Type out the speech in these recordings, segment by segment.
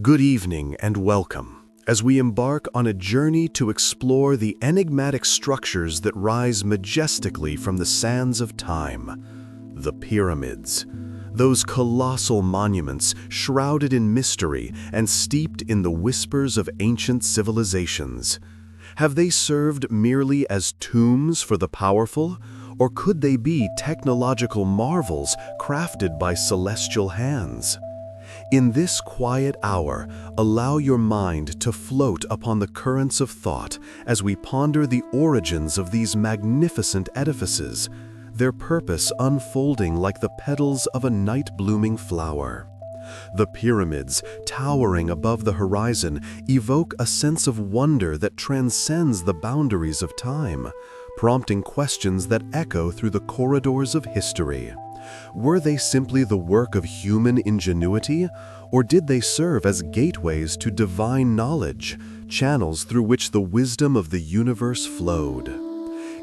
Good evening and welcome, as we embark on a journey to explore the enigmatic structures that rise majestically from the sands of time. The pyramids. Those colossal monuments shrouded in mystery and steeped in the whispers of ancient civilizations. Have they served merely as tombs for the powerful, or could they be technological marvels crafted by celestial hands? In this quiet hour, allow your mind to float upon the currents of thought as we ponder the origins of these magnificent edifices, their purpose unfolding like the petals of a night-blooming flower. The pyramids, towering above the horizon, evoke a sense of wonder that transcends the boundaries of time, prompting questions that echo through the corridors of history. Were they simply the work of human ingenuity, or did they serve as gateways to divine knowledge, channels through which the wisdom of the universe flowed?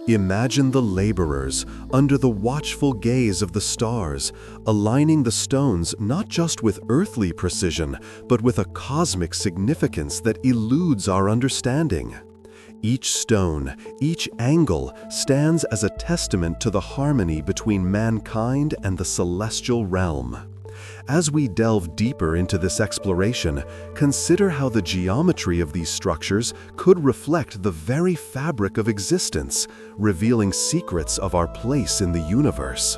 Imagine the laborers, under the watchful gaze of the stars, aligning the stones not just with earthly precision, but with a cosmic significance that eludes our understanding. Each stone, each angle stands as a testament to the harmony between mankind and the celestial realm. As we delve deeper into this exploration, consider how the geometry of these structures could reflect the very fabric of existence, revealing secrets of our place in the universe.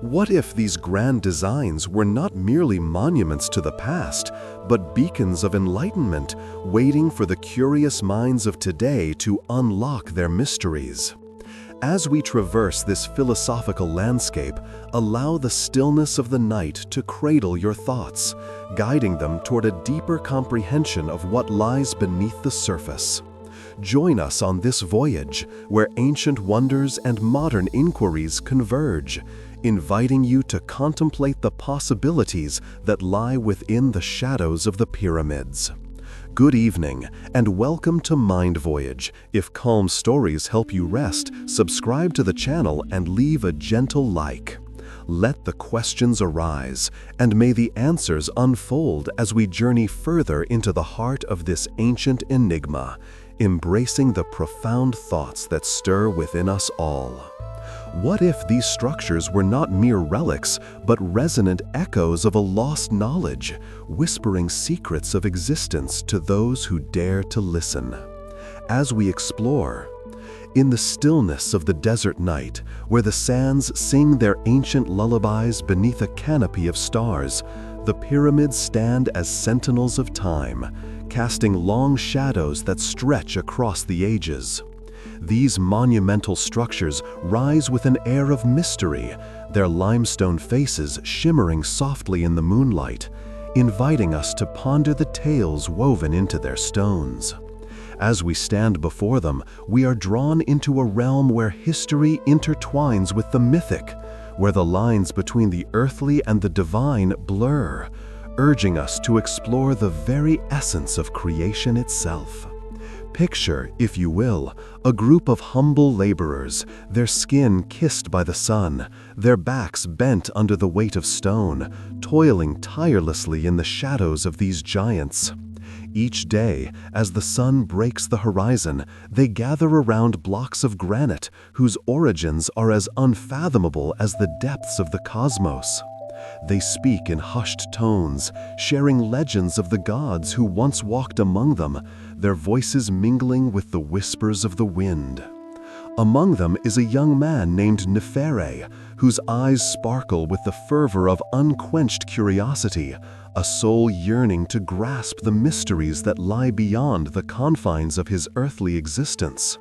What if these grand designs were not merely monuments to the past, but beacons of enlightenment, waiting for the curious minds of today to unlock their mysteries? As we traverse this philosophical landscape, allow the stillness of the night to cradle your thoughts, guiding them toward a deeper comprehension of what lies beneath the surface. Join us on this voyage, where ancient wonders and modern inquiries converge, inviting you to contemplate the possibilities that lie within the shadows of the pyramids. Good evening, and welcome to Mind Voyage. If calm stories help you rest, subscribe to the channel and leave a gentle like. Let the questions arise, and may the answers unfold as we journey further into the heart of this ancient enigma, embracing the profound thoughts that stir within us all. What if these structures were not mere relics, but resonant echoes of a lost knowledge, whispering secrets of existence to those who dare to listen? As we explore, in the stillness of the desert night, where the sands sing their ancient lullabies beneath a canopy of stars, the pyramids stand as sentinels of time, casting long shadows that stretch across the ages. These monumental structures rise with an air of mystery, their limestone faces shimmering softly in the moonlight, inviting us to ponder the tales woven into their stones. As we stand before them, we are drawn into a realm where history intertwines with the mythic, where the lines between the earthly and the divine blur, urging us to explore the very essence of creation itself. Picture, if you will, a group of humble laborers, their skin kissed by the sun, their backs bent under the weight of stone, toiling tirelessly in the shadows of these giants. Each day, as the sun breaks the horizon, they gather around blocks of granite whose origins are as unfathomable as the depths of the cosmos. They speak in hushed tones, sharing legends of the gods who once walked among them, their voices mingling with the whispers of the wind. Among them is a young man named Nefere, whose eyes sparkle with the fervor of unquenched curiosity, a soul yearning to grasp the mysteries that lie beyond the confines of his earthly existence.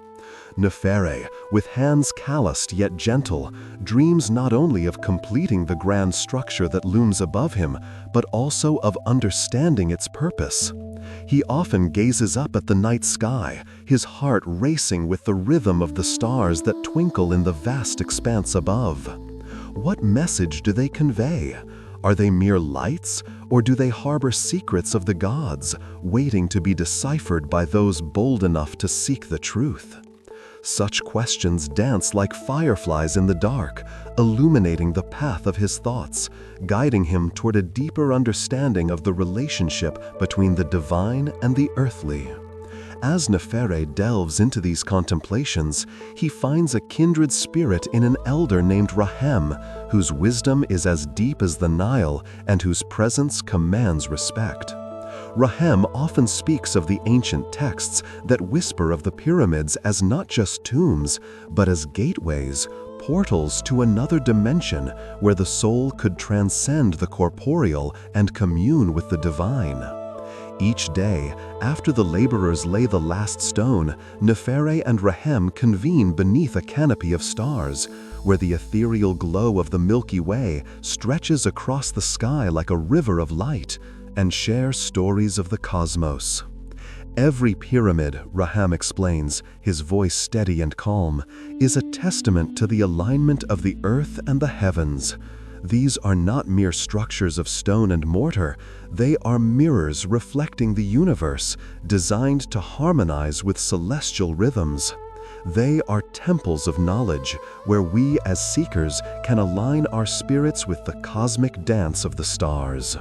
Nefere, with hands calloused yet gentle, dreams not only of completing the grand structure that looms above him, but also of understanding its purpose. He often gazes up at the night sky, his heart racing with the rhythm of the stars that twinkle in the vast expanse above. What message do they convey? Are they mere lights, or do they harbor secrets of the gods, waiting to be deciphered by those bold enough to seek the truth? Such questions dance like fireflies in the dark, illuminating the path of his thoughts, guiding him toward a deeper understanding of the relationship between the divine and the earthly. As Nefere delves into these contemplations, he finds a kindred spirit in an elder named Rahem, whose wisdom is as deep as the Nile and whose presence commands respect. Rahem often speaks of the ancient texts that whisper of the pyramids as not just tombs, but as gateways, portals to another dimension where the soul could transcend the corporeal and commune with the divine. Each day, after the laborers lay the last stone, Nefere and Rahem convene beneath a canopy of stars, where the ethereal glow of the Milky Way stretches across the sky like a river of light, and share stories of the cosmos. Every pyramid, Rahem explains, his voice steady and calm, is a testament to the alignment of the earth and the heavens. These are not mere structures of stone and mortar, they are mirrors reflecting the universe, designed to harmonize with celestial rhythms. They are temples of knowledge, where we as seekers can align our spirits with the cosmic dance of the stars.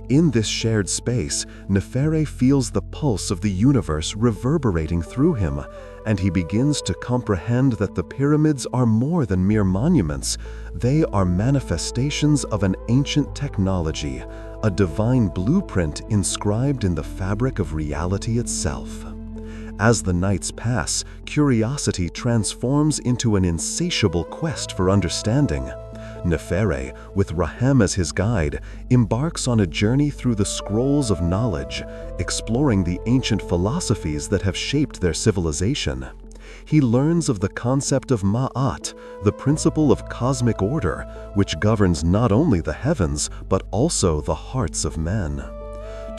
In this shared space, Nefere feels the pulse of the universe reverberating through him, and he begins to comprehend that the pyramids are more than mere monuments. They are manifestations of an ancient technology, a divine blueprint inscribed in the fabric of reality itself. As the nights pass, curiosity transforms into an insatiable quest for understanding. Nefere, with Rahem as his guide, embarks on a journey through the scrolls of knowledge, exploring the ancient philosophies that have shaped their civilization. He learns of the concept of Ma'at, the principle of cosmic order, which governs not only the heavens, but also the hearts of men.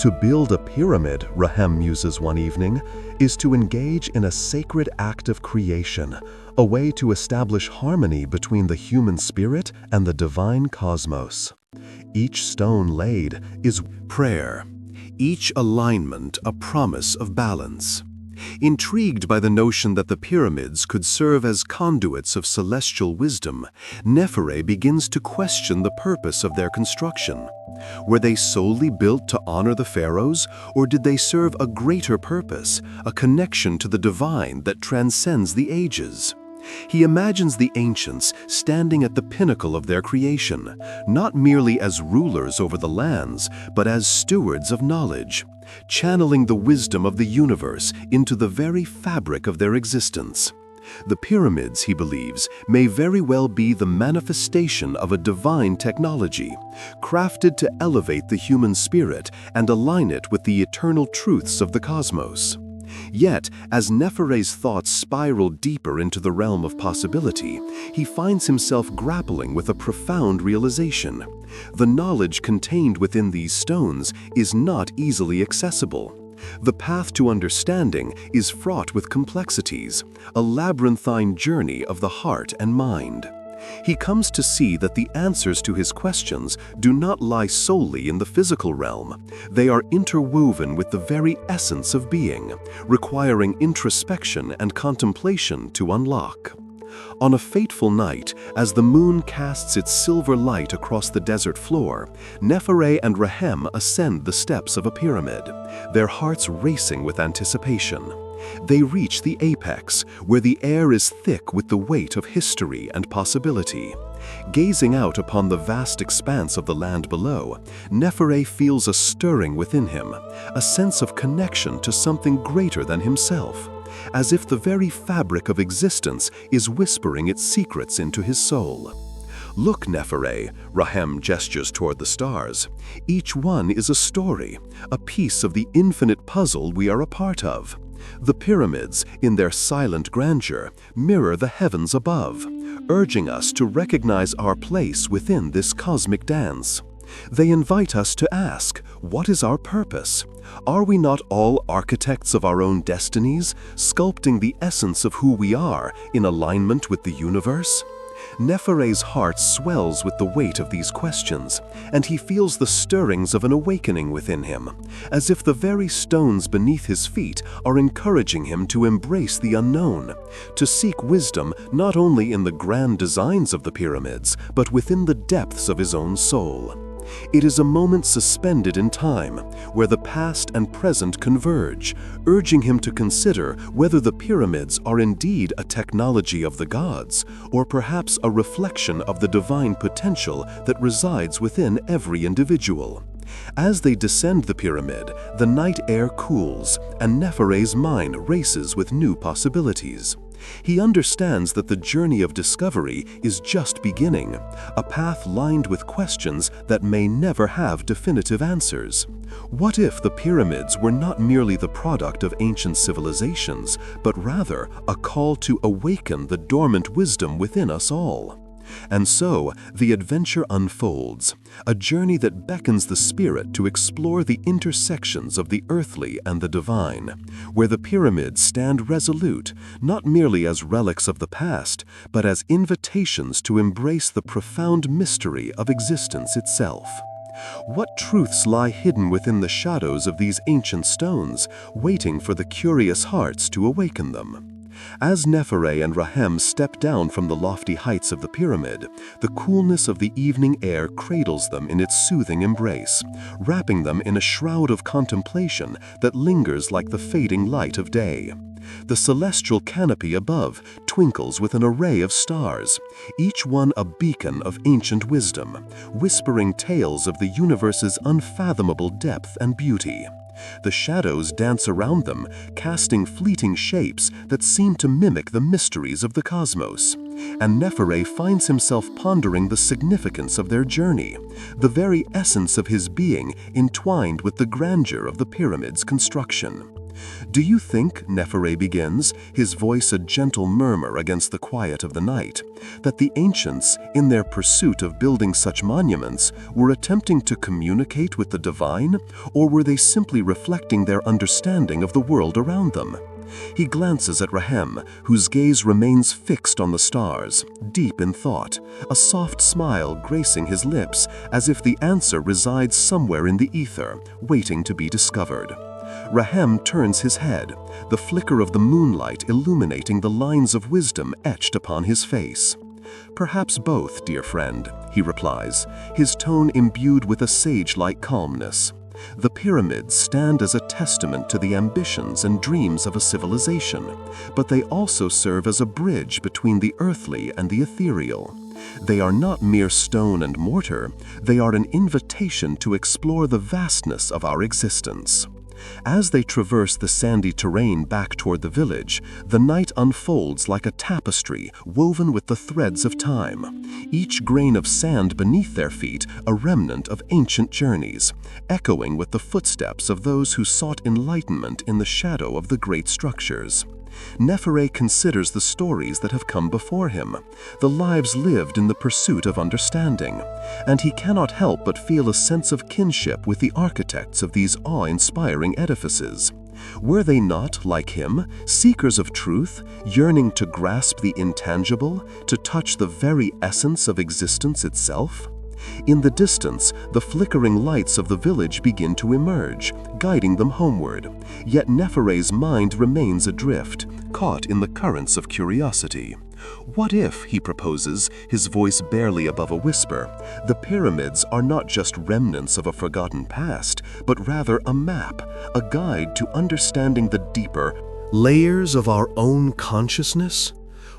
To build a pyramid, Rahem muses one evening, is to engage in a sacred act of creation, a way to establish harmony between the human spirit and the divine cosmos. Each stone laid is prayer, each alignment a promise of balance. Intrigued by the notion that the pyramids could serve as conduits of celestial wisdom, Nefere begins to question the purpose of their construction. Were they solely built to honor the pharaohs, or did they serve a greater purpose, a connection to the divine that transcends the ages? He imagines the ancients standing at the pinnacle of their creation, not merely as rulers over the lands, but as stewards of knowledge, channeling the wisdom of the universe into the very fabric of their existence. The pyramids, he believes, may very well be the manifestation of a divine technology, crafted to elevate the human spirit and align it with the eternal truths of the cosmos. Yet, as Nefere's thoughts spiral deeper into the realm of possibility, he finds himself grappling with a profound realization. The knowledge contained within these stones is not easily accessible. The path to understanding is fraught with complexities, a labyrinthine journey of the heart and mind. He comes to see that the answers to his questions do not lie solely in the physical realm. They are interwoven with the very essence of being, requiring introspection and contemplation to unlock. On a fateful night, as the moon casts its silver light across the desert floor, Nefere and Rahem ascend the steps of a pyramid, their hearts racing with anticipation. They reach the apex, where the air is thick with the weight of history and possibility. Gazing out upon the vast expanse of the land below, Nefere feels a stirring within him, a sense of connection to something greater than himself, as if the very fabric of existence is whispering its secrets into his soul. "Look, Nefere," Rahem gestures toward the stars. "Each one is a story, a piece of the infinite puzzle we are a part of. The pyramids, in their silent grandeur, mirror the heavens above, urging us to recognize our place within this cosmic dance. They invite us to ask, what is our purpose? Are we not all architects of our own destinies, sculpting the essence of who we are in alignment with the universe? Nefere's heart swells with the weight of these questions, and he feels the stirrings of an awakening within him, as if the very stones beneath his feet are encouraging him to embrace the unknown, to seek wisdom not only in the grand designs of the pyramids, but within the depths of his own soul. It is a moment suspended in time, where the past and present converge, urging him to consider whether the pyramids are indeed a technology of the gods, or perhaps a reflection of the divine potential that resides within every individual. As they descend the pyramid, the night air cools, and Nefere's mind races with new possibilities. He understands that the journey of discovery is just beginning, a path lined with questions that may never have definitive answers. What if the pyramids were not merely the product of ancient civilizations, but rather a call to awaken the dormant wisdom within us all? And so, the adventure unfolds, a journey that beckons the spirit to explore the intersections of the earthly and the divine, where the pyramids stand resolute, not merely as relics of the past, but as invitations to embrace the profound mystery of existence itself. What truths lie hidden within the shadows of these ancient stones, waiting for the curious hearts to awaken them? As Nefere and Rahem step down from the lofty heights of the pyramid, the coolness of the evening air cradles them in its soothing embrace, wrapping them in a shroud of contemplation that lingers like the fading light of day. The celestial canopy above twinkles with an array of stars, each one a beacon of ancient wisdom, whispering tales of the universe's unfathomable depth and beauty. The shadows dance around them, casting fleeting shapes that seem to mimic the mysteries of the cosmos. And Nefere finds himself pondering the significance of their journey, the very essence of his being entwined with the grandeur of the pyramid's construction. "Do you think," Nefere begins, his voice a gentle murmur against the quiet of the night, "that the ancients, in their pursuit of building such monuments, were attempting to communicate with the divine, or were they simply reflecting their understanding of the world around them?" He glances at Rahem, whose gaze remains fixed on the stars, deep in thought, a soft smile gracing his lips, as if the answer resides somewhere in the ether, waiting to be discovered. Rahem turns his head, the flicker of the moonlight illuminating the lines of wisdom etched upon his face. "Perhaps both, dear friend," he replies, his tone imbued with a sage-like calmness. "The pyramids stand as a testament to the ambitions and dreams of a civilization, but they also serve as a bridge between the earthly and the ethereal. They are not mere stone and mortar, they are an invitation to explore the vastness of our existence." As they traverse the sandy terrain back toward the village, the night unfolds like a tapestry woven with the threads of time, each grain of sand beneath their feet a remnant of ancient journeys, echoing with the footsteps of those who sought enlightenment in the shadow of the great structures. Nefere considers the stories that have come before him, the lives lived in the pursuit of understanding, and he cannot help but feel a sense of kinship with the architects of these awe-inspiring edifices. Were they not, like him, seekers of truth, yearning to grasp the intangible, to touch the very essence of existence itself? In the distance, the flickering lights of the village begin to emerge, guiding them homeward. Yet Nefere's mind remains adrift, caught in the currents of curiosity. What if, he proposes, his voice barely above a whisper, the pyramids are not just remnants of a forgotten past, but rather a map, a guide to understanding the deeper layers of our own consciousness?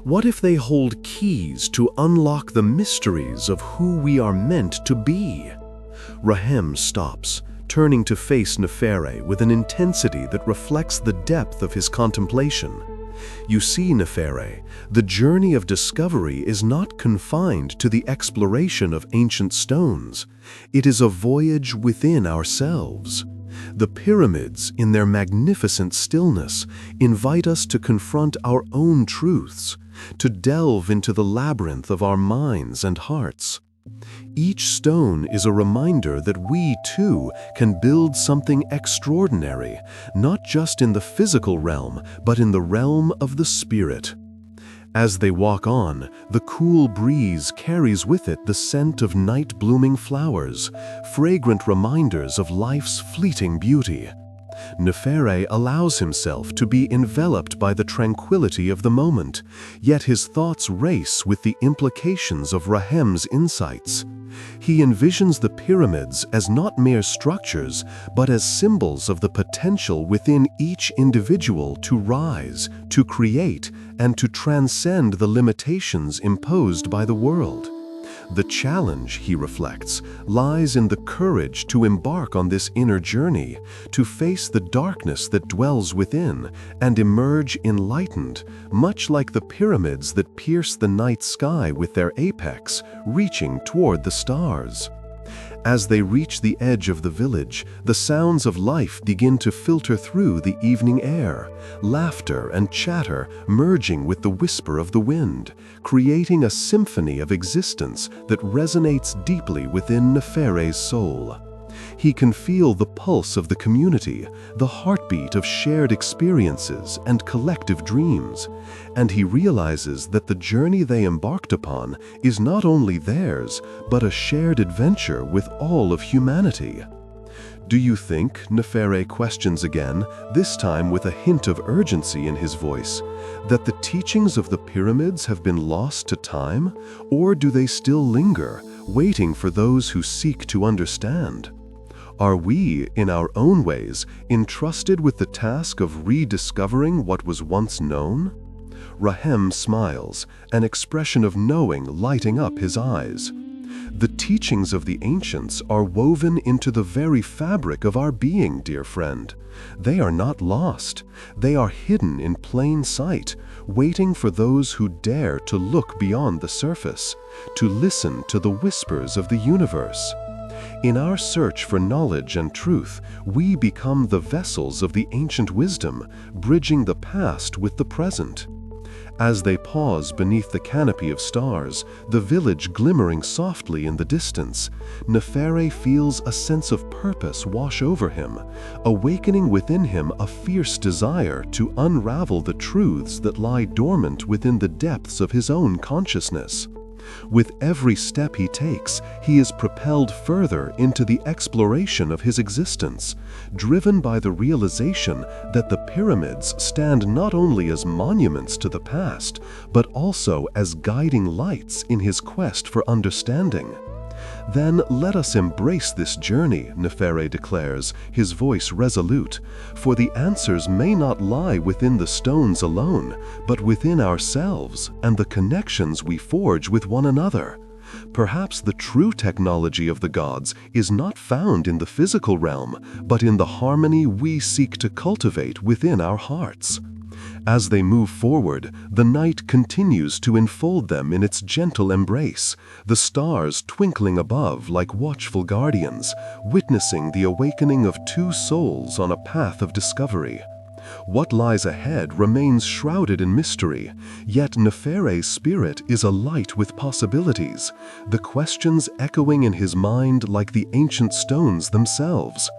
What if they hold keys to unlock the mysteries of who we are meant to be? Rahem stops, turning to face Nefere with an intensity that reflects the depth of his contemplation. "You see, Nefere, the journey of discovery is not confined to the exploration of ancient stones. It is a voyage within ourselves. The pyramids, in their magnificent stillness, invite us to confront our own truths, to delve into the labyrinth of our minds and hearts. Each stone is a reminder that we, too, can build something extraordinary, not just in the physical realm, but in the realm of the spirit." As they walk on, the cool breeze carries with it the scent of night-blooming flowers, fragrant reminders of life's fleeting beauty. Nefere allows himself to be enveloped by the tranquility of the moment, yet his thoughts race with the implications of Rahem's insights. He envisions the pyramids as not mere structures, but as symbols of the potential within each individual to rise, to create, and to transcend the limitations imposed by the world. The challenge, he reflects, lies in the courage to embark on this inner journey, to face the darkness that dwells within, and emerge enlightened, much like the pyramids that pierce the night sky with their apex, reaching toward the stars. As they reach the edge of the village, the sounds of life begin to filter through the evening air, laughter and chatter merging with the whisper of the wind, creating a symphony of existence that resonates deeply within Nefere's soul. He can feel the pulse of the community, the heartbeat of shared experiences and collective dreams, and he realizes that the journey they embarked upon is not only theirs, but a shared adventure with all of humanity. "Do you think," Nefere questions again, this time with a hint of urgency in his voice, "that the teachings of the pyramids have been lost to time, or do they still linger, waiting for those who seek to understand? Are we, in our own ways, entrusted with the task of rediscovering what was once known?" Rahem smiles, an expression of knowing lighting up his eyes. "The teachings of the ancients are woven into the very fabric of our being, dear friend. They are not lost. They are hidden in plain sight, waiting for those who dare to look beyond the surface, to listen to the whispers of the universe. In our search for knowledge and truth, we become the vessels of the ancient wisdom, bridging the past with the present." As they pause beneath the canopy of stars, the village glimmering softly in the distance, Nefere feels a sense of purpose wash over him, awakening within him a fierce desire to unravel the truths that lie dormant within the depths of his own consciousness. With every step he takes, he is propelled further into the exploration of his existence, driven by the realization that the pyramids stand not only as monuments to the past, but also as guiding lights in his quest for understanding. "Then let us embrace this journey," Nefere declares, his voice resolute, "for the answers may not lie within the stones alone, but within ourselves and the connections we forge with one another. Perhaps the true technology of the gods is not found in the physical realm, but in the harmony we seek to cultivate within our hearts." As they move forward, the night continues to enfold them in its gentle embrace, the stars twinkling above like watchful guardians, witnessing the awakening of two souls on a path of discovery. What lies ahead remains shrouded in mystery, yet Nefere's spirit is alight with possibilities, the questions echoing in his mind like the ancient stones themselves.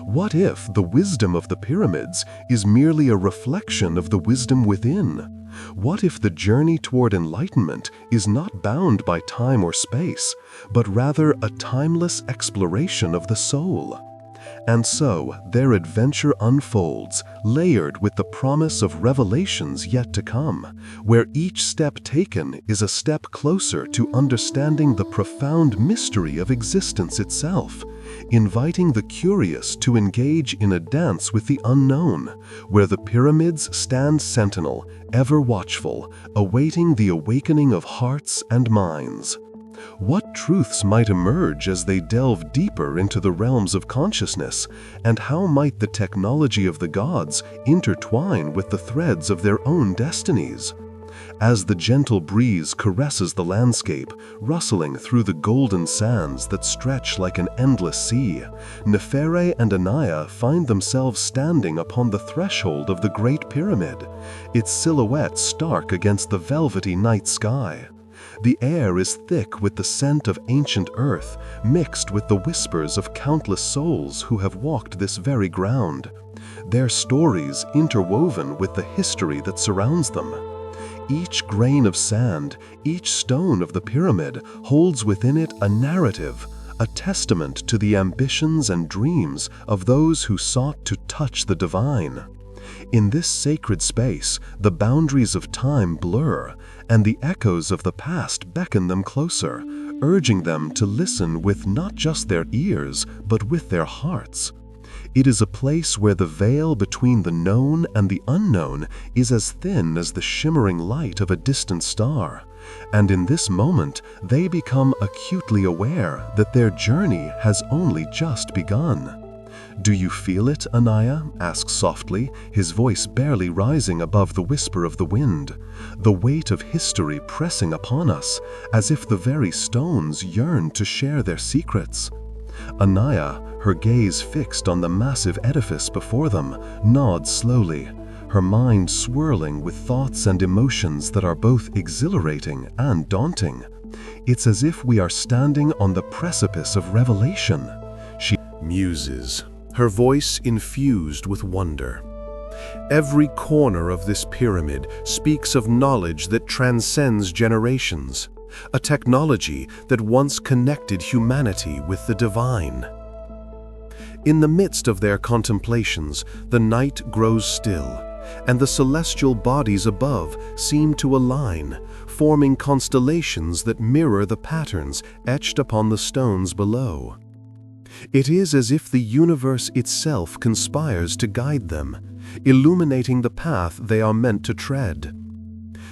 What if the wisdom of the pyramids is merely a reflection of the wisdom within? What if the journey toward enlightenment is not bound by time or space, but rather a timeless exploration of the soul? And so, their adventure unfolds, layered with the promise of revelations yet to come, where each step taken is a step closer to understanding the profound mystery of existence itself, inviting the curious to engage in a dance with the unknown, where the pyramids stand sentinel, ever watchful, awaiting the awakening of hearts and minds. What truths might emerge as they delve deeper into the realms of consciousness, and how might the technology of the gods intertwine with the threads of their own destinies? As the gentle breeze caresses the landscape, rustling through the golden sands that stretch like an endless sea, Nefere and Anaya find themselves standing upon the threshold of the Great Pyramid, its silhouette stark against the velvety night sky. The air is thick with the scent of ancient earth, mixed with the whispers of countless souls who have walked this very ground, their stories interwoven with the history that surrounds them. Each grain of sand, each stone of the pyramid holds within it a narrative, a testament to the ambitions and dreams of those who sought to touch the divine. In this sacred space, the boundaries of time blur, and the echoes of the past beckon them closer, urging them to listen with not just their ears, but with their hearts. It is a place where the veil between the known and the unknown is as thin as the shimmering light of a distant star. And in this moment, they become acutely aware that their journey has only just begun. "Do you feel it, Anaya?" asks softly, his voice barely rising above the whisper of the wind. The weight of history pressing upon us, as if the very stones yearn to share their secrets. Anaya, her gaze fixed on the massive edifice before them, nods slowly, her mind swirling with thoughts and emotions that are both exhilarating and daunting. It's as if we are standing on the precipice of revelation. She muses, her voice infused with wonder. Every corner of this pyramid speaks of knowledge that transcends generations, a technology that once connected humanity with the divine. In the midst of their contemplations, the night grows still, and the celestial bodies above seem to align, forming constellations that mirror the patterns etched upon the stones below. It is as if the universe itself conspires to guide them, illuminating the path they are meant to tread.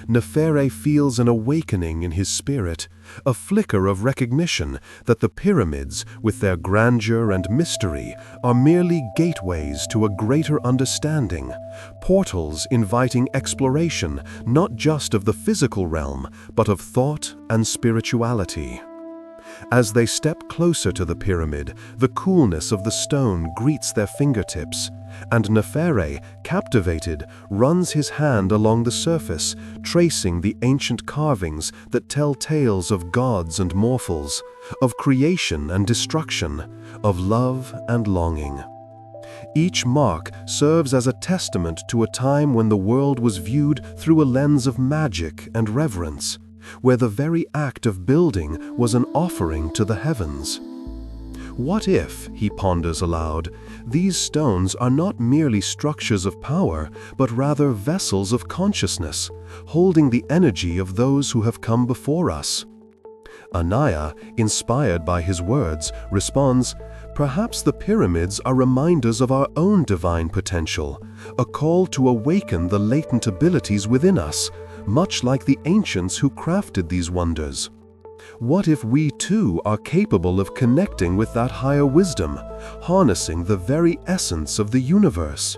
Nefere feels an awakening in his spirit, a flicker of recognition that the pyramids, with their grandeur and mystery, are merely gateways to a greater understanding, portals inviting exploration not just of the physical realm, but of thought and spirituality. As they step closer to the pyramid, the coolness of the stone greets their fingertips, and Nefere, captivated, runs his hand along the surface, tracing the ancient carvings that tell tales of gods and mortals, of creation and destruction, of love and longing. Each mark serves as a testament to a time when the world was viewed through a lens of magic and reverence, where the very act of building was an offering to the heavens. What if, he ponders aloud, these stones are not merely structures of power, but rather vessels of consciousness, holding the energy of those who have come before us? Anaya, inspired by his words, responds, "Perhaps the pyramids are reminders of our own divine potential, a call to awaken the latent abilities within us, much like the ancients who crafted these wonders. What if we too are capable of connecting with that higher wisdom, harnessing the very essence of the universe?"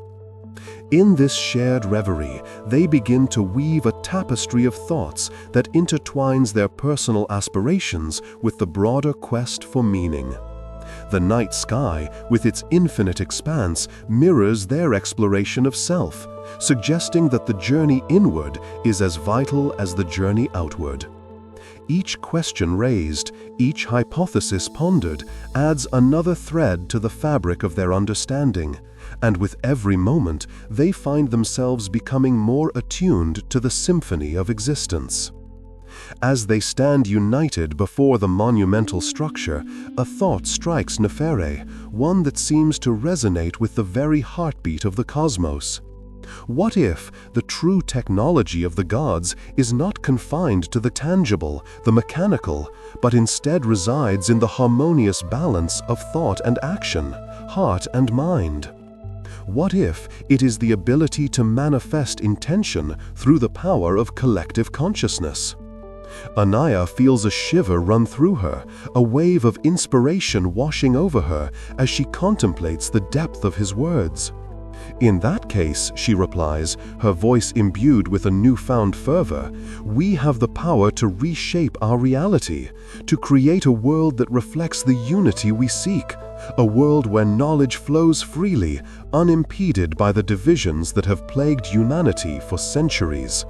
In this shared reverie, they begin to weave a tapestry of thoughts that intertwines their personal aspirations with the broader quest for meaning. The night sky, with its infinite expanse, mirrors their exploration of self, suggesting that the journey inward is as vital as the journey outward. Each question raised, each hypothesis pondered, adds another thread to the fabric of their understanding, and with every moment they find themselves becoming more attuned to the symphony of existence. As they stand united before the monumental structure, a thought strikes Nefere, one that seems to resonate with the very heartbeat of the cosmos. What if the true technology of the gods is not confined to the tangible, the mechanical, but instead resides in the harmonious balance of thought and action, heart and mind? What if it is the ability to manifest intention through the power of collective consciousness? Anaya feels a shiver run through her, a wave of inspiration washing over her as she contemplates the depth of his words. "In that case," she replies, her voice imbued with a newfound fervor, "we have the power to reshape our reality, to create a world that reflects the unity we seek, a world where knowledge flows freely, unimpeded by the divisions that have plagued humanity for centuries."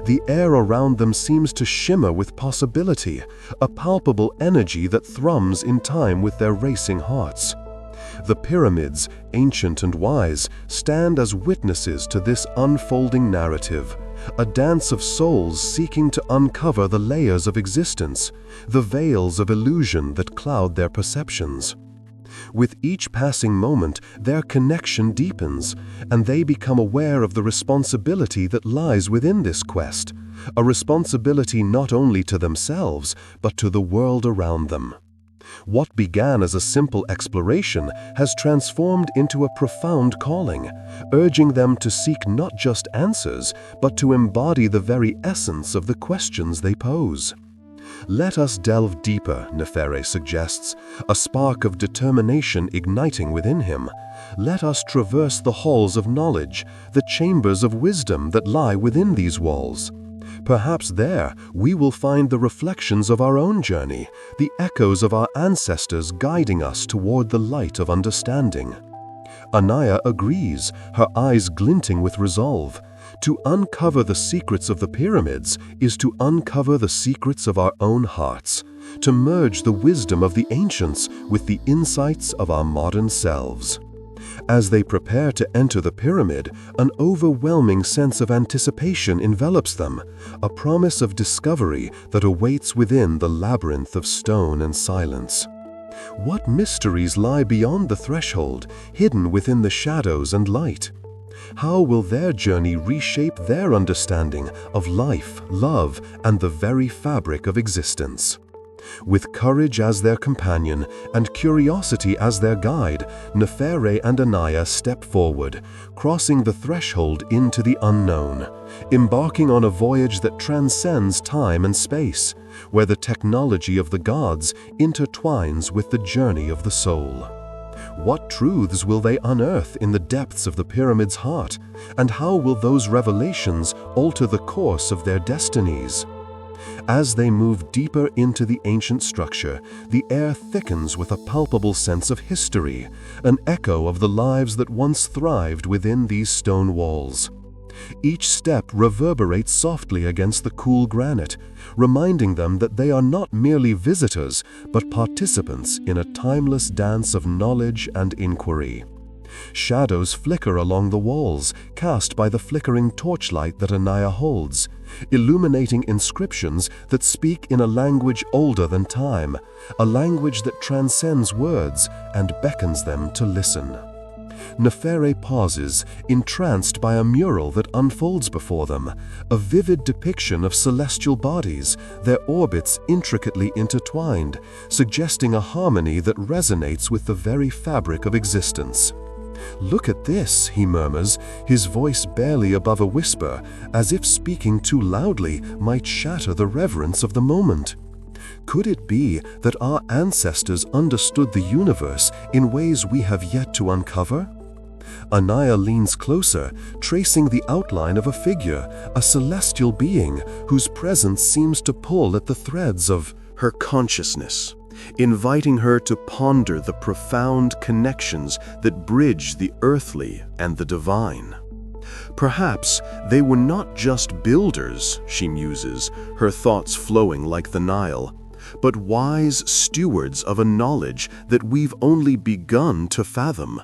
The air around them seems to shimmer with possibility, a palpable energy that thrums in time with their racing hearts. The pyramids, ancient and wise, stand as witnesses to this unfolding narrative, a dance of souls seeking to uncover the layers of existence, the veils of illusion that cloud their perceptions. With each passing moment, their connection deepens, and they become aware of the responsibility that lies within this quest, a responsibility not only to themselves, but to the world around them. What began as a simple exploration has transformed into a profound calling, urging them to seek not just answers, but to embody the very essence of the questions they pose. Let us delve deeper, Nefere suggests, a spark of determination igniting within him. Let us traverse the halls of knowledge, the chambers of wisdom that lie within these walls. Perhaps there we will find the reflections of our own journey, the echoes of our ancestors guiding us toward the light of understanding. Anaya agrees, her eyes glinting with resolve. To uncover the secrets of the pyramids is to uncover the secrets of our own hearts, to merge the wisdom of the ancients with the insights of our modern selves. As they prepare to enter the pyramid, an overwhelming sense of anticipation envelops them, a promise of discovery that awaits within the labyrinth of stone and silence. What mysteries lie beyond the threshold, hidden within the shadows and light? How will their journey reshape their understanding of life, love, and the very fabric of existence? With courage as their companion and curiosity as their guide, Nefere and Anaya step forward, crossing the threshold into the unknown, embarking on a voyage that transcends time and space, where the technology of the gods intertwines with the journey of the soul. What truths will they unearth in the depths of the pyramid's heart, and how will those revelations alter the course of their destinies? As they move deeper into the ancient structure, the air thickens with a palpable sense of history, an echo of the lives that once thrived within these stone walls. Each step reverberates softly against the cool granite, reminding them that they are not merely visitors, but participants in a timeless dance of knowledge and inquiry. Shadows flicker along the walls, cast by the flickering torchlight that Anaya holds, illuminating inscriptions that speak in a language older than time, a language that transcends words and beckons them to listen. Nefere pauses, entranced by a mural that unfolds before them, a vivid depiction of celestial bodies, their orbits intricately intertwined, suggesting a harmony that resonates with the very fabric of existence. "Look at this," he murmurs, his voice barely above a whisper, as if speaking too loudly might shatter the reverence of the moment. Could it be that our ancestors understood the universe in ways we have yet to uncover? Anaya leans closer, tracing the outline of a figure, a celestial being whose presence seems to pull at the threads of her consciousness, inviting her to ponder the profound connections that bridge the earthly and the divine. Perhaps they were not just builders, she muses, her thoughts flowing like the Nile, but wise stewards of a knowledge that we've only begun to fathom.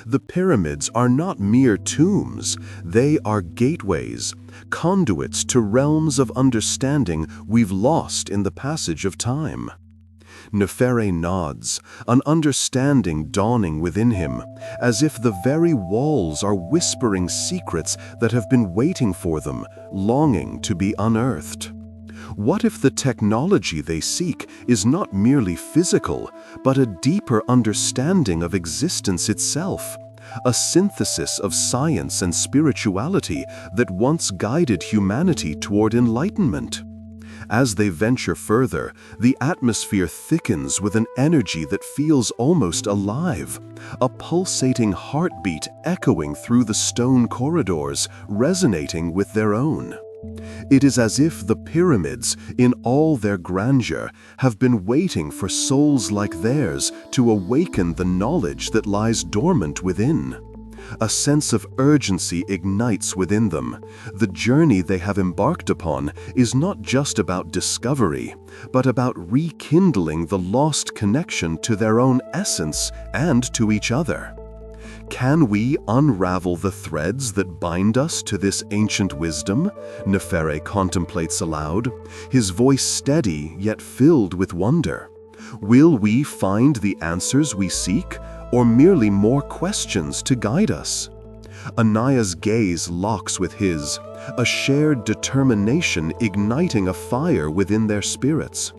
The pyramids are not mere tombs, they are gateways, conduits to realms of understanding we've lost in the passage of time. Nefere nods, an understanding dawning within him, as if the very walls are whispering secrets that have been waiting for them, longing to be unearthed. What if the technology they seek is not merely physical, but a deeper understanding of existence itself, a synthesis of science and spirituality that once guided humanity toward enlightenment? As they venture further, the atmosphere thickens with an energy that feels almost alive, a pulsating heartbeat echoing through the stone corridors, resonating with their own. It is as if the pyramids, in all their grandeur, have been waiting for souls like theirs to awaken the knowledge that lies dormant within. A sense of urgency ignites within them. The journey they have embarked upon is not just about discovery, but about rekindling the lost connection to their own essence and to each other. Can we unravel the threads that bind us to this ancient wisdom? Nefere contemplates aloud, his voice steady yet filled with wonder. Will we find the answers we seek, or merely more questions to guide us? Anaya's gaze locks with his, a shared determination igniting a fire within their spirits.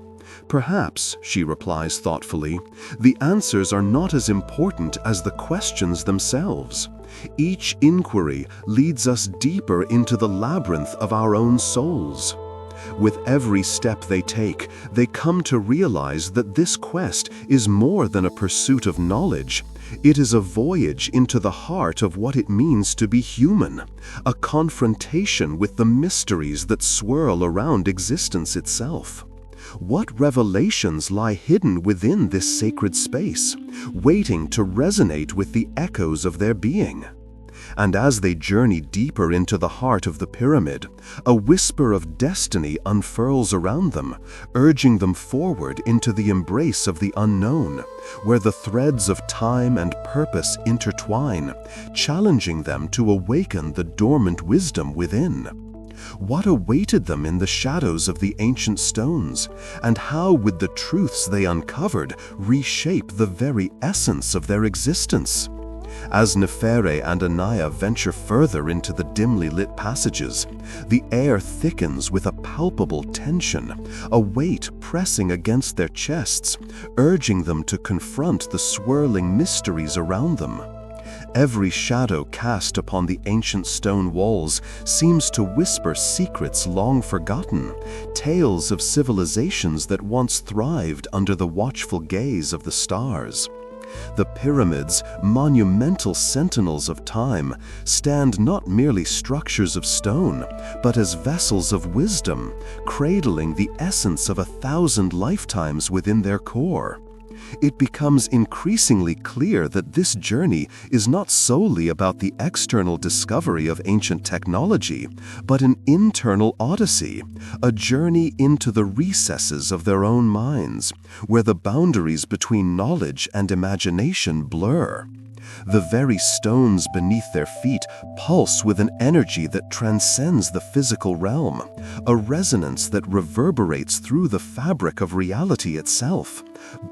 Perhaps, she replies thoughtfully, the answers are not as important as the questions themselves. Each inquiry leads us deeper into the labyrinth of our own souls. With every step they take, they come to realize that this quest is more than a pursuit of knowledge. It is a voyage into the heart of what it means to be human, a confrontation with the mysteries that swirl around existence itself. What revelations lie hidden within this sacred space, waiting to resonate with the echoes of their being? And as they journey deeper into the heart of the pyramid, a whisper of destiny unfurls around them, urging them forward into the embrace of the unknown, where the threads of time and purpose intertwine, challenging them to awaken the dormant wisdom within. What awaited them in the shadows of the ancient stones, and how would the truths they uncovered reshape the very essence of their existence? As Nefere and Anaya venture further into the dimly lit passages, the air thickens with a palpable tension, a weight pressing against their chests, urging them to confront the swirling mysteries around them. Every shadow cast upon the ancient stone walls seems to whisper secrets long forgotten, tales of civilizations that once thrived under the watchful gaze of the stars. The pyramids, monumental sentinels of time, stand not merely structures of stone, but as vessels of wisdom, cradling the essence of 1,000 lifetimes within their core. It becomes increasingly clear that this journey is not solely about the external discovery of ancient technology, but an internal odyssey, a journey into the recesses of their own minds, where the boundaries between knowledge and imagination blur. The very stones beneath their feet pulse with an energy that transcends the physical realm, a resonance that reverberates through the fabric of reality itself,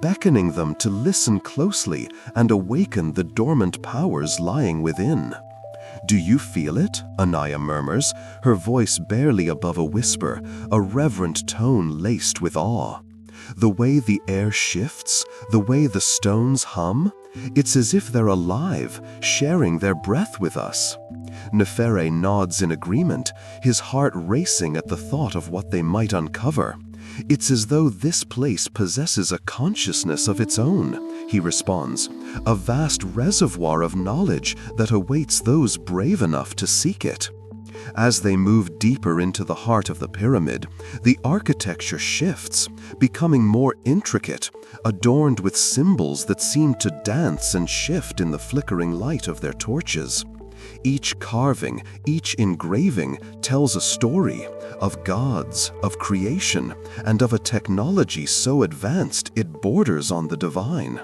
beckoning them to listen closely and awaken the dormant powers lying within. "Do you feel it?" Anaya murmurs, her voice barely above a whisper, a reverent tone laced with awe. "The way the air shifts, the way the stones hum, it's as if they're alive, sharing their breath with us." Nefere nods in agreement, his heart racing at the thought of what they might uncover. "It's as though this place possesses a consciousness of its own," he responds, "a vast reservoir of knowledge that awaits those brave enough to seek it." As they move deeper into the heart of the pyramid, the architecture shifts, becoming more intricate, adorned with symbols that seem to dance and shift in the flickering light of their torches. Each carving, each engraving tells a story of gods, of creation, and of a technology so advanced it borders on the divine.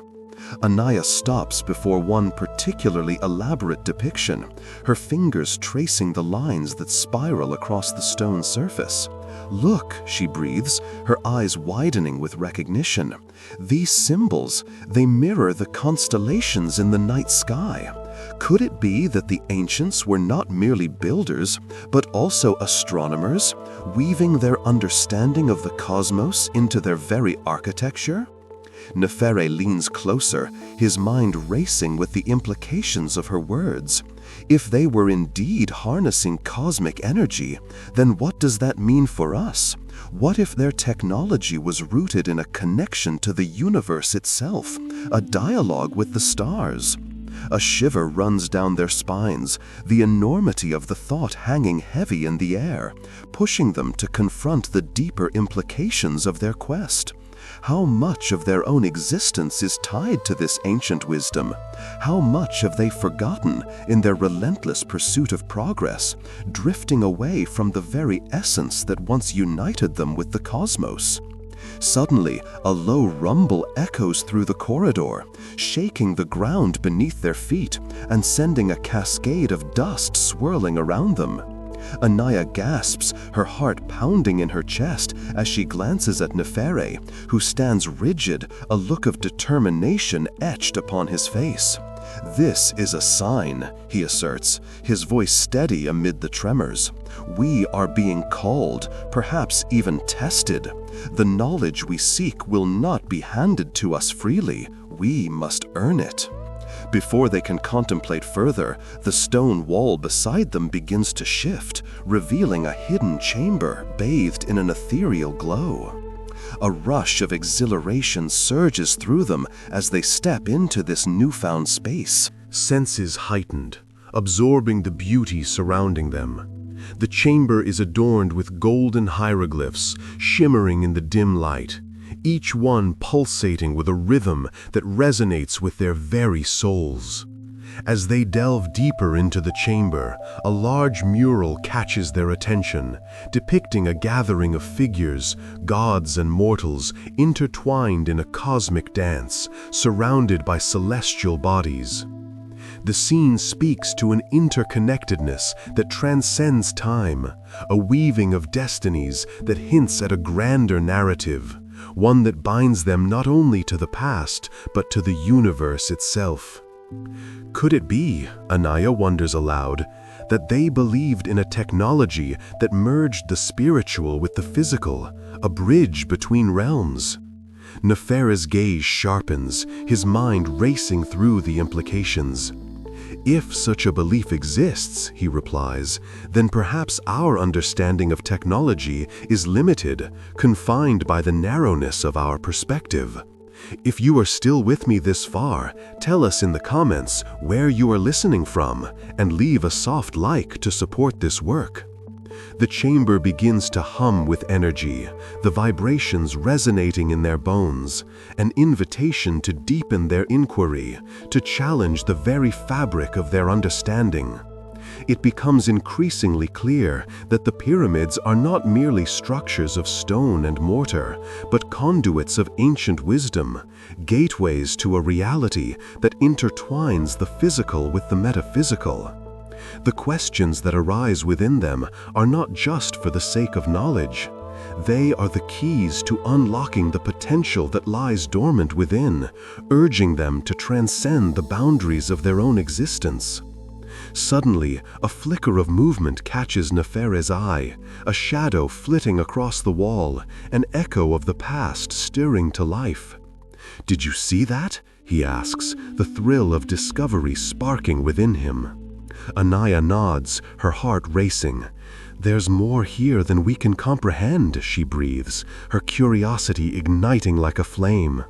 Anaya stops before one particularly elaborate depiction, her fingers tracing the lines that spiral across the stone surface. "Look," she breathes, her eyes widening with recognition. "These symbols, they mirror the constellations in the night sky. Could it be that the ancients were not merely builders, but also astronomers, weaving their understanding of the cosmos into their very architecture?" Nefere leans closer, his mind racing with the implications of her words. If they were indeed harnessing cosmic energy, then what does that mean for us? What if their technology was rooted in a connection to the universe itself, a dialogue with the stars? A shiver runs down their spines, the enormity of the thought hanging heavy in the air, pushing them to confront the deeper implications of their quest. How much of their own existence is tied to this ancient wisdom? How much have they forgotten in their relentless pursuit of progress, drifting away from the very essence that once united them with the cosmos? Suddenly, a low rumble echoes through the corridor, shaking the ground beneath their feet and sending a cascade of dust swirling around them. Anaya gasps, her heart pounding in her chest as she glances at Nefere, who stands rigid, a look of determination etched upon his face. "This is a sign," he asserts, his voice steady amid the tremors. "We are being called, perhaps even tested. The knowledge we seek will not be handed to us freely. We must earn it." Before they can contemplate further, the stone wall beside them begins to shift, revealing a hidden chamber bathed in an ethereal glow. A rush of exhilaration surges through them as they step into this newfound space. Senses heightened, absorbing the beauty surrounding them. The chamber is adorned with golden hieroglyphs, shimmering in the dim light, each one pulsating with a rhythm that resonates with their very souls. As they delve deeper into the chamber, a large mural catches their attention, depicting a gathering of figures, gods and mortals, intertwined in a cosmic dance, surrounded by celestial bodies. The scene speaks to an interconnectedness that transcends time, a weaving of destinies that hints at a grander narrative, one that binds them not only to the past, but to the universe itself. Could it be, Anaya wonders aloud, that they believed in a technology that merged the spiritual with the physical, a bridge between realms? Nefere's gaze sharpens, his mind racing through the implications. "If such a belief exists," he replies, "then perhaps our understanding of technology is limited, confined by the narrowness of our perspective. If you are still with me this far, tell us in the comments where you are listening from and leave a soft like to support this work." The chamber begins to hum with energy, the vibrations resonating in their bones, an invitation to deepen their inquiry, to challenge the very fabric of their understanding. It becomes increasingly clear that the pyramids are not merely structures of stone and mortar, but conduits of ancient wisdom, gateways to a reality that intertwines the physical with the metaphysical. The questions that arise within them are not just for the sake of knowledge. They are the keys to unlocking the potential that lies dormant within, urging them to transcend the boundaries of their own existence. Suddenly, a flicker of movement catches Nefere's eye, a shadow flitting across the wall, an echo of the past stirring to life. "Did you see that?" he asks, the thrill of discovery sparking within him. Anaya nods, her heart racing. "There's more here than we can comprehend," she breathes, her curiosity igniting like a flame.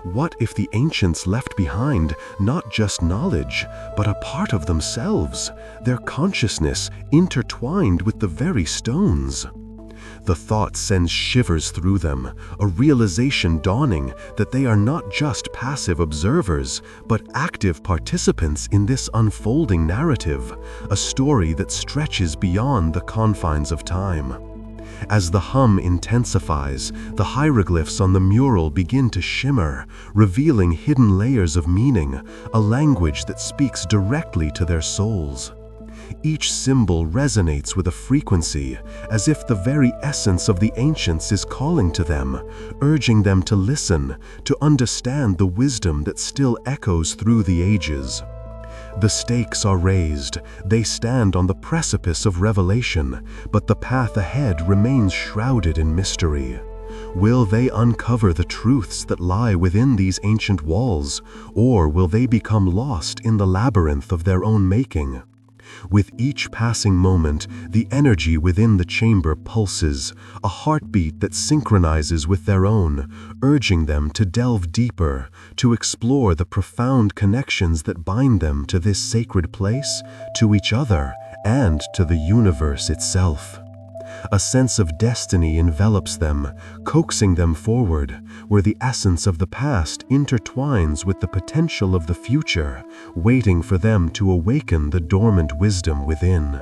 What if the ancients left behind not just knowledge, but a part of themselves, their consciousness intertwined with the very stones? The thought sends shivers through them, a realization dawning that they are not just passive observers, but active participants in this unfolding narrative, a story that stretches beyond the confines of time. As the hum intensifies, the hieroglyphs on the mural begin to shimmer, revealing hidden layers of meaning, a language that speaks directly to their souls. Each symbol resonates with a frequency, as if the very essence of the ancients is calling to them, urging them to listen, to understand the wisdom that still echoes through the ages. The stakes are raised, they stand on the precipice of revelation, but the path ahead remains shrouded in mystery. Will they uncover the truths that lie within these ancient walls, or will they become lost in the labyrinth of their own making? With each passing moment, the energy within the chamber pulses, a heartbeat that synchronizes with their own, urging them to delve deeper, to explore the profound connections that bind them to this sacred place, to each other, and to the universe itself. A sense of destiny envelops them, coaxing them forward, where the essence of the past intertwines with the potential of the future, waiting for them to awaken the dormant wisdom within.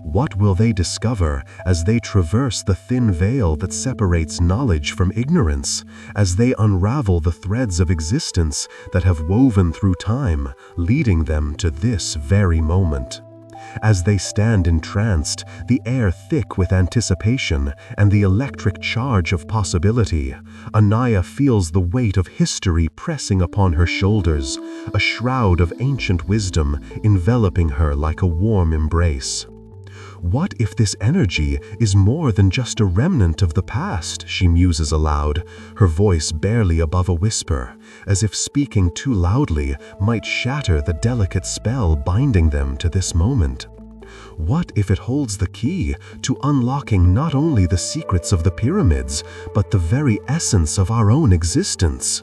What will they discover as they traverse the thin veil that separates knowledge from ignorance, as they unravel the threads of existence that have woven through time, leading them to this very moment? As they stand entranced, the air thick with anticipation and the electric charge of possibility, Anaya feels the weight of history pressing upon her shoulders, a shroud of ancient wisdom enveloping her like a warm embrace. What if this energy is more than just a remnant of the past, she muses aloud, her voice barely above a whisper, as if speaking too loudly might shatter the delicate spell binding them to this moment. What if it holds the key to unlocking not only the secrets of the pyramids, but the very essence of our own existence?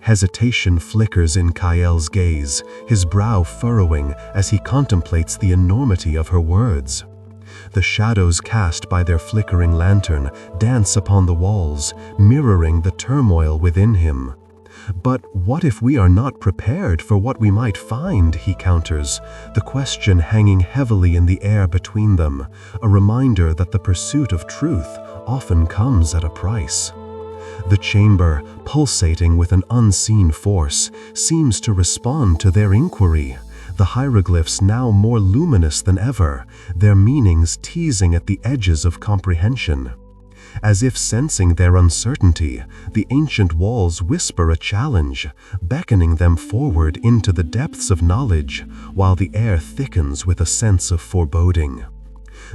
Hesitation flickers in Kael's gaze, his brow furrowing as he contemplates the enormity of her words. The shadows cast by their flickering lantern dance upon the walls, mirroring the turmoil within him. But what if we are not prepared for what we might find, he counters, the question hanging heavily in the air between them, a reminder that the pursuit of truth often comes at a price. The chamber, pulsating with an unseen force, seems to respond to their inquiry, the hieroglyphs now more luminous than ever, their meanings teasing at the edges of comprehension. As if sensing their uncertainty, the ancient walls whisper a challenge, beckoning them forward into the depths of knowledge, while the air thickens with a sense of foreboding.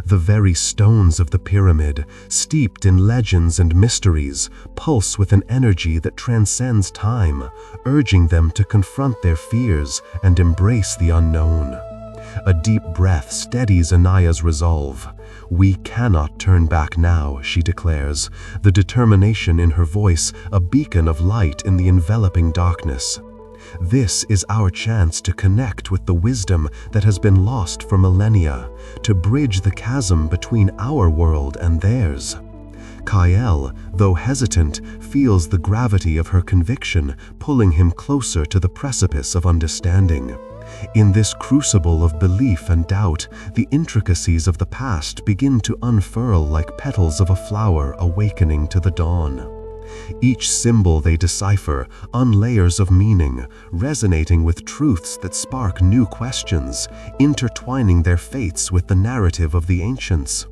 The very stones of the pyramid, steeped in legends and mysteries, pulse with an energy that transcends time, urging them to confront their fears and embrace the unknown. A deep breath steadies Anaya's resolve. "We cannot turn back now," she declares, the determination in her voice a beacon of light in the enveloping darkness. This is our chance to connect with the wisdom that has been lost for millennia, to bridge the chasm between our world and theirs. Kael, though hesitant, feels the gravity of her conviction pulling him closer to the precipice of understanding. In this crucible of belief and doubt, the intricacies of the past begin to unfurl like petals of a flower awakening to the dawn. Each symbol they decipher unlayers of meaning, resonating with truths that spark new questions, intertwining their fates with the narrative of the ancients.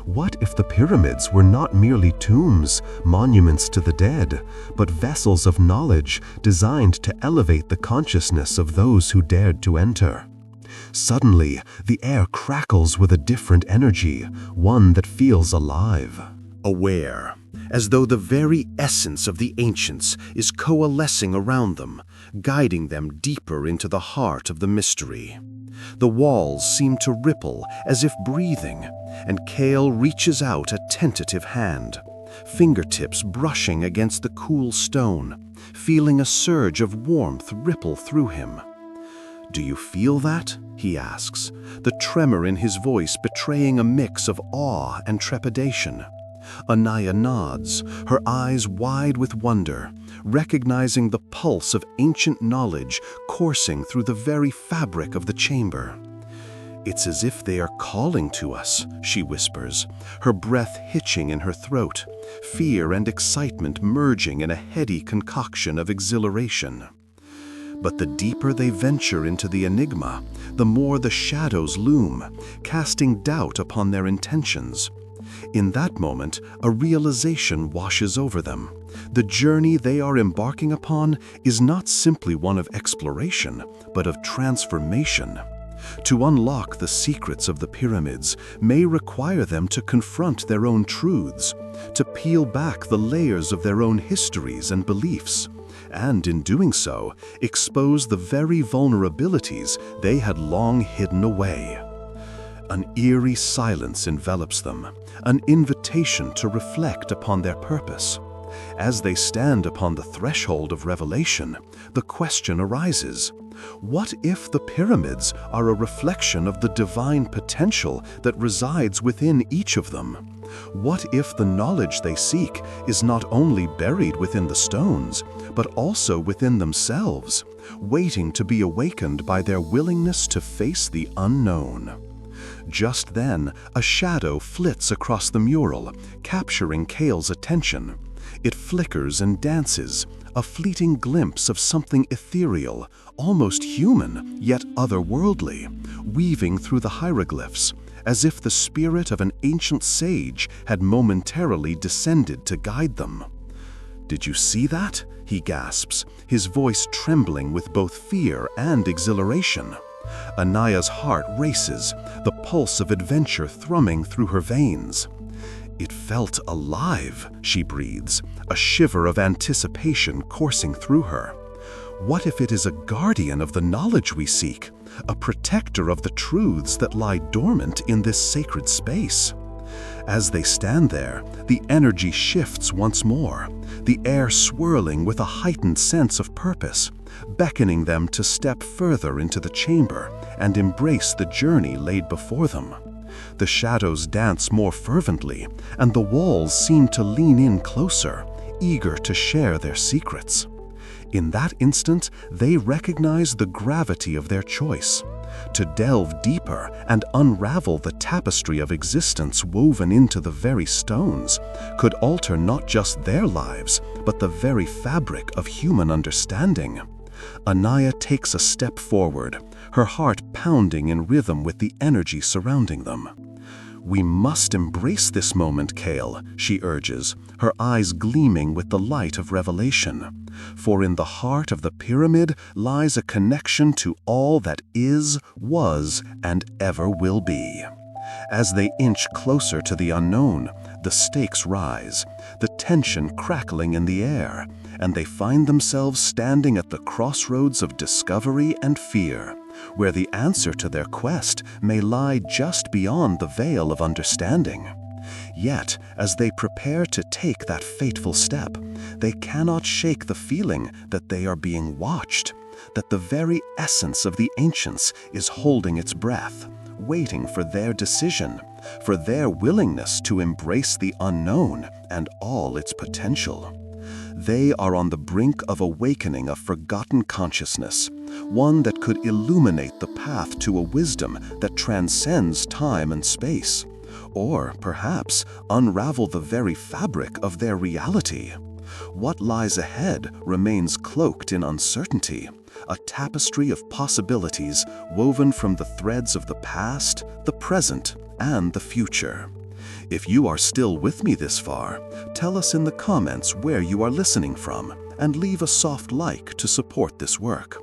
What if the pyramids were not merely tombs, monuments to the dead, but vessels of knowledge designed to elevate the consciousness of those who dared to enter? Suddenly, the air crackles with a different energy, one that feels alive. Aware, as though the very essence of the ancients is coalescing around them, guiding them deeper into the heart of the mystery. The walls seem to ripple as if breathing, and Kael reaches out a tentative hand, fingertips brushing against the cool stone, feeling a surge of warmth ripple through him. "Do you feel that?" he asks, the tremor in his voice betraying a mix of awe and trepidation. Anaya nods, her eyes wide with wonder, recognizing the pulse of ancient knowledge coursing through the very fabric of the chamber. "It's as if they are calling to us," she whispers, her breath hitching in her throat, fear and excitement merging in a heady concoction of exhilaration. But the deeper they venture into the enigma, the more the shadows loom, casting doubt upon their intentions. In that moment, a realization washes over them. The journey they are embarking upon is not simply one of exploration, but of transformation. To unlock the secrets of the pyramids may require them to confront their own truths, to peel back the layers of their own histories and beliefs, and in doing so, expose the very vulnerabilities they had long hidden away. An eerie silence envelops them, an invitation to reflect upon their purpose. As they stand upon the threshold of revelation, the question arises: what if the pyramids are a reflection of the divine potential that resides within each of them? What if the knowledge they seek is not only buried within the stones, but also within themselves, waiting to be awakened by their willingness to face the unknown? Just then, a shadow flits across the mural, capturing Kale's attention. It flickers and dances, a fleeting glimpse of something ethereal, almost human, yet otherworldly, weaving through the hieroglyphs, as if the spirit of an ancient sage had momentarily descended to guide them. "Did you see that?" he gasps, his voice trembling with both fear and exhilaration. Anaya's heart races, the pulse of adventure thrumming through her veins. "It felt alive," she breathes, a shiver of anticipation coursing through her. What if it is a guardian of the knowledge we seek, a protector of the truths that lie dormant in this sacred space? As they stand there, the energy shifts once more, the air swirling with a heightened sense of purpose, beckoning them to step further into the chamber and embrace the journey laid before them. The shadows dance more fervently, and the walls seem to lean in closer, eager to share their secrets. In that instant, they recognize the gravity of their choice. To delve deeper and unravel the tapestry of existence woven into the very stones could alter not just their lives, but the very fabric of human understanding. Anaya takes a step forward, her heart pounding in rhythm with the energy surrounding them. "We must embrace this moment, Kale," she urges, her eyes gleaming with the light of revelation. "For in the heart of the pyramid lies a connection to all that is, was, and ever will be." As they inch closer to the unknown, the stakes rise, the tension crackling in the air, and they find themselves standing at the crossroads of discovery and fear, where the answer to their quest may lie just beyond the veil of understanding. Yet, as they prepare to take that fateful step, they cannot shake the feeling that they are being watched, that the very essence of the ancients is holding its breath, waiting for their decision, for their willingness to embrace the unknown and all its potential. They are on the brink of awakening a forgotten consciousness, one that could illuminate the path to a wisdom that transcends time and space, or perhaps unravel the very fabric of their reality. What lies ahead remains cloaked in uncertainty, a tapestry of possibilities woven from the threads of the past, the present, and the future. If you are still with me this far, tell us in the comments where you are listening from, and leave a soft like to support this work.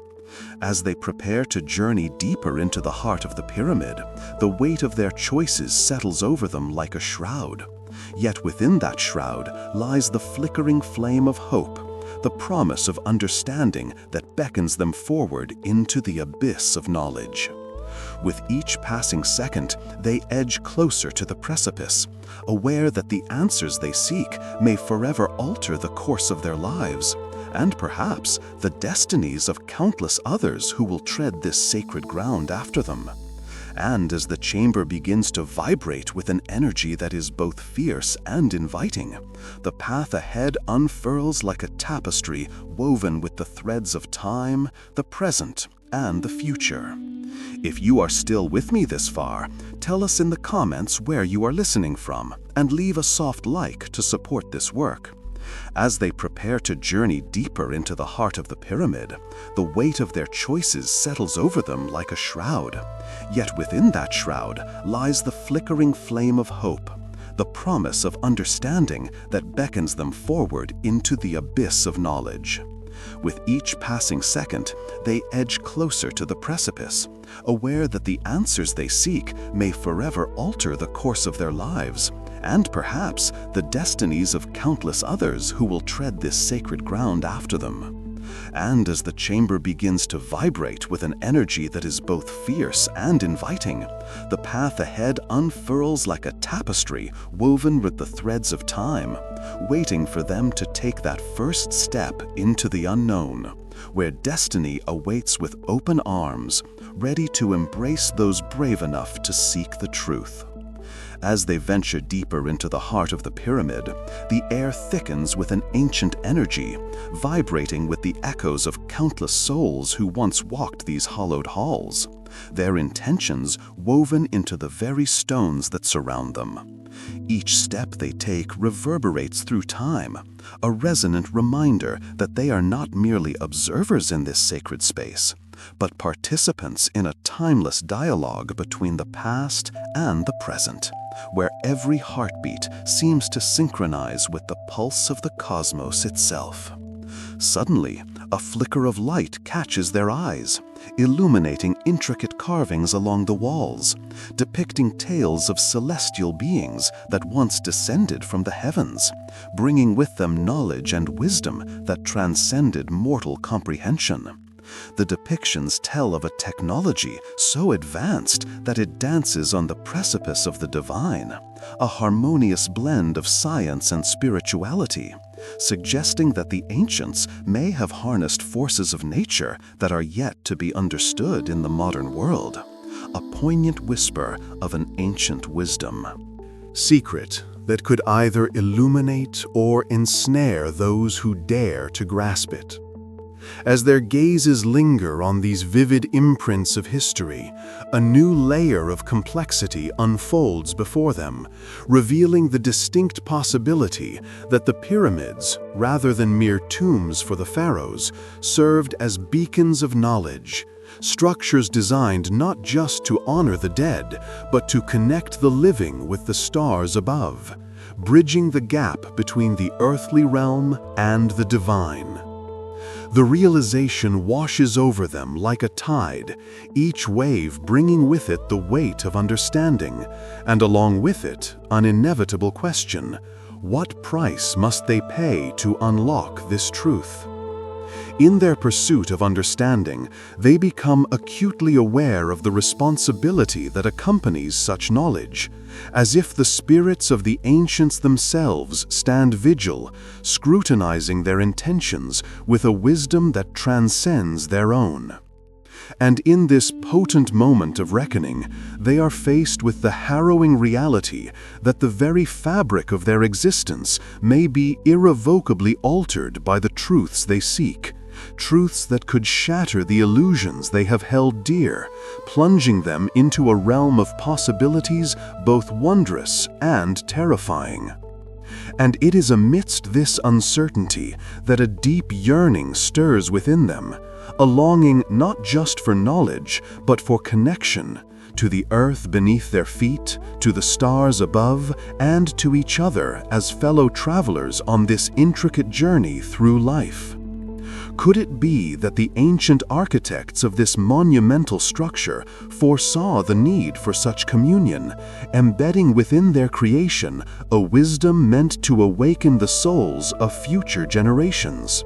As they prepare to journey deeper into the heart of the pyramid, the weight of their choices settles over them like a shroud. Yet within that shroud lies the flickering flame of hope, the promise of understanding that beckons them forward into the abyss of knowledge. With each passing second, they edge closer to the precipice, aware that the answers they seek may forever alter the course of their lives, and perhaps the destinies of countless others who will tread this sacred ground after them. And as the chamber begins to vibrate with an energy that is both fierce and inviting, the path ahead unfurls like a tapestry woven with the threads of time, the present, and the future. If you are still with me this far, tell us in the comments where you are listening from, and leave a soft like to support this work. As they prepare to journey deeper into the heart of the pyramid, the weight of their choices settles over them like a shroud. Yet within that shroud lies the flickering flame of hope, the promise of understanding that beckons them forward into the abyss of knowledge. With each passing second, they edge closer to the precipice, aware that the answers they seek may forever alter the course of their lives, and perhaps the destinies of countless others who will tread this sacred ground after them. And as the chamber begins to vibrate with an energy that is both fierce and inviting, the path ahead unfurls like a tapestry woven with the threads of time, waiting for them to take that first step into the unknown, where destiny awaits with open arms, ready to embrace those brave enough to seek the truth. As they venture deeper into the heart of the pyramid, the air thickens with an ancient energy, vibrating with the echoes of countless souls who once walked these hollowed halls. their intentions woven into the very stones that surround them. Each step they take reverberates through time, a resonant reminder that they are not merely observers in this sacred space, but participants in a timeless dialogue between the past and the present, where every heartbeat seems to synchronize with the pulse of the cosmos itself. Suddenly, a flicker of light catches their eyes, illuminating intricate carvings along the walls, depicting tales of celestial beings that once descended from the heavens, bringing with them knowledge and wisdom that transcended mortal comprehension. The depictions tell of a technology so advanced that it dances on the precipice of the divine, a harmonious blend of science and spirituality, suggesting that the ancients may have harnessed forces of nature that are yet to be understood in the modern world, a poignant whisper of an ancient wisdom. Secret that could either illuminate or ensnare those who dare to grasp it. As their gazes linger on these vivid imprints of history, a new layer of complexity unfolds before them, revealing the distinct possibility that the pyramids, rather than mere tombs for the pharaohs, served as beacons of knowledge, structures designed not just to honor the dead, but to connect the living with the stars above, bridging the gap between the earthly realm and the divine. The realization washes over them like a tide, each wave bringing with it the weight of understanding, and along with it, an inevitable question: what price must they pay to unlock this truth? In their pursuit of understanding, they become acutely aware of the responsibility that accompanies such knowledge, as if the spirits of the ancients themselves stand vigil, scrutinizing their intentions with a wisdom that transcends their own. And in this potent moment of reckoning, they are faced with the harrowing reality that the very fabric of their existence may be irrevocably altered by the truths they seek, truths that could shatter the illusions they have held dear, plunging them into a realm of possibilities both wondrous and terrifying. And it is amidst this uncertainty that a deep yearning stirs within them, a longing not just for knowledge, but for connection, to the earth beneath their feet, to the stars above, and to each other as fellow travelers on this intricate journey through life. Could it be that the ancient architects of this monumental structure foresaw the need for such communion, embedding within their creation a wisdom meant to awaken the souls of future generations?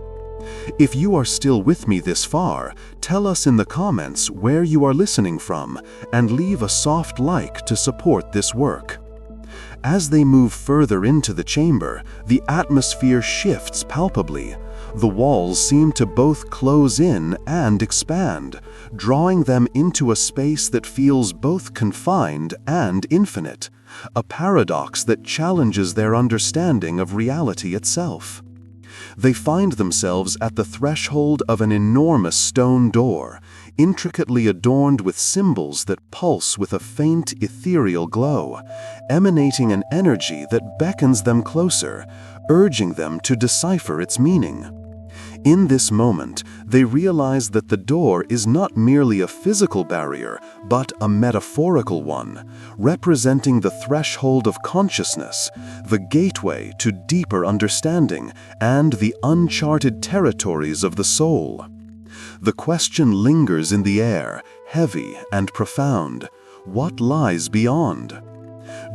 If you are still with me this far, tell us in the comments where you are listening from and leave a soft like to support this work. As they move further into the chamber, the atmosphere shifts palpably. The walls seem to both close in and expand, drawing them into a space that feels both confined and infinite, a paradox that challenges their understanding of reality itself. They find themselves at the threshold of an enormous stone door, intricately adorned with symbols that pulse with a faint ethereal glow, emanating an energy that beckons them closer, urging them to decipher its meaning. In this moment, they realize that the door is not merely a physical barrier, but a metaphorical one, representing the threshold of consciousness, the gateway to deeper understanding, and the uncharted territories of the soul. The question lingers in the air, heavy and profound: what lies beyond?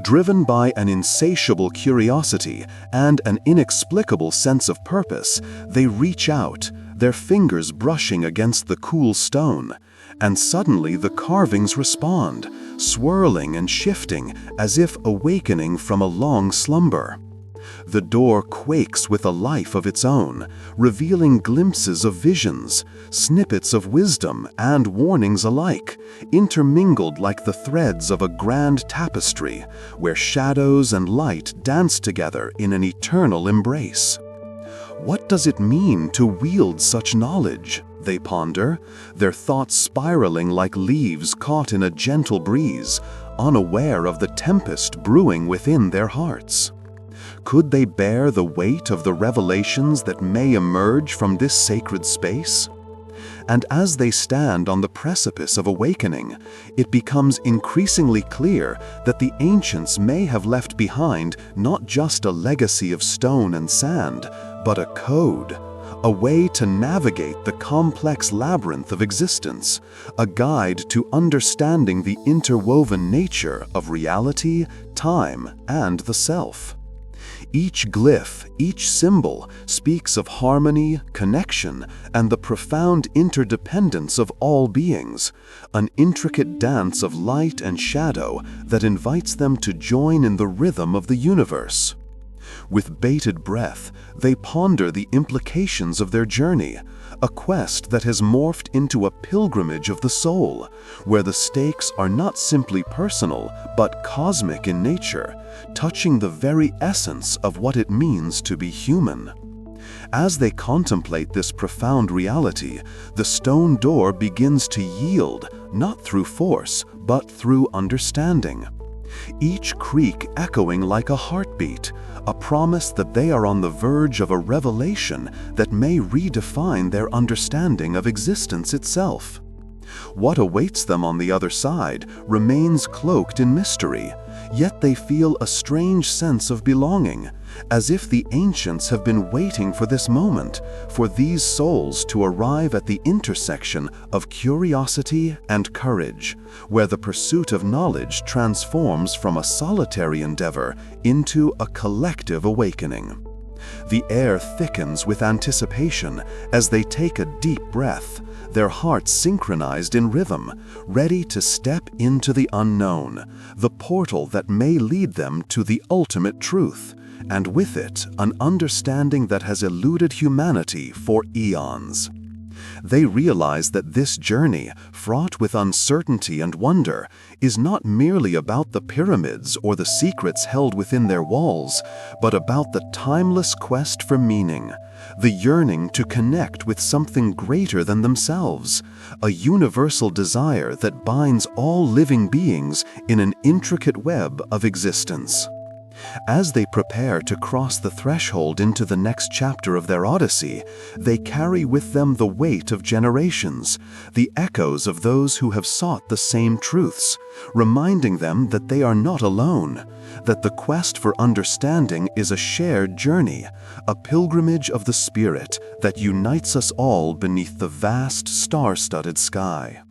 Driven by an insatiable curiosity and an inexplicable sense of purpose, they reach out, their fingers brushing against the cool stone, and suddenly the carvings respond, swirling and shifting as if awakening from a long slumber. The door quakes with a life of its own, revealing glimpses of visions, snippets of wisdom and warnings alike, intermingled like the threads of a grand tapestry, where shadows and light dance together in an eternal embrace. What does it mean to wield such knowledge? they ponder, their thoughts spiraling like leaves caught in a gentle breeze, unaware of the tempest brewing within their hearts. Could they bear the weight of the revelations that may emerge from this sacred space? And as they stand on the precipice of awakening, it becomes increasingly clear that the ancients may have left behind not just a legacy of stone and sand, but a code, a way to navigate the complex labyrinth of existence, a guide to understanding the interwoven nature of reality, time, and the self. Each glyph, each symbol, speaks of harmony, connection, and the profound interdependence of all beings, an intricate dance of light and shadow that invites them to join in the rhythm of the universe. With bated breath, they ponder the implications of their journey, a quest that has morphed into a pilgrimage of the soul, where the stakes are not simply personal, but cosmic in nature, touching the very essence of what it means to be human. As they contemplate this profound reality, the stone door begins to yield, not through force, but through understanding. Each creak echoing like a heartbeat, a promise that they are on the verge of a revelation that may redefine their understanding of existence itself. What awaits them on the other side remains cloaked in mystery, yet they feel a strange sense of belonging, as if the ancients have been waiting for this moment, for these souls to arrive at the intersection of curiosity and courage, where the pursuit of knowledge transforms from a solitary endeavor into a collective awakening. The air thickens with anticipation as they take a deep breath, their hearts synchronized in rhythm, ready to step into the unknown, the portal that may lead them to the ultimate truth, and with it, an understanding that has eluded humanity for eons. They realize that this journey, fraught with uncertainty and wonder, is not merely about the pyramids or the secrets held within their walls, but about the timeless quest for meaning, the yearning to connect with something greater than themselves, a universal desire that binds all living beings in an intricate web of existence. As they prepare to cross the threshold into the next chapter of their odyssey, they carry with them the weight of generations, the echoes of those who have sought the same truths, reminding them that they are not alone, that the quest for understanding is a shared journey, a pilgrimage of the spirit that unites us all beneath the vast star-studded sky.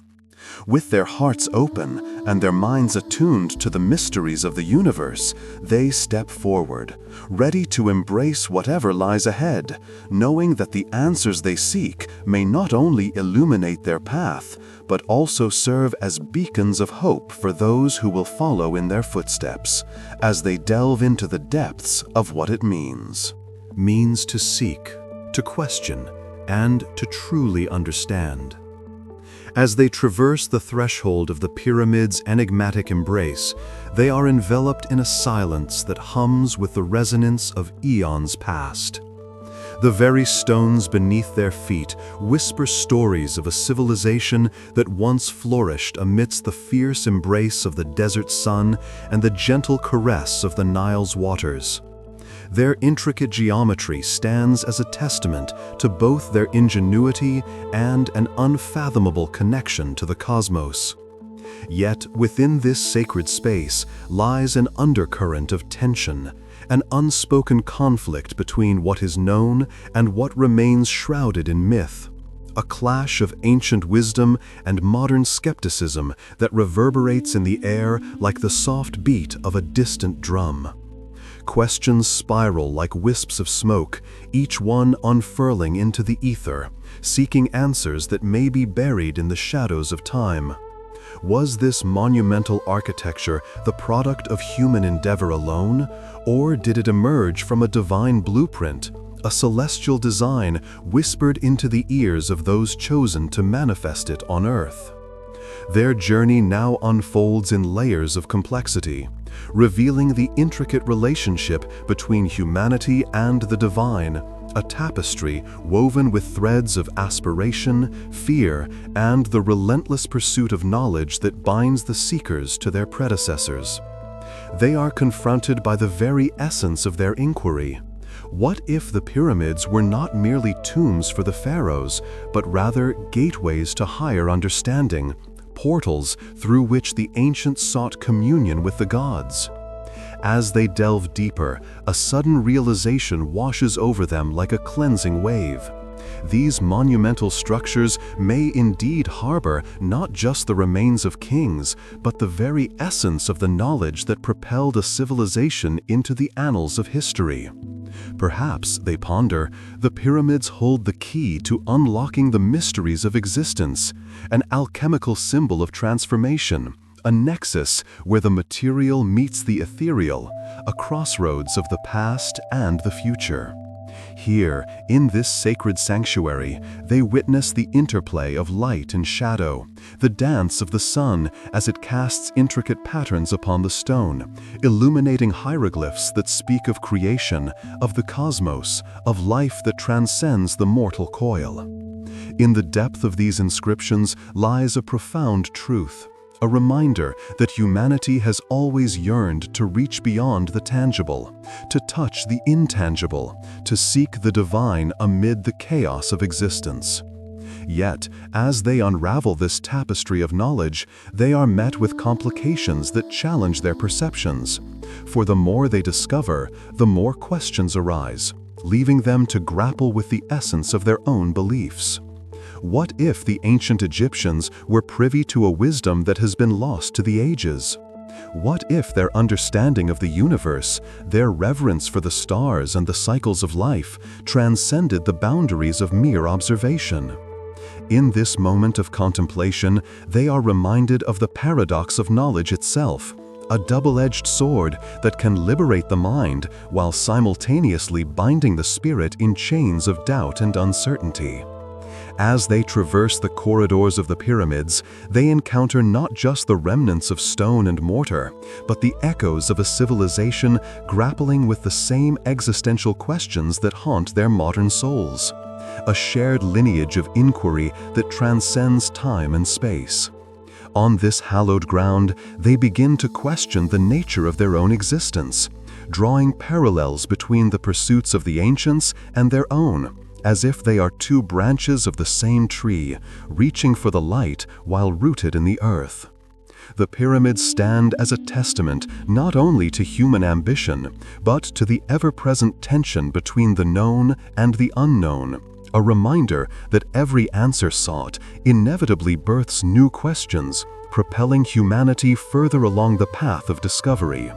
With their hearts open and their minds attuned to the mysteries of the universe, they step forward, ready to embrace whatever lies ahead, knowing that the answers they seek may not only illuminate their path, but also serve as beacons of hope for those who will follow in their footsteps, as they delve into the depths of what it means. Means to seek, to question, and to truly understand. As they traverse the threshold of the pyramid's enigmatic embrace, they are enveloped in a silence that hums with the resonance of eons past. The very stones beneath their feet whisper stories of a civilization that once flourished amidst the fierce embrace of the desert sun and the gentle caress of the Nile's waters. Their intricate geometry stands as a testament to both their ingenuity and an unfathomable connection to the cosmos. Yet within this sacred space lies an undercurrent of tension, an unspoken conflict between what is known and what remains shrouded in myth, a clash of ancient wisdom and modern skepticism that reverberates in the air like the soft beat of a distant drum. Questions spiral like wisps of smoke, each one unfurling into the ether, seeking answers that may be buried in the shadows of time. Was this monumental architecture the product of human endeavor alone, or did it emerge from a divine blueprint, a celestial design whispered into the ears of those chosen to manifest it on earth? Their journey now unfolds in layers of complexity, revealing the intricate relationship between humanity and the divine, a tapestry woven with threads of aspiration, fear, and the relentless pursuit of knowledge that binds the seekers to their predecessors. They are confronted by the very essence of their inquiry. What if the pyramids were not merely tombs for the pharaohs, but rather gateways to higher understanding, portals through which the ancients sought communion with the gods? As they delve deeper, a sudden realization washes over them like a cleansing wave. These monumental structures may indeed harbor not just the remains of kings, but the very essence of the knowledge that propelled a civilization into the annals of history. Perhaps, they ponder, the pyramids hold the key to unlocking the mysteries of existence, an alchemical symbol of transformation, a nexus where the material meets the ethereal, a crossroads of the past and the future. Here, in this sacred sanctuary, they witness the interplay of light and shadow, the dance of the sun as it casts intricate patterns upon the stone, illuminating hieroglyphs that speak of creation, of the cosmos, of life that transcends the mortal coil. In the depth of these inscriptions lies a profound truth, a reminder that humanity has always yearned to reach beyond the tangible, to touch the intangible, to seek the divine amid the chaos of existence. Yet, as they unravel this tapestry of knowledge, they are met with complications that challenge their perceptions. For the more they discover, the more questions arise, leaving them to grapple with the essence of their own beliefs. What if the ancient Egyptians were privy to a wisdom that has been lost to the ages? What if their understanding of the universe, their reverence for the stars and the cycles of life, transcended the boundaries of mere observation? In this moment of contemplation, they are reminded of the paradox of knowledge itself, a double-edged sword that can liberate the mind while simultaneously binding the spirit in chains of doubt and uncertainty. As they traverse the corridors of the pyramids, they encounter not just the remnants of stone and mortar, but the echoes of a civilization grappling with the same existential questions that haunt their modern souls. A shared lineage of inquiry that transcends time and space. On this hallowed ground, they begin to question the nature of their own existence, drawing parallels between the pursuits of the ancients and their own, as if they are two branches of the same tree, reaching for the light while rooted in the earth. The pyramids stand as a testament not only to human ambition, but to the ever-present tension between the known and the unknown, a reminder that every answer sought inevitably births new questions, propelling humanity further along the path of discovery.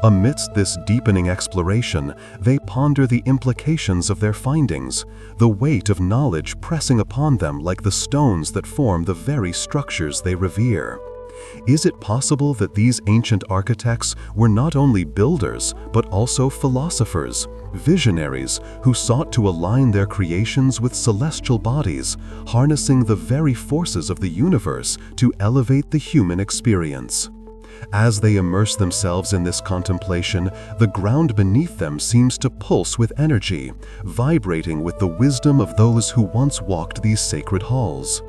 Amidst this deepening exploration, they ponder the implications of their findings, the weight of knowledge pressing upon them like the stones that form the very structures they revere. Is it possible that these ancient architects were not only builders, but also philosophers, visionaries who sought to align their creations with celestial bodies, harnessing the very forces of the universe to elevate the human experience? As they immerse themselves in this contemplation, the ground beneath them seems to pulse with energy, vibrating with the wisdom of those who once walked these sacred halls.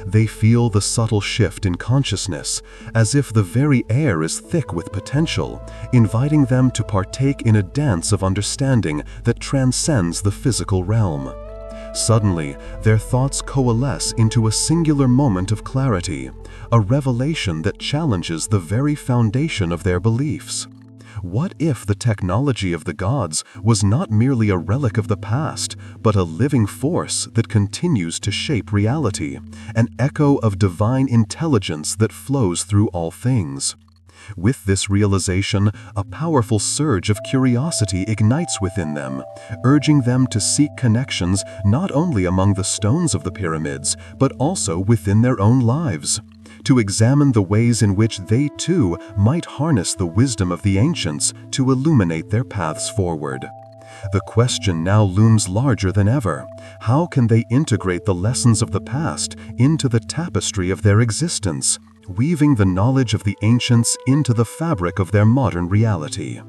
They feel the subtle shift in consciousness, as if the very air is thick with potential, inviting them to partake in a dance of understanding that transcends the physical realm. Suddenly, their thoughts coalesce into a singular moment of clarity, a revelation that challenges the very foundation of their beliefs. What if the technology of the gods was not merely a relic of the past, but a living force that continues to shape reality, an echo of divine intelligence that flows through all things? With this realization, a powerful surge of curiosity ignites within them, urging them to seek connections not only among the stones of the pyramids, but also within their own lives, to examine the ways in which they too might harness the wisdom of the ancients to illuminate their paths forward. The question now looms larger than ever. How can they integrate the lessons of the past into the tapestry of their existence, weaving the knowledge of the ancients into the fabric of their modern reality?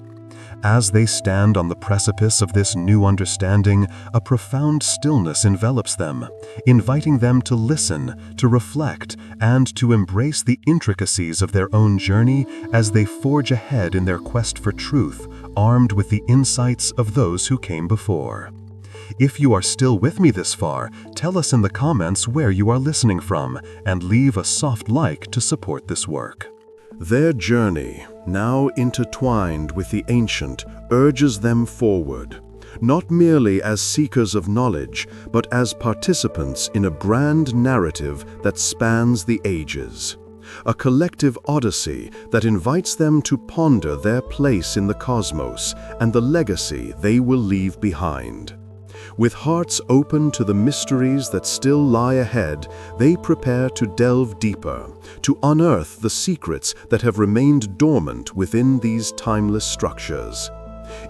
As they stand on the precipice of this new understanding, a profound stillness envelops them, inviting them to listen, to reflect, and to embrace the intricacies of their own journey as they forge ahead in their quest for truth, armed with the insights of those who came before. If you are still with me this far, tell us in the comments where you are listening from, and leave a soft like to support this work. Their journey, now intertwined with the ancient, urges them forward, not merely as seekers of knowledge, but as participants in a grand narrative that spans the ages. A collective odyssey that invites them to ponder their place in the cosmos and the legacy they will leave behind. With hearts open to the mysteries that still lie ahead, they prepare to delve deeper, to unearth the secrets that have remained dormant within these timeless structures.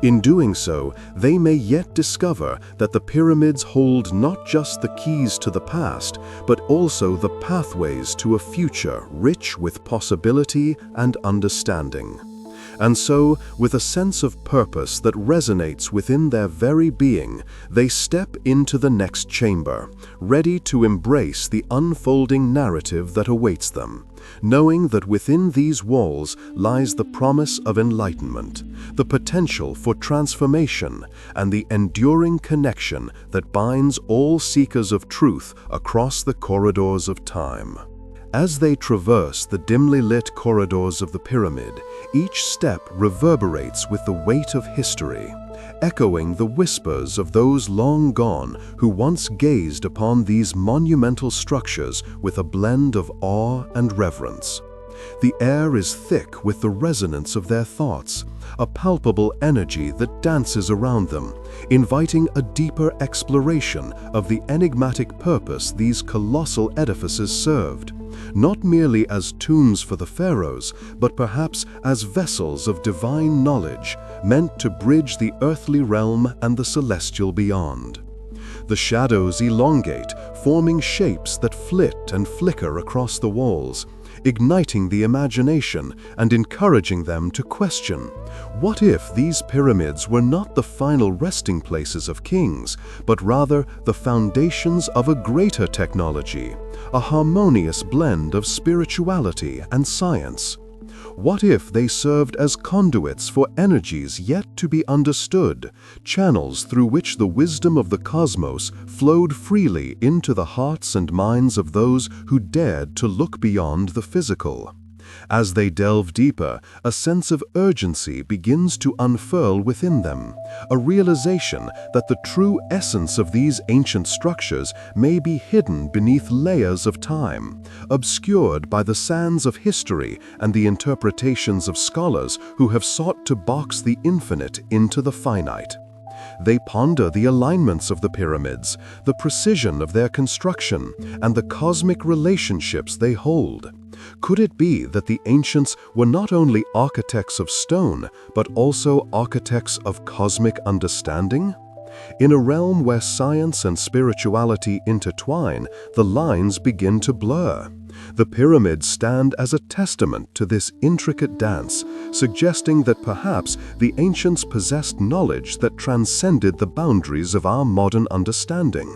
In doing so, they may yet discover that the pyramids hold not just the keys to the past, but also the pathways to a future rich with possibility and understanding. And so, with a sense of purpose that resonates within their very being, they step into the next chamber, ready to embrace the unfolding narrative that awaits them, knowing that within these walls lies the promise of enlightenment, the potential for transformation, and the enduring connection that binds all seekers of truth across the corridors of time. As they traverse the dimly lit corridors of the pyramid, each step reverberates with the weight of history, echoing the whispers of those long gone who once gazed upon these monumental structures with a blend of awe and reverence. The air is thick with the resonance of their thoughts, a palpable energy that dances around them, inviting a deeper exploration of the enigmatic purpose these colossal edifices served, not merely as tombs for the pharaohs, but perhaps as vessels of divine knowledge, meant to bridge the earthly realm and the celestial beyond. The shadows elongate, forming shapes that flit and flicker across the walls, igniting the imagination and encouraging them to question, what if these pyramids were not the final resting places of kings, but rather the foundations of a greater technology, a harmonious blend of spirituality and science? What if they served as conduits for energies yet to be understood, channels through which the wisdom of the cosmos flowed freely into the hearts and minds of those who dared to look beyond the physical? As they delve deeper, a sense of urgency begins to unfurl within them, a realization that the true essence of these ancient structures may be hidden beneath layers of time, obscured by the sands of history and the interpretations of scholars who have sought to box the infinite into the finite. They ponder the alignments of the pyramids, the precision of their construction, and the cosmic relationships they hold. Could it be that the ancients were not only architects of stone, but also architects of cosmic understanding? In a realm where science and spirituality intertwine, the lines begin to blur. The pyramids stand as a testament to this intricate dance, suggesting that perhaps the ancients possessed knowledge that transcended the boundaries of our modern understanding.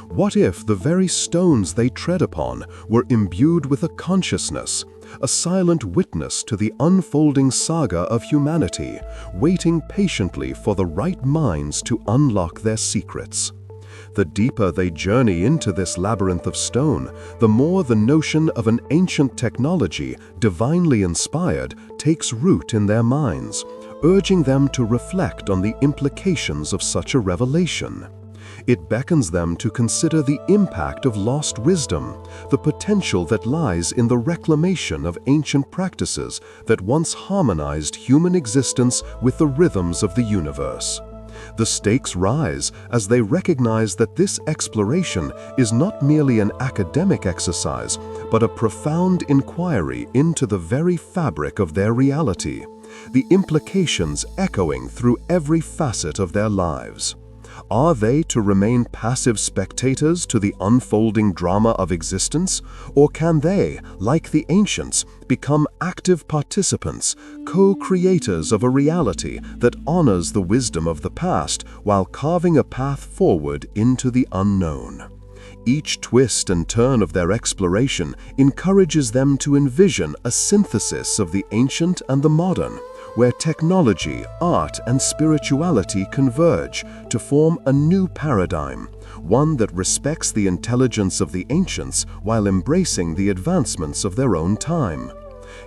What if the very stones they tread upon were imbued with a consciousness, a silent witness to the unfolding saga of humanity, waiting patiently for the right minds to unlock their secrets? The deeper they journey into this labyrinth of stone, the more the notion of an ancient technology, divinely inspired, takes root in their minds, urging them to reflect on the implications of such a revelation. It beckons them to consider the impact of lost wisdom, the potential that lies in the reclamation of ancient practices that once harmonized human existence with the rhythms of the universe. The stakes rise as they recognize that this exploration is not merely an academic exercise, but a profound inquiry into the very fabric of their reality, the implications echoing through every facet of their lives. Are they to remain passive spectators to the unfolding drama of existence, or can they, like the ancients, become active participants, co-creators of a reality that honors the wisdom of the past while carving a path forward into the unknown? Each twist and turn of their exploration encourages them to envision a synthesis of the ancient and the modern, where technology, art, and spirituality converge to form a new paradigm, one that respects the intelligence of the ancients while embracing the advancements of their own time.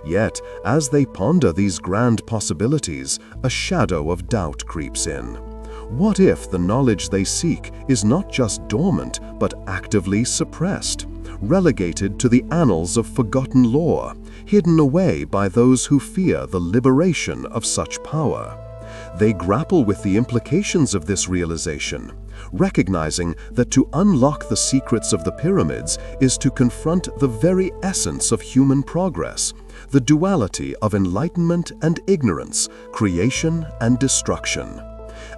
Yet, as they ponder these grand possibilities, a shadow of doubt creeps in. What if the knowledge they seek is not just dormant, but actively suppressed, relegated to the annals of forgotten lore, hidden away by those who fear the liberation of such power? They grapple with the implications of this realization, recognizing that to unlock the secrets of the pyramids is to confront the very essence of human progress, the duality of enlightenment and ignorance, creation and destruction.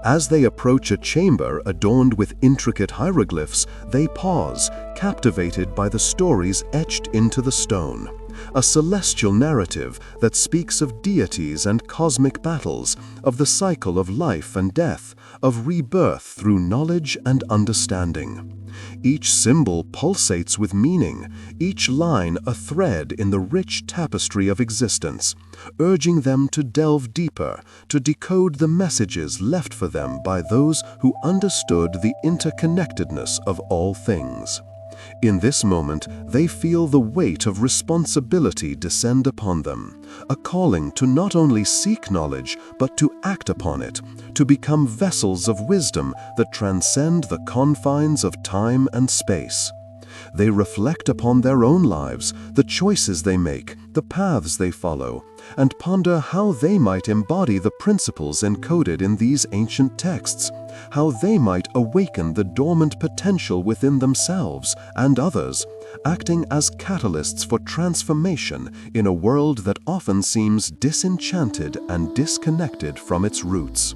As they approach a chamber adorned with intricate hieroglyphs, they pause, captivated by the stories etched into the stone. A celestial narrative that speaks of deities and cosmic battles, of the cycle of life and death, of rebirth through knowledge and understanding. Each symbol pulsates with meaning, each line a thread in the rich tapestry of existence, urging them to delve deeper, to decode the messages left for them by those who understood the interconnectedness of all things. In this moment, they feel the weight of responsibility descend upon them, a calling to not only seek knowledge, but to act upon it, to become vessels of wisdom that transcend the confines of time and space. They reflect upon their own lives, the choices they make, the paths they follow, and ponder how they might embody the principles encoded in these ancient texts, how they might awaken the dormant potential within themselves and others, acting as catalysts for transformation in a world that often seems disenchanted and disconnected from its roots.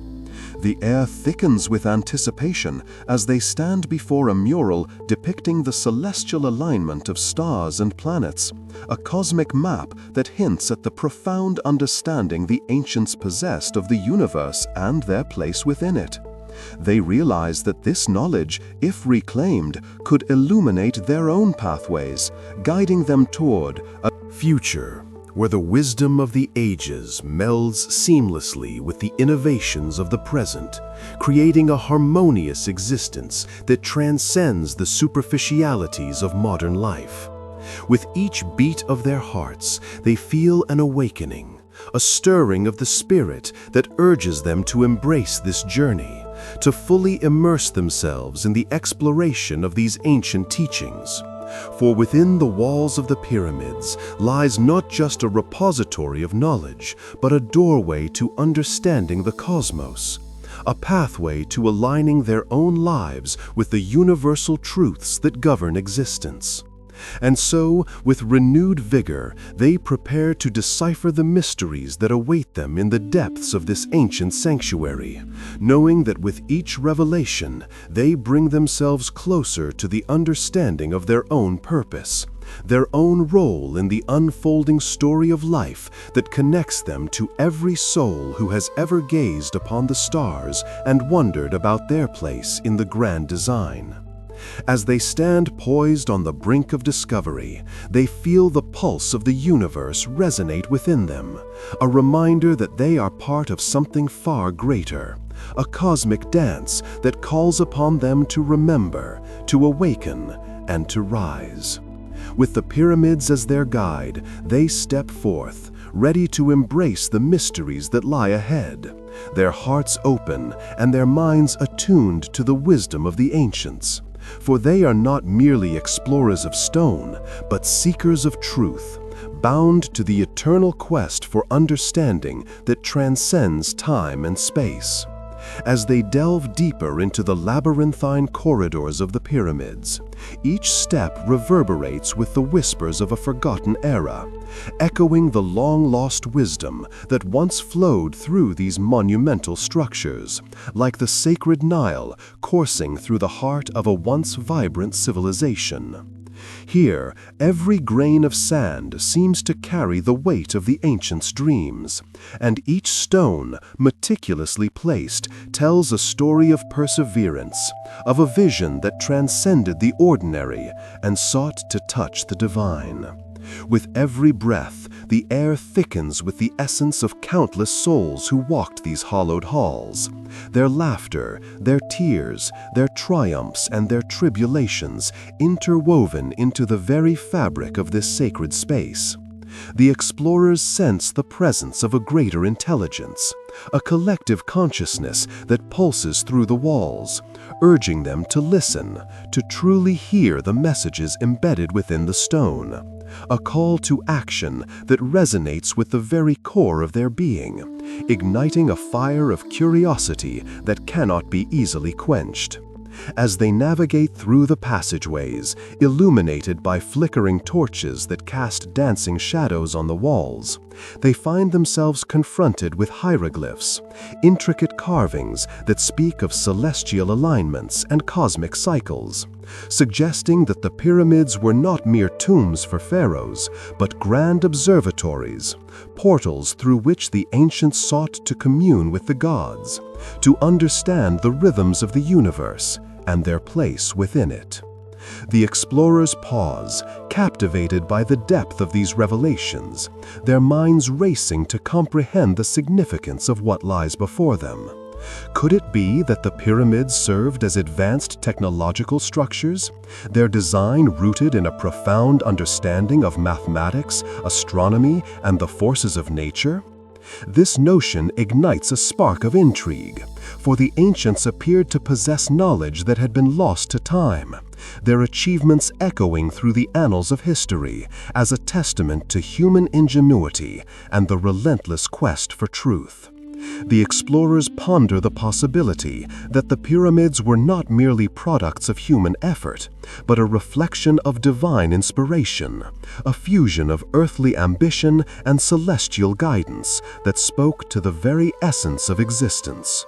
The air thickens with anticipation as they stand before a mural depicting the celestial alignment of stars and planets, a cosmic map that hints at the profound understanding the ancients possessed of the universe and their place within it. They realize that this knowledge, if reclaimed, could illuminate their own pathways, guiding them toward a future where the wisdom of the ages melds seamlessly with the innovations of the present, creating a harmonious existence that transcends the superficialities of modern life. With each beat of their hearts, they feel an awakening, a stirring of the spirit that urges them to embrace this journey, to fully immerse themselves in the exploration of these ancient teachings. For within the walls of the pyramids lies not just a repository of knowledge, but a doorway to understanding the cosmos, a pathway to aligning their own lives with the universal truths that govern existence. And so, with renewed vigor, they prepare to decipher the mysteries that await them in the depths of this ancient sanctuary, knowing that with each revelation, they bring themselves closer to the understanding of their own purpose, their own role in the unfolding story of life that connects them to every soul who has ever gazed upon the stars and wondered about their place in the grand design. As they stand poised on the brink of discovery, they feel the pulse of the universe resonate within them, a reminder that they are part of something far greater, a cosmic dance that calls upon them to remember, to awaken, and to rise. With the pyramids as their guide, they step forth, ready to embrace the mysteries that lie ahead, their hearts open and their minds attuned to the wisdom of the ancients. For they are not merely explorers of stone, but seekers of truth, bound to the eternal quest for understanding that transcends time and space. As they delve deeper into the labyrinthine corridors of the pyramids, each step reverberates with the whispers of a forgotten era, echoing the long-lost wisdom that once flowed through these monumental structures, like the sacred Nile coursing through the heart of a once vibrant civilization. Here, every grain of sand seems to carry the weight of the ancients' dreams, and each stone, meticulously placed, tells a story of perseverance, of a vision that transcended the ordinary and sought to touch the divine. With every breath, the air thickens with the essence of countless souls who walked these hallowed halls. Their laughter, their tears, their triumphs, and their tribulations interwoven into the very fabric of this sacred space. The explorers sense the presence of a greater intelligence, a collective consciousness that pulses through the walls, urging them to listen, to truly hear the messages embedded within the stone. A call to action that resonates with the very core of their being, igniting a fire of curiosity that cannot be easily quenched. As they navigate through the passageways, illuminated by flickering torches that cast dancing shadows on the walls, they find themselves confronted with hieroglyphs, intricate carvings that speak of celestial alignments and cosmic cycles, suggesting that the pyramids were not mere tombs for pharaohs, but grand observatories, portals through which the ancients sought to commune with the gods, to understand the rhythms of the universe and their place within it. The explorers pause, captivated by the depth of these revelations, their minds racing to comprehend the significance of what lies before them. Could it be that the pyramids served as advanced technological structures, their design rooted in a profound understanding of mathematics, astronomy, and the forces of nature? This notion ignites a spark of intrigue, for the ancients appeared to possess knowledge that had been lost to time, their achievements echoing through the annals of history as a testament to human ingenuity and the relentless quest for truth. The explorers ponder the possibility that the pyramids were not merely products of human effort, but a reflection of divine inspiration, a fusion of earthly ambition and celestial guidance that spoke to the very essence of existence.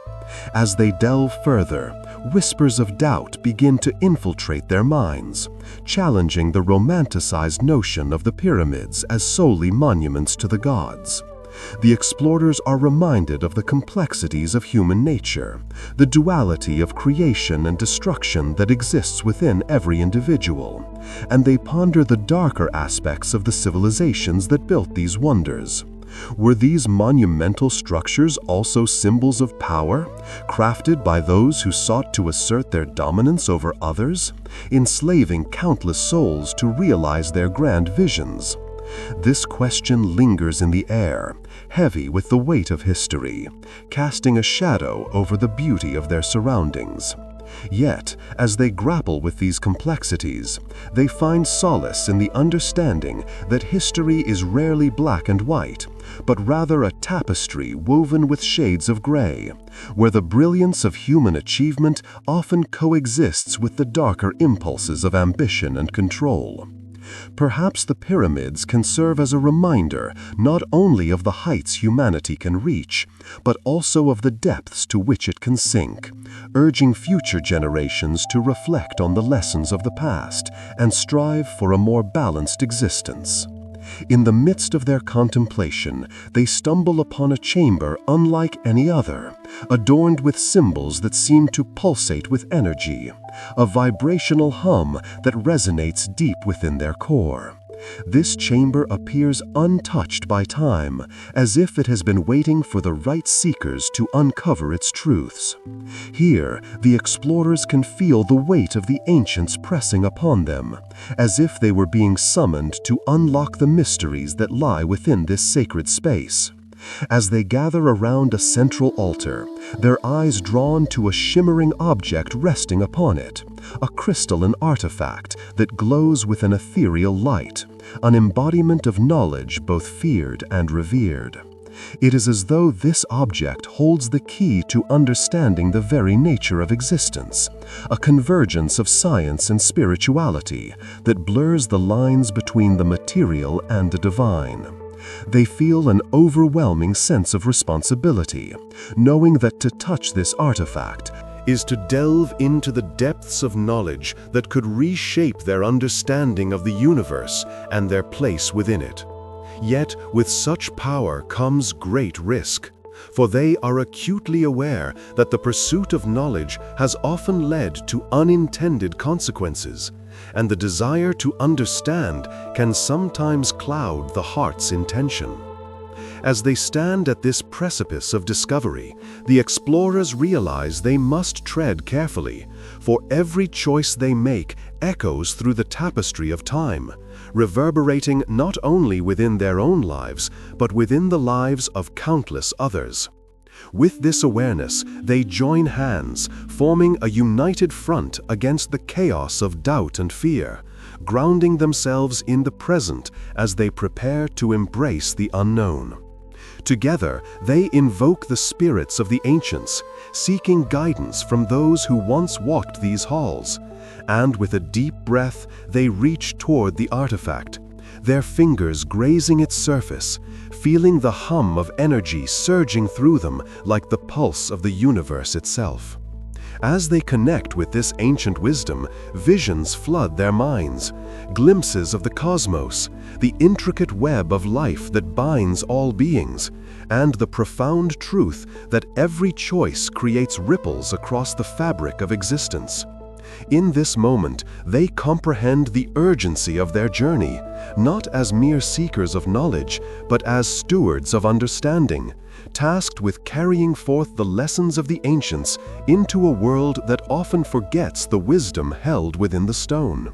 As they delve further, whispers of doubt begin to infiltrate their minds, challenging the romanticized notion of the pyramids as solely monuments to the gods. The explorers are reminded of the complexities of human nature, the duality of creation and destruction that exists within every individual, and they ponder the darker aspects of the civilizations that built these wonders. Were these monumental structures also symbols of power, crafted by those who sought to assert their dominance over others, enslaving countless souls to realize their grand visions? This question lingers in the air, heavy with the weight of history, casting a shadow over the beauty of their surroundings. Yet, as they grapple with these complexities, they find solace in the understanding that history is rarely black and white, but rather a tapestry woven with shades of gray, where the brilliance of human achievement often coexists with the darker impulses of ambition and control. Perhaps the pyramids can serve as a reminder not only of the heights humanity can reach, but also of the depths to which it can sink, urging future generations to reflect on the lessons of the past and strive for a more balanced existence. In the midst of their contemplation, they stumble upon a chamber unlike any other, adorned with symbols that seem to pulsate with energy, a vibrational hum that resonates deep within their core. This chamber appears untouched by time, as if it has been waiting for the right seekers to uncover its truths. Here, the explorers can feel the weight of the ancients pressing upon them, as if they were being summoned to unlock the mysteries that lie within this sacred space. As they gather around a central altar, their eyes drawn to a shimmering object resting upon it, a crystalline artifact that glows with an ethereal light, an embodiment of knowledge both feared and revered. It is as though this object holds the key to understanding the very nature of existence, a convergence of science and spirituality that blurs the lines between the material and the divine. They feel an overwhelming sense of responsibility, knowing that to touch this artifact is to delve into the depths of knowledge that could reshape their understanding of the universe and their place within it. Yet, with such power comes great risk, for they are acutely aware that the pursuit of knowledge has often led to unintended consequences, and the desire to understand can sometimes cloud the heart's intention. As they stand at this precipice of discovery, the explorers realize they must tread carefully, for every choice they make echoes through the tapestry of time, reverberating not only within their own lives, but within the lives of countless others. With this awareness, they join hands, forming a united front against the chaos of doubt and fear, grounding themselves in the present as they prepare to embrace the unknown. Together, they invoke the spirits of the ancients, seeking guidance from those who once walked these halls, and with a deep breath, they reach toward the artifact, their fingers grazing its surface, feeling the hum of energy surging through them like the pulse of the universe itself. As they connect with this ancient wisdom, visions flood their minds, glimpses of the cosmos, the intricate web of life that binds all beings, and the profound truth that every choice creates ripples across the fabric of existence. In this moment, they comprehend the urgency of their journey, not as mere seekers of knowledge, but as stewards of understanding, tasked with carrying forth the lessons of the ancients into a world that often forgets the wisdom held within the stone.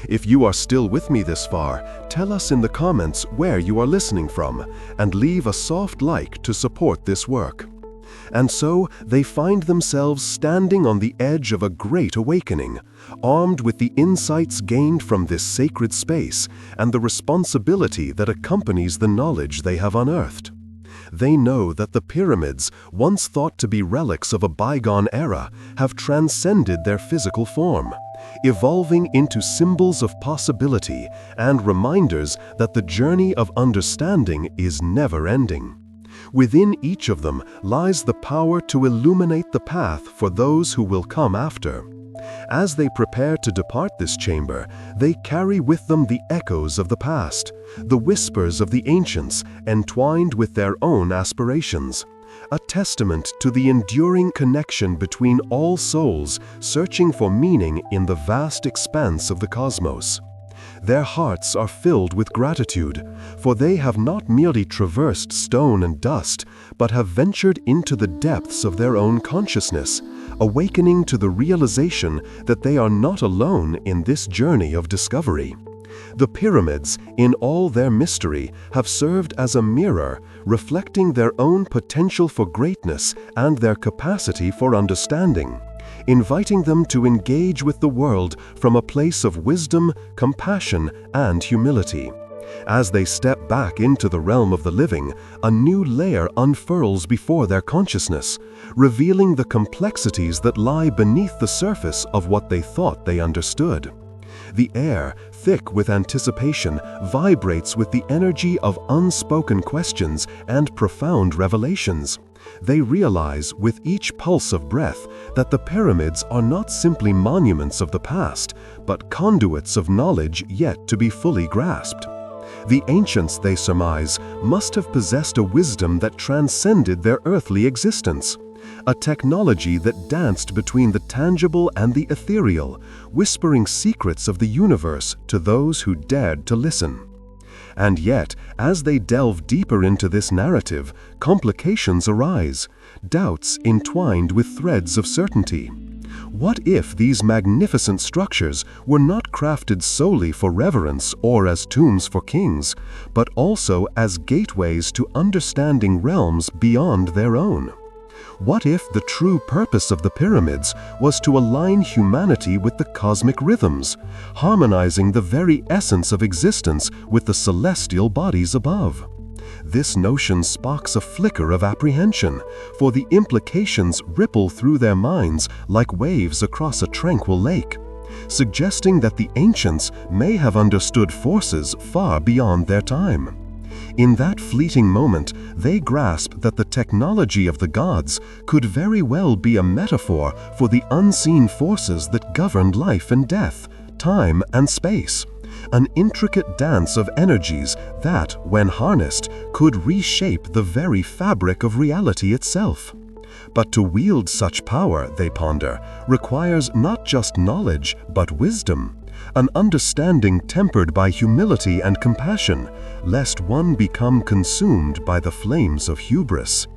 If you are still with me this far, tell us in the comments where you are listening from, and leave a soft like to support this work. And so they find themselves standing on the edge of a great awakening, armed with the insights gained from this sacred space and the responsibility that accompanies the knowledge they have unearthed. They know that the pyramids, once thought to be relics of a bygone era, have transcended their physical form, evolving into symbols of possibility and reminders that the journey of understanding is never-ending. Within each of them lies the power to illuminate the path for those who will come after. As they prepare to depart this chamber, they carry with them the echoes of the past, the whispers of the ancients entwined with their own aspirations, a testament to the enduring connection between all souls searching for meaning in the vast expanse of the cosmos. Their hearts are filled with gratitude, for they have not merely traversed stone and dust, but have ventured into the depths of their own consciousness, awakening to the realization that they are not alone in this journey of discovery. The pyramids, in all their mystery, have served as a mirror, reflecting their own potential for greatness and their capacity for understanding, inviting them to engage with the world from a place of wisdom, compassion, and humility. As they step back into the realm of the living, a new layer unfurls before their consciousness, revealing the complexities that lie beneath the surface of what they thought they understood. The air, thick with anticipation, vibrates with the energy of unspoken questions and profound revelations. They realize with each pulse of breath that the pyramids are not simply monuments of the past, but conduits of knowledge yet to be fully grasped. The ancients, they surmise, must have possessed a wisdom that transcended their earthly existence, a technology that danced between the tangible and the ethereal, whispering secrets of the universe to those who dared to listen. And yet, as they delve deeper into this narrative, complications arise, doubts entwined with threads of certainty. What if these magnificent structures were not crafted solely for reverence or as tombs for kings, but also as gateways to understanding realms beyond their own? What if the true purpose of the pyramids was to align humanity with the cosmic rhythms, harmonizing the very essence of existence with the celestial bodies above? This notion sparks a flicker of apprehension, for the implications ripple through their minds like waves across a tranquil lake, suggesting that the ancients may have understood forces far beyond their time. In that fleeting moment, they grasp that the technology of the gods could very well be a metaphor for the unseen forces that governed life and death, time and space, an intricate dance of energies that, when harnessed, could reshape the very fabric of reality itself. But to wield such power, they ponder, requires not just knowledge, but wisdom, an understanding tempered by humility and compassion, lest one become consumed by the flames of hubris.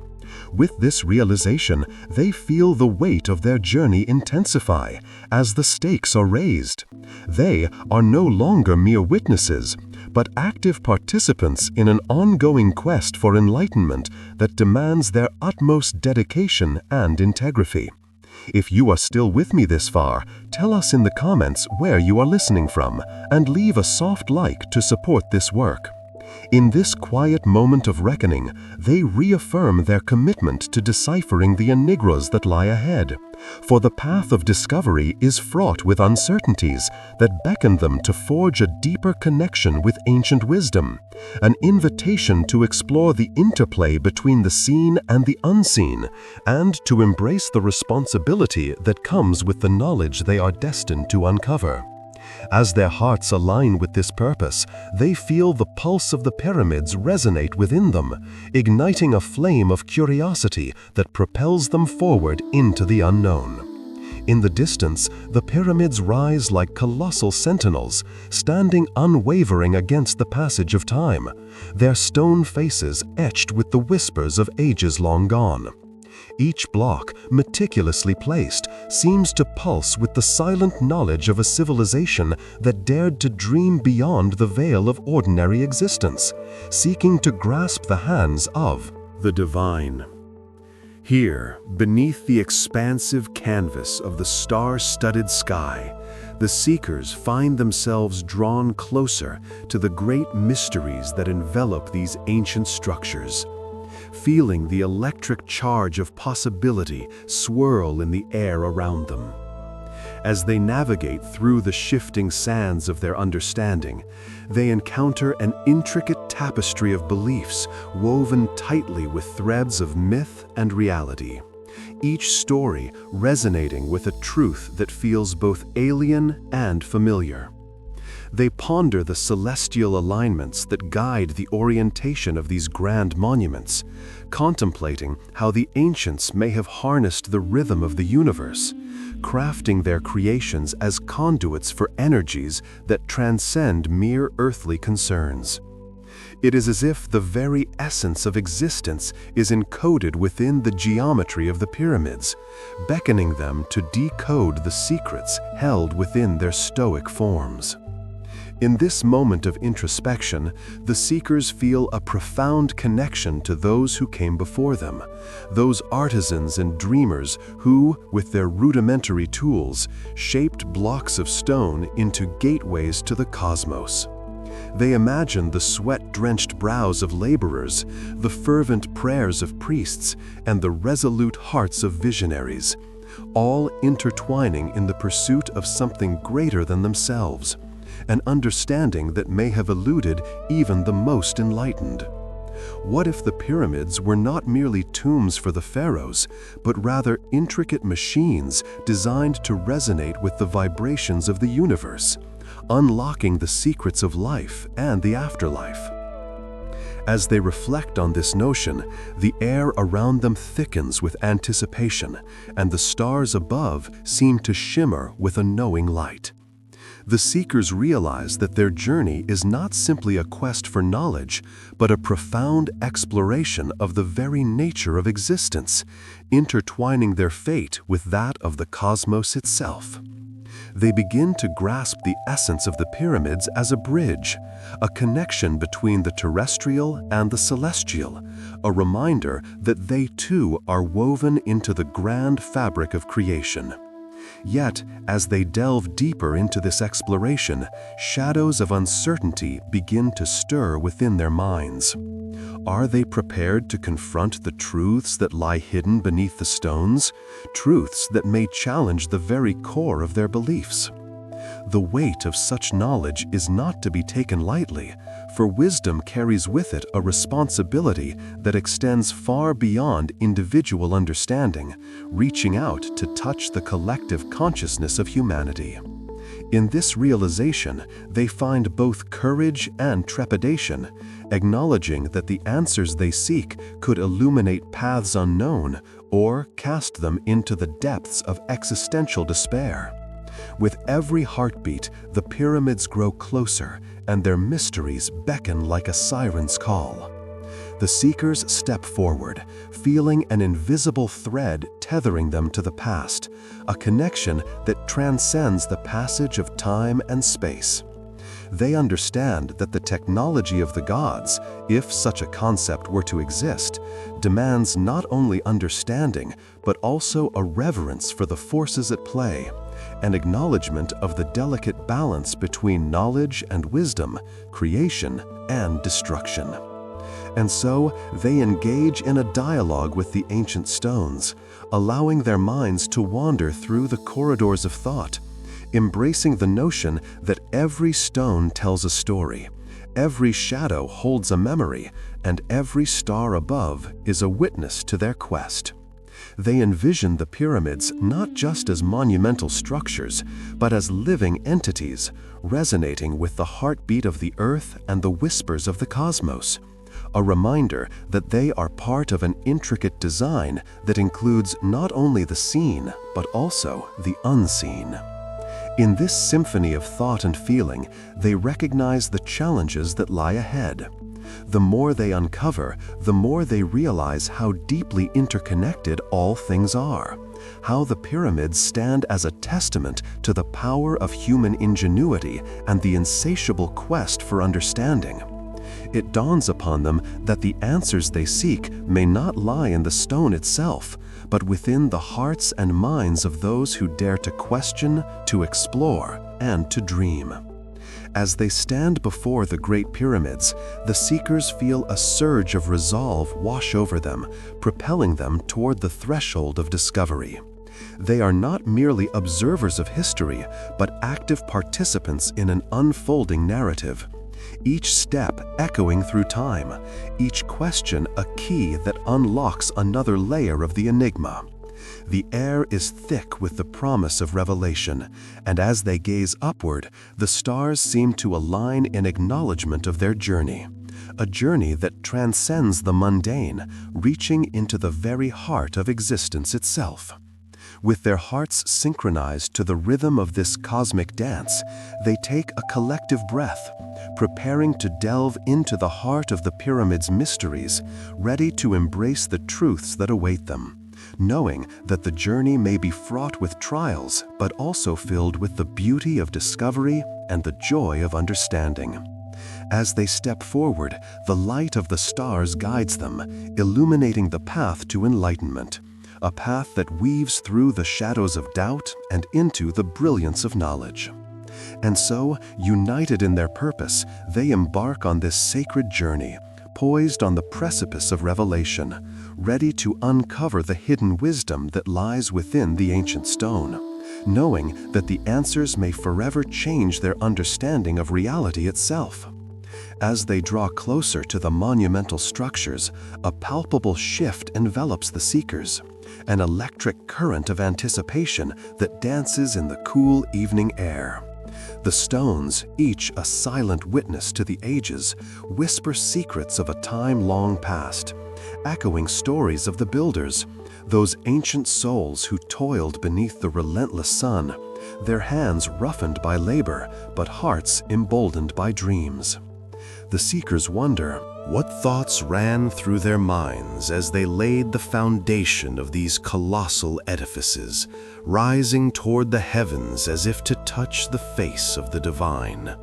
With this realization, they feel the weight of their journey intensify as the stakes are raised. They are no longer mere witnesses, but active participants in an ongoing quest for enlightenment that demands their utmost dedication and integrity. If you are still with me this far, tell us in the comments where you are listening from, and leave a soft like to support this work. In this quiet moment of reckoning, they reaffirm their commitment to deciphering the enigmas that lie ahead, for the path of discovery is fraught with uncertainties that beckon them to forge a deeper connection with ancient wisdom, an invitation to explore the interplay between the seen and the unseen, and to embrace the responsibility that comes with the knowledge they are destined to uncover. As their hearts align with this purpose, they feel the pulse of the pyramids resonate within them, igniting a flame of curiosity that propels them forward into the unknown. In the distance, the pyramids rise like colossal sentinels, standing unwavering against the passage of time, their stone faces etched with the whispers of ages long gone. Each block, meticulously placed, seems to pulse with the silent knowledge of a civilization that dared to dream beyond the veil of ordinary existence, seeking to grasp the hands of the divine. Here, beneath the expansive canvas of the star-studded sky, the seekers find themselves drawn closer to the great mysteries that envelop these ancient structures, feeling the electric charge of possibility swirl in the air around them. As they navigate through the shifting sands of their understanding, they encounter an intricate tapestry of beliefs woven tightly with threads of myth and reality, each story resonating with a truth that feels both alien and familiar. They ponder the celestial alignments that guide the orientation of these grand monuments, contemplating how the ancients may have harnessed the rhythm of the universe, crafting their creations as conduits for energies that transcend mere earthly concerns. It is as if the very essence of existence is encoded within the geometry of the pyramids, beckoning them to decode the secrets held within their stoic forms. In this moment of introspection, the seekers feel a profound connection to those who came before them, those artisans and dreamers who, with their rudimentary tools, shaped blocks of stone into gateways to the cosmos. They imagine the sweat-drenched brows of laborers, the fervent prayers of priests, and the resolute hearts of visionaries, all intertwining in the pursuit of something greater than themselves, an understanding that may have eluded even the most enlightened. What if the pyramids were not merely tombs for the pharaohs, but rather intricate machines designed to resonate with the vibrations of the universe, unlocking the secrets of life and the afterlife? As they reflect on this notion, the air around them thickens with anticipation, and the stars above seem to shimmer with a knowing light. The seekers realize that their journey is not simply a quest for knowledge, but a profound exploration of the very nature of existence, intertwining their fate with that of the cosmos itself. They begin to grasp the essence of the pyramids as a bridge, a connection between the terrestrial and the celestial, a reminder that they too are woven into the grand fabric of creation. Yet, as they delve deeper into this exploration, shadows of uncertainty begin to stir within their minds. Are they prepared to confront the truths that lie hidden beneath the stones? Truths that may challenge the very core of their beliefs. The weight of such knowledge is not to be taken lightly, for wisdom carries with it a responsibility that extends far beyond individual understanding, reaching out to touch the collective consciousness of humanity. In this realization, they find both courage and trepidation, acknowledging that the answers they seek could illuminate paths unknown or cast them into the depths of existential despair. With every heartbeat, the pyramids grow closer, and their mysteries beckon like a siren's call. The seekers step forward, feeling an invisible thread tethering them to the past, a connection that transcends the passage of time and space. They understand that the technology of the gods, if such a concept were to exist, demands not only understanding, but also a reverence for the forces at play, an acknowledgement of the delicate balance between knowledge and wisdom, creation and destruction. And so they engage in a dialogue with the ancient stones, allowing their minds to wander through the corridors of thought, embracing the notion that every stone tells a story, every shadow holds a memory, and every star above is a witness to their quest. They envision the pyramids not just as monumental structures, but as living entities, resonating with the heartbeat of the earth and the whispers of the cosmos, a reminder that they are part of an intricate design that includes not only the seen, but also the unseen. In this symphony of thought and feeling, they recognize the challenges that lie ahead. The more they uncover, the more they realize how deeply interconnected all things are, how the pyramids stand as a testament to the power of human ingenuity and the insatiable quest for understanding. It dawns upon them that the answers they seek may not lie in the stone itself, but within the hearts and minds of those who dare to question, to explore, and to dream. As they stand before the Great Pyramids, the seekers feel a surge of resolve wash over them, propelling them toward the threshold of discovery. They are not merely observers of history, but active participants in an unfolding narrative. Each step echoing through time, each question a key that unlocks another layer of the enigma. The air is thick with the promise of revelation, and as they gaze upward, the stars seem to align in acknowledgement of their journey, a journey that transcends the mundane, reaching into the very heart of existence itself. With their hearts synchronized to the rhythm of this cosmic dance, they take a collective breath, preparing to delve into the heart of the pyramid's mysteries, ready to embrace the truths that await them, knowing that the journey may be fraught with trials, but also filled with the beauty of discovery and the joy of understanding. As they step forward, the light of the stars guides them, illuminating the path to enlightenment, a path that weaves through the shadows of doubt and into the brilliance of knowledge. And so, united in their purpose, they embark on this sacred journey, poised on the precipice of revelation, ready to uncover the hidden wisdom that lies within the ancient stone, knowing that the answers may forever change their understanding of reality itself. As they draw closer to the monumental structures, a palpable shift envelops the seekers, an electric current of anticipation that dances in the cool evening air. The stones, each a silent witness to the ages, whisper secrets of a time long past, echoing stories of the builders, those ancient souls who toiled beneath the relentless sun, their hands roughened by labor, but hearts emboldened by dreams. The seekers wonder, what thoughts ran through their minds as they laid the foundation of these colossal edifices, rising toward the heavens as if to touch the face of the divine?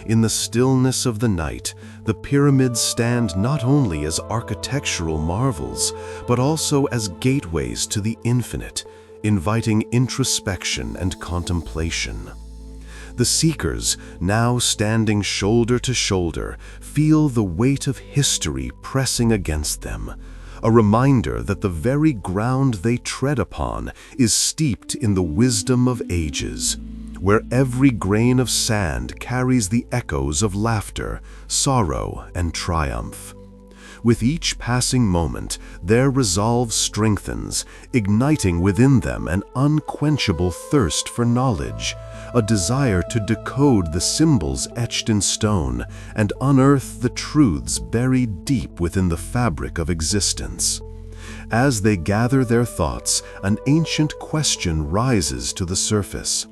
In the stillness of the night, the pyramids stand not only as architectural marvels, but also as gateways to the infinite, inviting introspection and contemplation. The seekers, now standing shoulder to shoulder, feel the weight of history pressing against them, a reminder that the very ground they tread upon is steeped in the wisdom of ages, where every grain of sand carries the echoes of laughter, sorrow, and triumph. With each passing moment, their resolve strengthens, igniting within them an unquenchable thirst for knowledge, a desire to decode the symbols etched in stone and unearth the truths buried deep within the fabric of existence. As they gather their thoughts, an ancient question rises to the surface.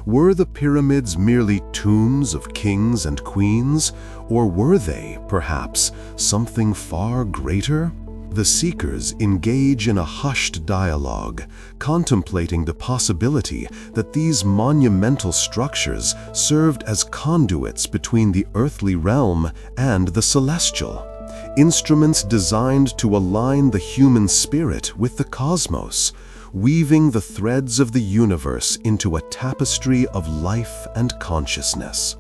Were the pyramids merely tombs of kings and queens, or were they, perhaps, something far greater? The seekers engage in a hushed dialogue, contemplating the possibility that these monumental structures served as conduits between the earthly realm and the celestial, instruments designed to align the human spirit with the cosmos, weaving the threads of the universe into a tapestry of life and consciousness.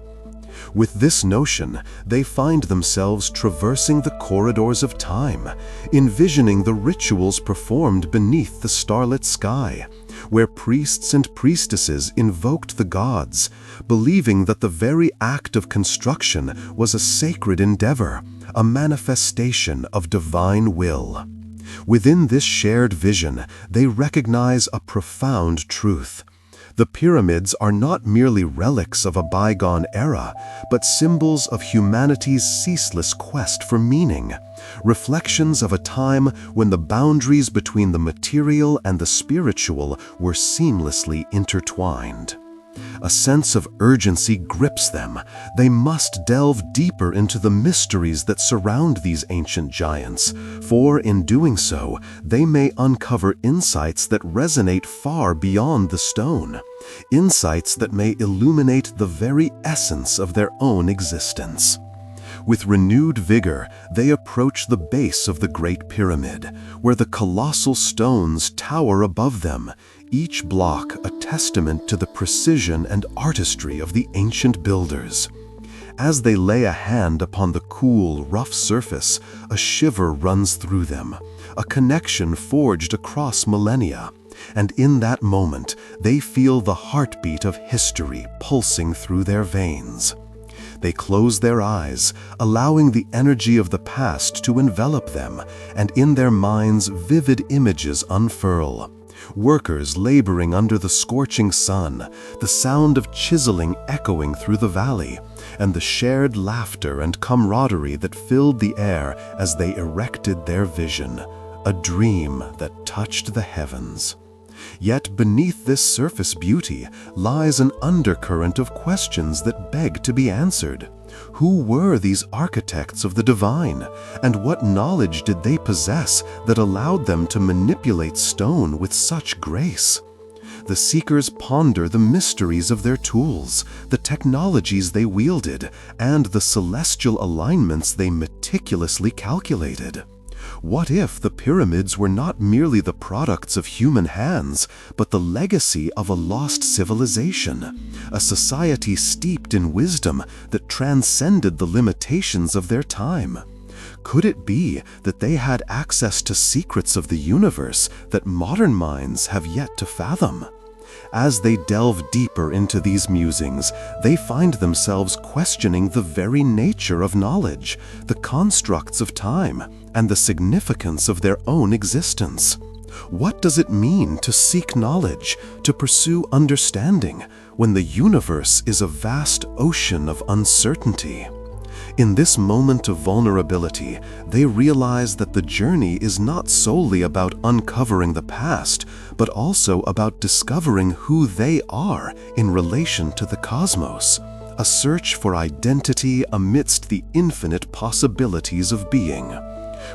With this notion, they find themselves traversing the corridors of time, envisioning the rituals performed beneath the starlit sky, where priests and priestesses invoked the gods, believing that the very act of construction was a sacred endeavor, a manifestation of divine will. Within this shared vision, they recognize a profound truth. The pyramids are not merely relics of a bygone era, but symbols of humanity's ceaseless quest for meaning, reflections of a time when the boundaries between the material and the spiritual were seamlessly intertwined. A sense of urgency grips them. They must delve deeper into the mysteries that surround these ancient giants, for in doing so, they may uncover insights that resonate far beyond the stone, insights that may illuminate the very essence of their own existence. With renewed vigor, they approach the base of the Great Pyramid, where the colossal stones tower above them, each block a testament to the precision and artistry of the ancient builders. As they lay a hand upon the cool, rough surface, a shiver runs through them, a connection forged across millennia, and in that moment, they feel the heartbeat of history pulsing through their veins. They close their eyes, allowing the energy of the past to envelop them, and in their minds vivid images unfurl. Workers laboring under the scorching sun, the sound of chiseling echoing through the valley, and the shared laughter and camaraderie that filled the air as they erected their vision, a dream that touched the heavens. Yet beneath this surface beauty lies an undercurrent of questions that beg to be answered. Who were these architects of the divine, and what knowledge did they possess that allowed them to manipulate stone with such grace? The seekers ponder the mysteries of their tools, the technologies they wielded, and the celestial alignments they meticulously calculated. What if the pyramids were not merely the products of human hands, but the legacy of a lost civilization, a society steeped in wisdom that transcended the limitations of their time? Could it be that they had access to secrets of the universe that modern minds have yet to fathom? As they delve deeper into these musings, they find themselves questioning the very nature of knowledge, the constructs of time, and the significance of their own existence. What does it mean to seek knowledge, to pursue understanding, when the universe is a vast ocean of uncertainty? In this moment of vulnerability, they realize that the journey is not solely about uncovering the past, but also about discovering who they are in relation to the cosmos, a search for identity amidst the infinite possibilities of being.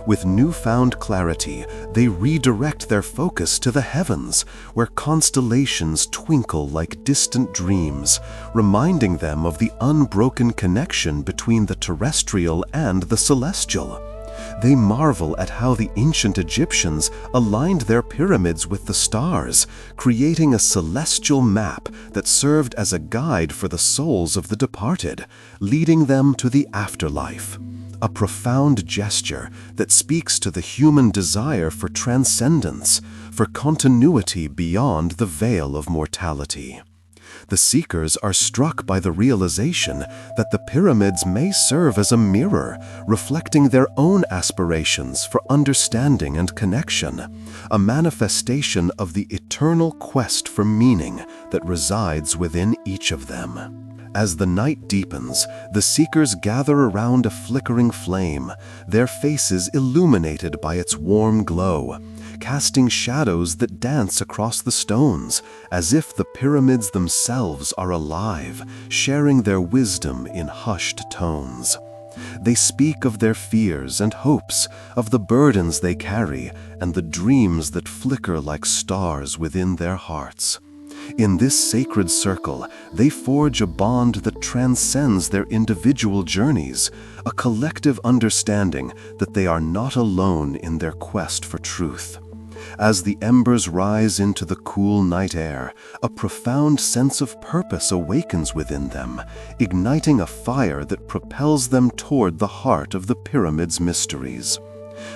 With newfound clarity, they redirect their focus to the heavens, where constellations twinkle like distant dreams, reminding them of the unbroken connection between the terrestrial and the celestial. They marvel at how the ancient Egyptians aligned their pyramids with the stars, creating a celestial map that served as a guide for the souls of the departed, leading them to the afterlife. A profound gesture that speaks to the human desire for transcendence, for continuity beyond the veil of mortality. The seekers are struck by the realization that the pyramids may serve as a mirror, reflecting their own aspirations for understanding and connection, a manifestation of the eternal quest for meaning that resides within each of them. As the night deepens, the seekers gather around a flickering flame, their faces illuminated by its warm glow, casting shadows that dance across the stones, as if the pyramids themselves are alive, sharing their wisdom in hushed tones. They speak of their fears and hopes, of the burdens they carry, and the dreams that flicker like stars within their hearts. In this sacred circle, they forge a bond that transcends their individual journeys, a collective understanding that they are not alone in their quest for truth. As the embers rise into the cool night air, a profound sense of purpose awakens within them, igniting a fire that propels them toward the heart of the pyramid's mysteries.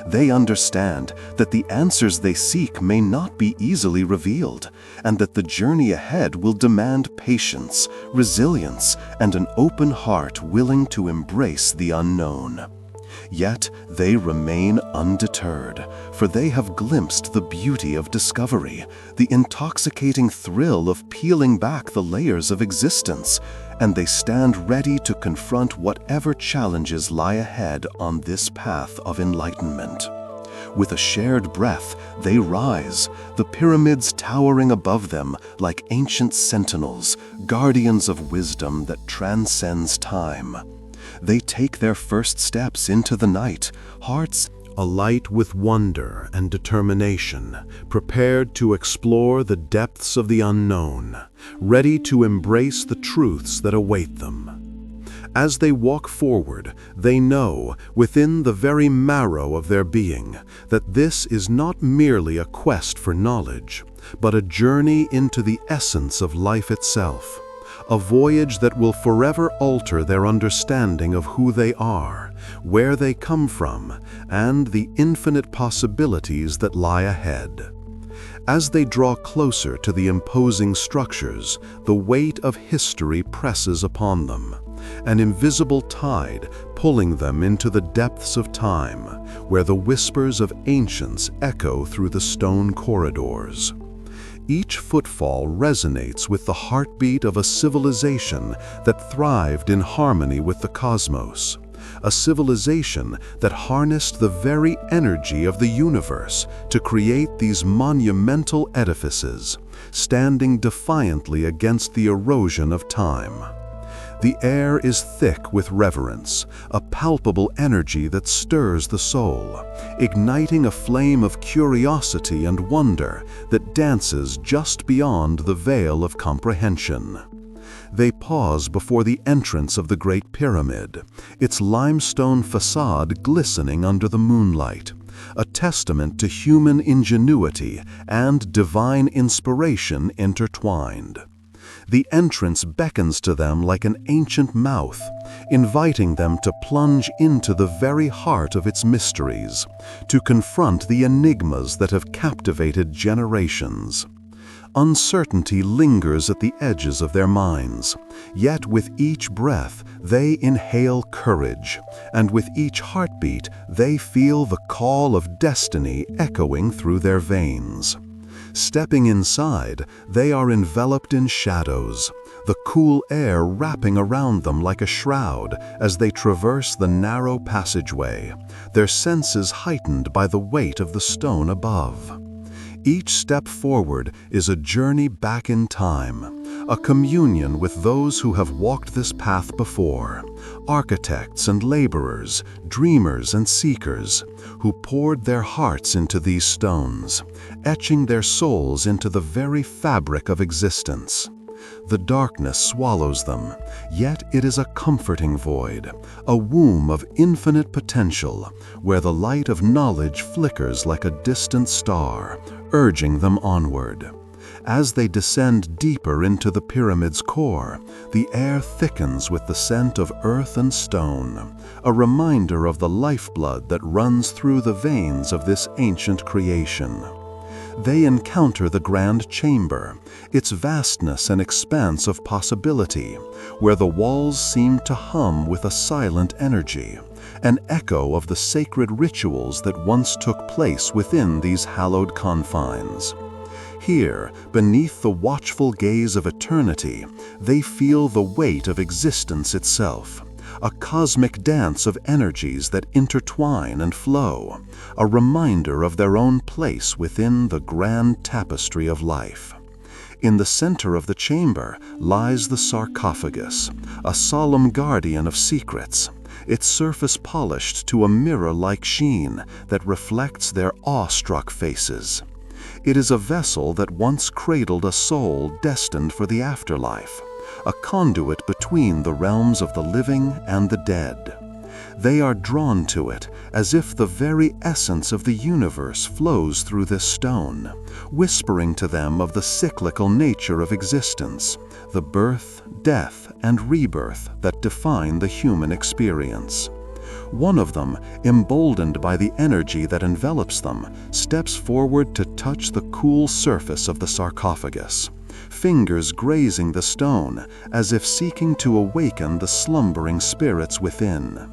They understand that the answers they seek may not be easily revealed, and that the journey ahead will demand patience, resilience, and an open heart willing to embrace the unknown. Yet they remain undeterred, for they have glimpsed the beauty of discovery, the intoxicating thrill of peeling back the layers of existence, and they stand ready to confront whatever challenges lie ahead on this path of enlightenment. With a shared breath, they rise, the pyramids towering above them like ancient sentinels, guardians of wisdom that transcends time. They take their first steps into the night, hearts alight with wonder and determination, prepared to explore the depths of the unknown, ready to embrace the truths that await them. As they walk forward, they know, within the very marrow of their being, that this is not merely a quest for knowledge, but a journey into the essence of life itself. A voyage that will forever alter their understanding of who they are, where they come from, and the infinite possibilities that lie ahead. As they draw closer to the imposing structures, the weight of history presses upon them, an invisible tide pulling them into the depths of time, where the whispers of ancients echo through the stone corridors. Each footfall resonates with the heartbeat of a civilization that thrived in harmony with the cosmos, a civilization that harnessed the very energy of the universe to create these monumental edifices, standing defiantly against the erosion of time. The air is thick with reverence, a palpable energy that stirs the soul, igniting a flame of curiosity and wonder that dances just beyond the veil of comprehension. They pause before the entrance of the Great Pyramid, its limestone facade glistening under the moonlight, a testament to human ingenuity and divine inspiration intertwined. The entrance beckons to them like an ancient mouth, inviting them to plunge into the very heart of its mysteries, to confront the enigmas that have captivated generations. Uncertainty lingers at the edges of their minds, yet with each breath they inhale courage, and with each heartbeat they feel the call of destiny echoing through their veins. Stepping inside, they are enveloped in shadows, the cool air wrapping around them like a shroud as they traverse the narrow passageway, their senses heightened by the weight of the stone above. Each step forward is a journey back in time, a communion with those who have walked this path before, architects and laborers, dreamers and seekers, who poured their hearts into these stones, etching their souls into the very fabric of existence. The darkness swallows them, yet it is a comforting void, a womb of infinite potential, where the light of knowledge flickers like a distant star, urging them onward. As they descend deeper into the pyramid's core, the air thickens with the scent of earth and stone, a reminder of the lifeblood that runs through the veins of this ancient creation. They encounter the grand chamber, its vastness and expanse of possibility, where the walls seem to hum with a silent energy, an echo of the sacred rituals that once took place within these hallowed confines. Here, beneath the watchful gaze of eternity, they feel the weight of existence itself, a cosmic dance of energies that intertwine and flow, a reminder of their own place within the grand tapestry of life. In the center of the chamber lies the sarcophagus, a solemn guardian of secrets, its surface polished to a mirror-like sheen that reflects their awestruck faces. It is a vessel that once cradled a soul destined for the afterlife, a conduit between the realms of the living and the dead. They are drawn to it as if the very essence of the universe flows through this stone, whispering to them of the cyclical nature of existence, the birth, death, and rebirth that define the human experience. One of them, emboldened by the energy that envelops them, steps forward to touch the cool surface of the sarcophagus, fingers grazing the stone as if seeking to awaken the slumbering spirits within.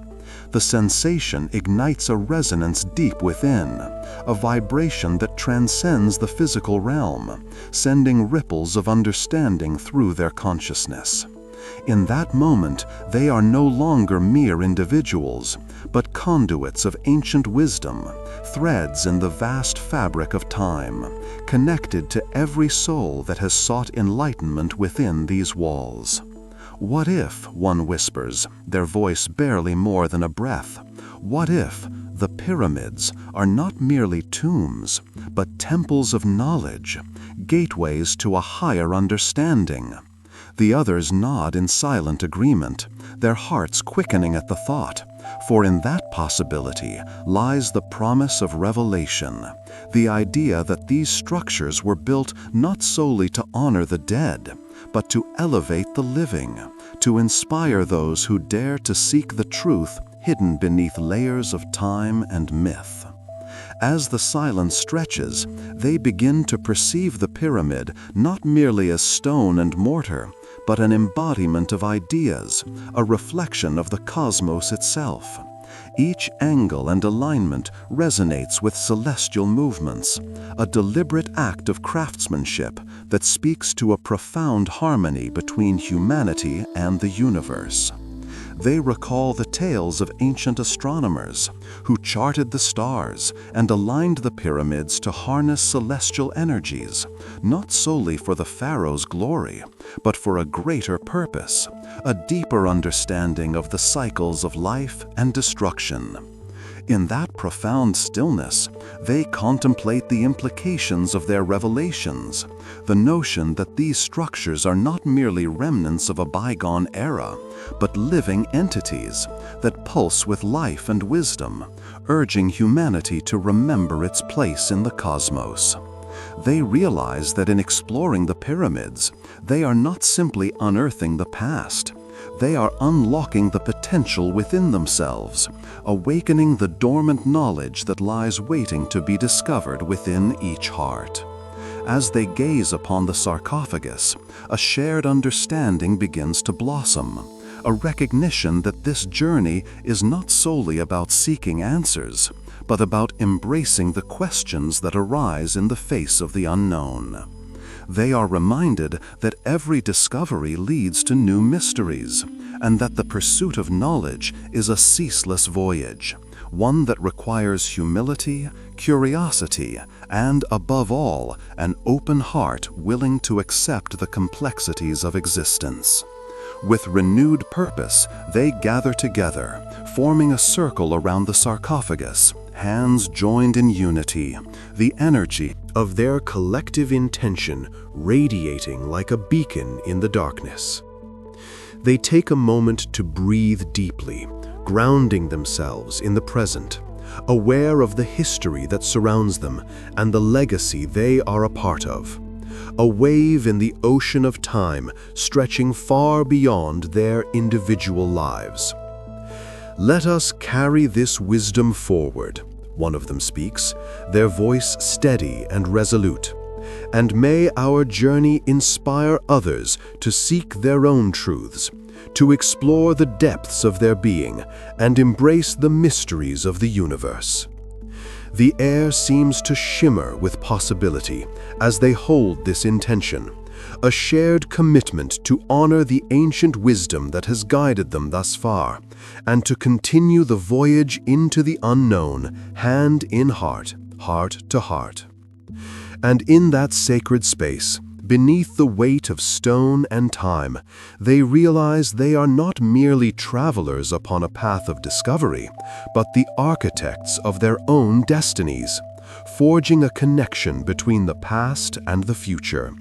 The sensation ignites a resonance deep within, a vibration that transcends the physical realm, sending ripples of understanding through their consciousness. In that moment, they are no longer mere individuals, but conduits of ancient wisdom, threads in the vast fabric of time, connected to every soul that has sought enlightenment within these walls. What if, one whispers, their voice barely more than a breath, what if the pyramids are not merely tombs, but temples of knowledge, gateways to a higher understanding? The others nod in silent agreement, their hearts quickening at the thought, for in that possibility lies the promise of revelation, the idea that these structures were built not solely to honor the dead, but to elevate the living, to inspire those who dare to seek the truth hidden beneath layers of time and myth. As the silence stretches, they begin to perceive the pyramid not merely as stone and mortar, but an embodiment of ideas, a reflection of the cosmos itself. Each angle and alignment resonates with celestial movements, a deliberate act of craftsmanship that speaks to a profound harmony between humanity and the universe. They recall the tales of ancient astronomers who charted the stars and aligned the pyramids to harness celestial energies, not solely for the pharaoh's glory, but for a greater purpose, a deeper understanding of the cycles of life and destruction. In that profound stillness, they contemplate the implications of their revelations, the notion that these structures are not merely remnants of a bygone era, but living entities that pulse with life and wisdom, urging humanity to remember its place in the cosmos. They realize that in exploring the pyramids, they are not simply unearthing the past. They are unlocking the potential within themselves, awakening the dormant knowledge that lies waiting to be discovered within each heart. As they gaze upon the sarcophagus, a shared understanding begins to blossom, a recognition that this journey is not solely about seeking answers, but about embracing the questions that arise in the face of the unknown. They are reminded that every discovery leads to new mysteries, and that the pursuit of knowledge is a ceaseless voyage, one that requires humility, curiosity, and, above all, an open heart willing to accept the complexities of existence. With renewed purpose, they gather together, forming a circle around the sarcophagus, hands joined in unity, the energy of their collective intention radiating like a beacon in the darkness. They take a moment to breathe deeply, grounding themselves in the present, aware of the history that surrounds them and the legacy they are a part of. A wave in the ocean of time stretching far beyond their individual lives. "Let us carry this wisdom forward," one of them speaks, their voice steady and resolute. "And may our journey inspire others to seek their own truths, to explore the depths of their being and embrace the mysteries of the universe." The air seems to shimmer with possibility as they hold this intention, a shared commitment to honor the ancient wisdom that has guided them thus far, and to continue the voyage into the unknown, hand in heart, heart to heart. And in that sacred space, beneath the weight of stone and time, they realize they are not merely travelers upon a path of discovery, but the architects of their own destinies, forging a connection between the past and the future,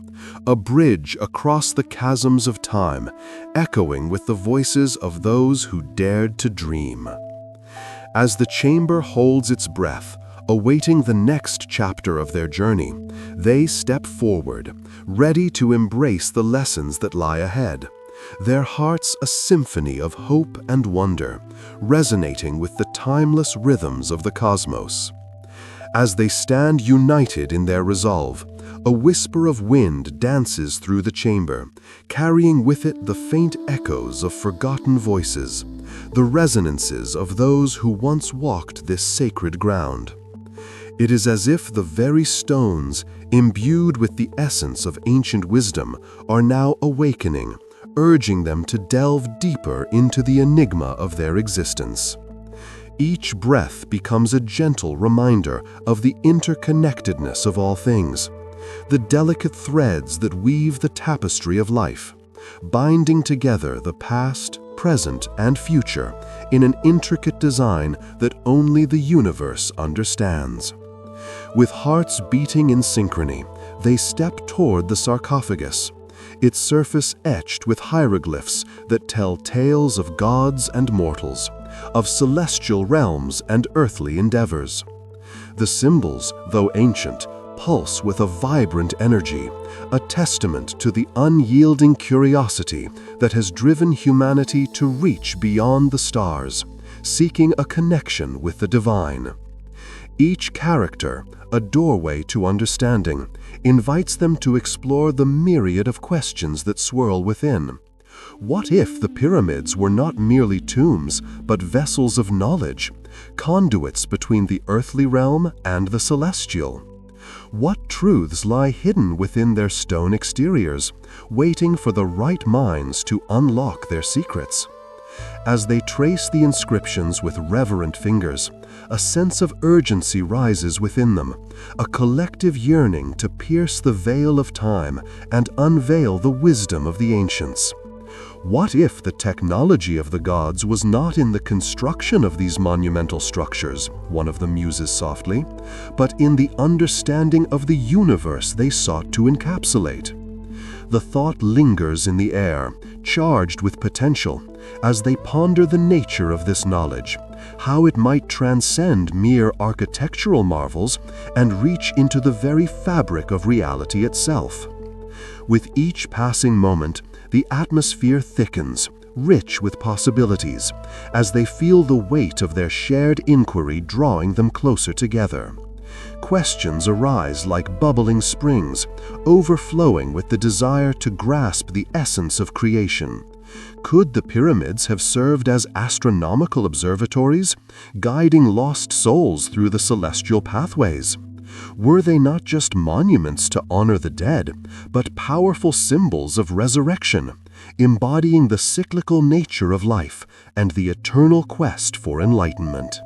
a bridge across the chasms of time, echoing with the voices of those who dared to dream. As the chamber holds its breath, awaiting the next chapter of their journey, they step forward, ready to embrace the lessons that lie ahead, their hearts a symphony of hope and wonder, resonating with the timeless rhythms of the cosmos. As they stand united in their resolve, a whisper of wind dances through the chamber, carrying with it the faint echoes of forgotten voices, the resonances of those who once walked this sacred ground. It is as if the very stones, imbued with the essence of ancient wisdom, are now awakening, urging them to delve deeper into the enigma of their existence. Each breath becomes a gentle reminder of the interconnectedness of all things, the delicate threads that weave the tapestry of life, binding together the past, present, and future in an intricate design that only the universe understands. With hearts beating in synchrony, they step toward the sarcophagus, its surface etched with hieroglyphs that tell tales of gods and mortals, of celestial realms and earthly endeavors. The symbols, though ancient, pulse with a vibrant energy, a testament to the unyielding curiosity that has driven humanity to reach beyond the stars, seeking a connection with the divine. Each character, a doorway to understanding, invites them to explore the myriad of questions that swirl within. What if the pyramids were not merely tombs, but vessels of knowledge, conduits between the earthly realm and the celestial? What truths lie hidden within their stone exteriors, waiting for the right minds to unlock their secrets? As they trace the inscriptions with reverent fingers, a sense of urgency rises within them, a collective yearning to pierce the veil of time and unveil the wisdom of the ancients. What if the technology of the gods was not in the construction of these monumental structures, one of them muses softly, but in the understanding of the universe they sought to encapsulate? The thought lingers in the air, charged with potential, as they ponder the nature of this knowledge, how it might transcend mere architectural marvels and reach into the very fabric of reality itself. With each passing moment, the atmosphere thickens, rich with possibilities, as they feel the weight of their shared inquiry drawing them closer together. Questions arise like bubbling springs, overflowing with the desire to grasp the essence of creation. Could the pyramids have served as astronomical observatories, guiding lost souls through the celestial pathways? Were they not just monuments to honor the dead, but powerful symbols of resurrection, embodying the cyclical nature of life and the eternal quest for enlightenment?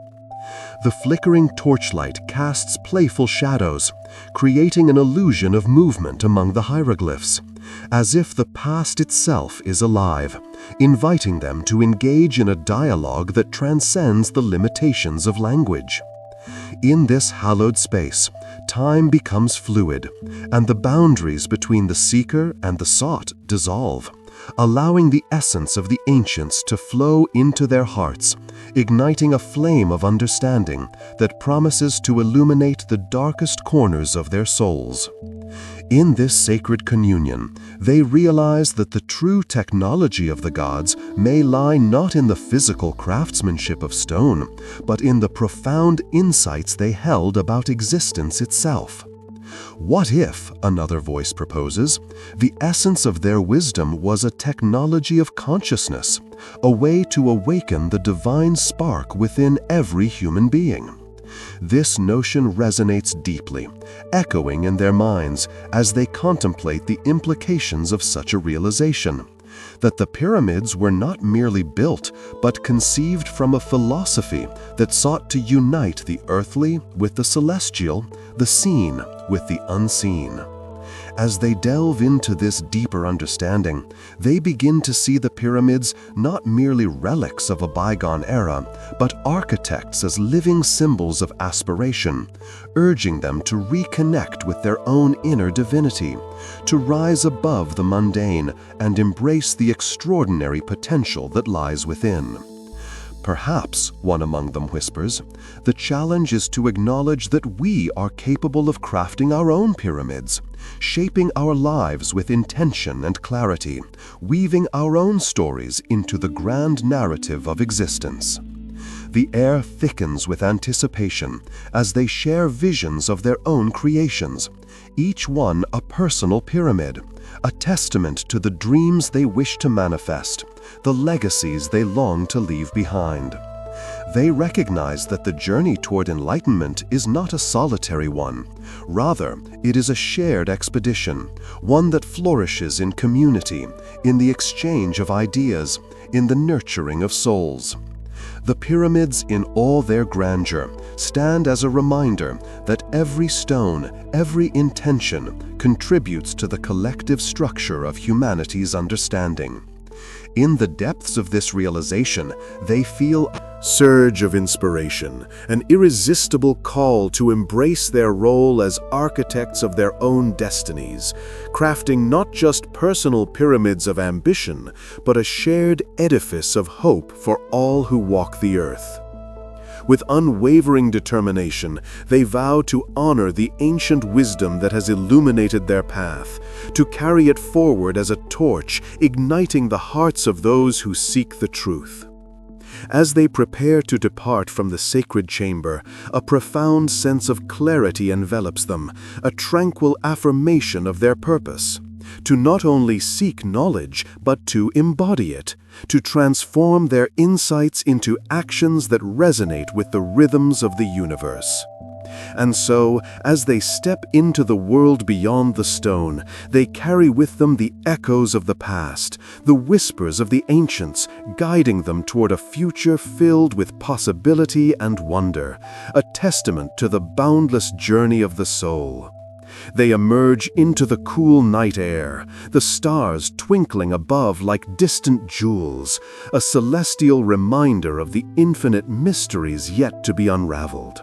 The flickering torchlight casts playful shadows, creating an illusion of movement among the hieroglyphs, as if the past itself is alive, inviting them to engage in a dialogue that transcends the limitations of language. In this hallowed space, time becomes fluid, and the boundaries between the seeker and the sought dissolve, allowing the essence of the ancients to flow into their hearts, igniting a flame of understanding that promises to illuminate the darkest corners of their souls. In this sacred communion, they realize that the true technology of the gods may lie not in the physical craftsmanship of stone, but in the profound insights they held about existence itself. What if, another voice proposes, the essence of their wisdom was a technology of consciousness, a way to awaken the divine spark within every human being? This notion resonates deeply, echoing in their minds as they contemplate the implications of such a realization, that the pyramids were not merely built, but conceived from a philosophy that sought to unite the earthly with the celestial, the seen with the unseen. As they delve into this deeper understanding, they begin to see the pyramids not merely relics of a bygone era, but architects as living symbols of aspiration, urging them to reconnect with their own inner divinity, to rise above the mundane and embrace the extraordinary potential that lies within. Perhaps, one among them whispers, the challenge is to acknowledge that we are capable of crafting our own pyramids, shaping our lives with intention and clarity, weaving our own stories into the grand narrative of existence. The air thickens with anticipation as they share visions of their own creations, each one a personal pyramid, a testament to the dreams they wish to manifest, the legacies they long to leave behind. They recognize that the journey toward enlightenment is not a solitary one. Rather, it is a shared expedition, one that flourishes in community, in the exchange of ideas, in the nurturing of souls. The pyramids, in all their grandeur, stand as a reminder that every stone, every intention, contributes to the collective structure of humanity's understanding. In the depths of this realization, they feel a surge of inspiration, an irresistible call to embrace their role as architects of their own destinies, crafting not just personal pyramids of ambition, but a shared edifice of hope for all who walk the earth. With unwavering determination, they vow to honor the ancient wisdom that has illuminated their path, to carry it forward as a torch, igniting the hearts of those who seek the truth. As they prepare to depart from the sacred chamber, a profound sense of clarity envelops them, a tranquil affirmation of their purpose. To not only seek knowledge, but to embody it, to transform their insights into actions that resonate with the rhythms of the universe. And so, as they step into the world beyond the stone, they carry with them the echoes of the past, the whispers of the ancients, guiding them toward a future filled with possibility and wonder, a testament to the boundless journey of the soul. They emerge into the cool night air, the stars twinkling above like distant jewels, a celestial reminder of the infinite mysteries yet to be unraveled.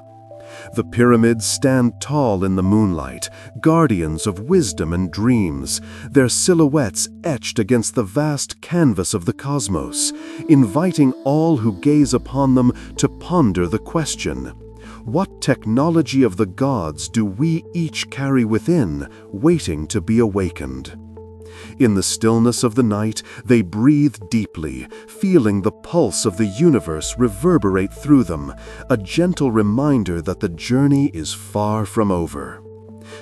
The pyramids stand tall in the moonlight, guardians of wisdom and dreams, their silhouettes etched against the vast canvas of the cosmos, inviting all who gaze upon them to ponder the question: what technology of the gods do we each carry within, waiting to be awakened? In the stillness of the night, they breathe deeply, feeling the pulse of the universe reverberate through them, a gentle reminder that the journey is far from over.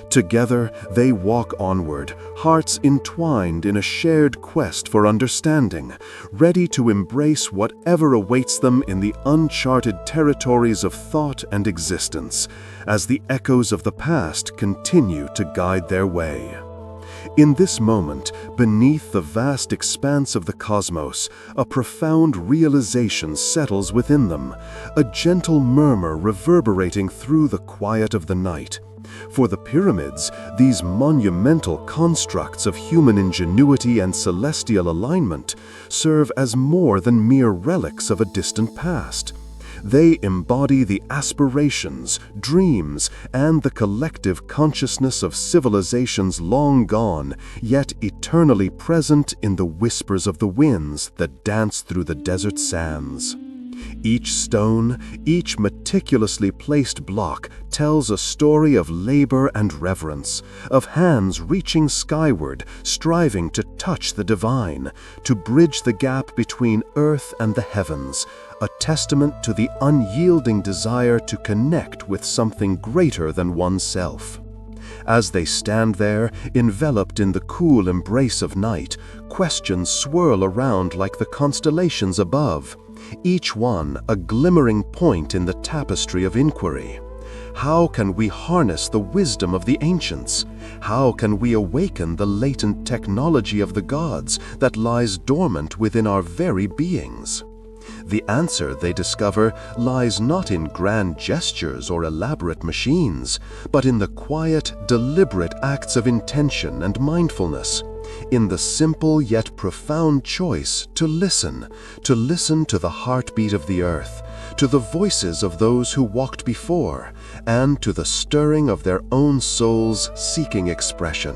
Together, they walk onward, hearts entwined in a shared quest for understanding, ready to embrace whatever awaits them in the uncharted territories of thought and existence, as the echoes of the past continue to guide their way. In this moment, beneath the vast expanse of the cosmos, a profound realization settles within them, a gentle murmur reverberating through the quiet of the night. For the pyramids, these monumental constructs of human ingenuity and celestial alignment, serve as more than mere relics of a distant past. They embody the aspirations, dreams, and the collective consciousness of civilizations long gone, yet eternally present in the whispers of the winds that dance through the desert sands. Each stone, each meticulously placed block tells a story of labor and reverence, of hands reaching skyward, striving to touch the divine, to bridge the gap between earth and the heavens, a testament to the unyielding desire to connect with something greater than oneself. As they stand there, enveloped in the cool embrace of night, questions swirl around like the constellations above, each one a glimmering point in the tapestry of inquiry. How can we harness the wisdom of the ancients? How can we awaken the latent technology of the gods that lies dormant within our very beings? The answer, they discover, lies not in grand gestures or elaborate machines, but in the quiet, deliberate acts of intention and mindfulness, in the simple yet profound choice to listen to the heartbeat of the earth, to the voices of those who walked before, and to the stirring of their own souls seeking expression.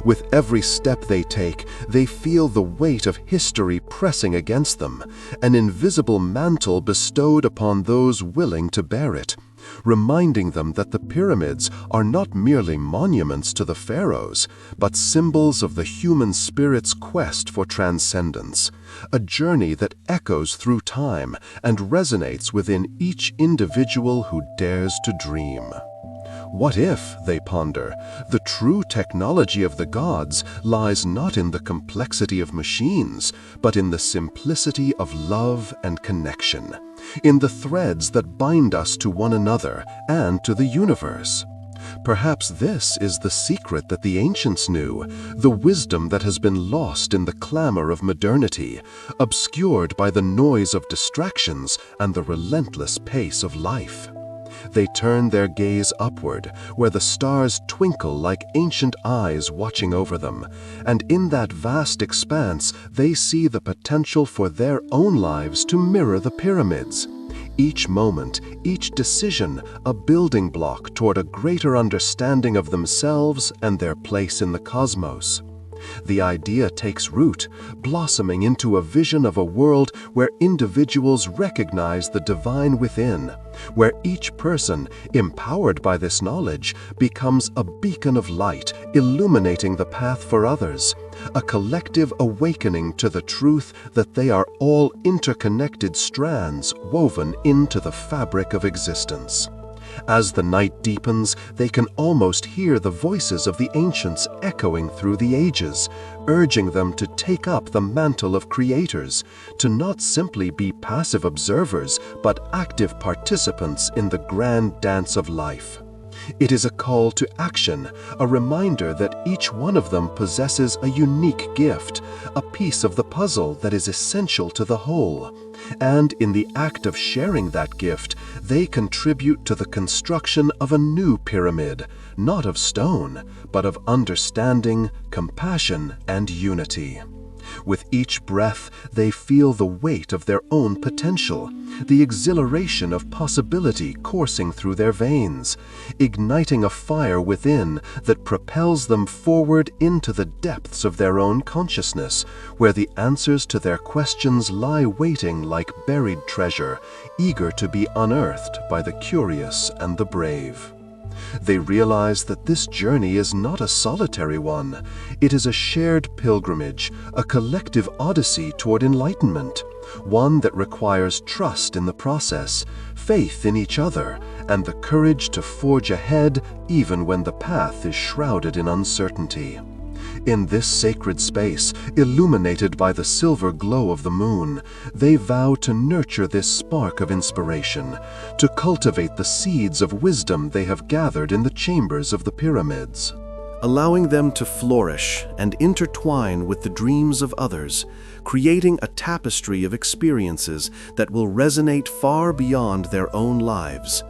With every step they take, they feel the weight of history pressing against them, an invisible mantle bestowed upon those willing to bear it, reminding them that the pyramids are not merely monuments to the pharaohs, but symbols of the human spirit's quest for transcendence, a journey that echoes through time and resonates within each individual who dares to dream. What if, they ponder, the true technology of the gods lies not in the complexity of machines, but in the simplicity of love and connection, in the threads that bind us to one another and to the universe? Perhaps this is the secret that the ancients knew, the wisdom that has been lost in the clamor of modernity, obscured by the noise of distractions and the relentless pace of life. They turn their gaze upward, where the stars twinkle like ancient eyes watching over them, and in that vast expanse they see the potential for their own lives to mirror the pyramids. Each moment, each decision, a building block toward a greater understanding of themselves and their place in the cosmos. The idea takes root, blossoming into a vision of a world where individuals recognize the divine within, where each person, empowered by this knowledge, becomes a beacon of light, illuminating the path for others, a collective awakening to the truth that they are all interconnected strands woven into the fabric of existence. As the night deepens, they can almost hear the voices of the ancients echoing through the ages, urging them to take up the mantle of creators, to not simply be passive observers, but active participants in the grand dance of life. It is a call to action, a reminder that each one of them possesses a unique gift, a piece of the puzzle that is essential to the whole. And in the act of sharing that gift, they contribute to the construction of a new pyramid, not of stone, but of understanding, compassion, and unity. With each breath, they feel the weight of their own potential, the exhilaration of possibility coursing through their veins, igniting a fire within that propels them forward into the depths of their own consciousness, where the answers to their questions lie waiting like buried treasure, eager to be unearthed by the curious and the brave. They realize that this journey is not a solitary one. It is a shared pilgrimage, a collective odyssey toward enlightenment, one that requires trust in the process, faith in each other, and the courage to forge ahead even when the path is shrouded in uncertainty. In this sacred space, illuminated by the silver glow of the moon, they vow to nurture this spark of inspiration, to cultivate the seeds of wisdom they have gathered in the chambers of the pyramids. Allowing them to flourish and intertwine with the dreams of others, creating a tapestry of experiences that will resonate far beyond their own lives.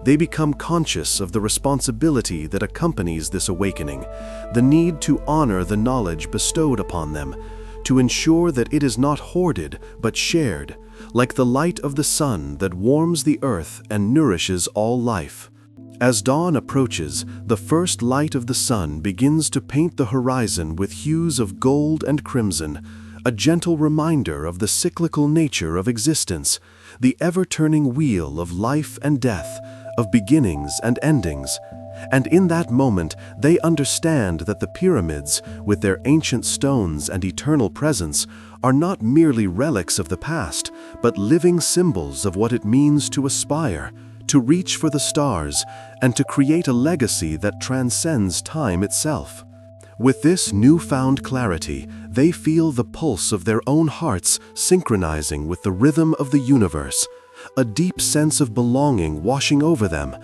They become conscious of the responsibility that accompanies this awakening, the need to honor the knowledge bestowed upon them, to ensure that it is not hoarded but shared, like the light of the sun that warms the earth and nourishes all life. As dawn approaches, the first light of the sun begins to paint the horizon with hues of gold and crimson, a gentle reminder of the cyclical nature of existence, the ever-turning wheel of life and death, of beginnings and endings. And in that moment, they understand that the pyramids, with their ancient stones and eternal presence, are not merely relics of the past, but living symbols of what it means to aspire, to reach for the stars, and to create a legacy that transcends time itself. With this newfound clarity, they feel the pulse of their own hearts synchronizing with the rhythm of the universe, a deep sense of belonging washing over them,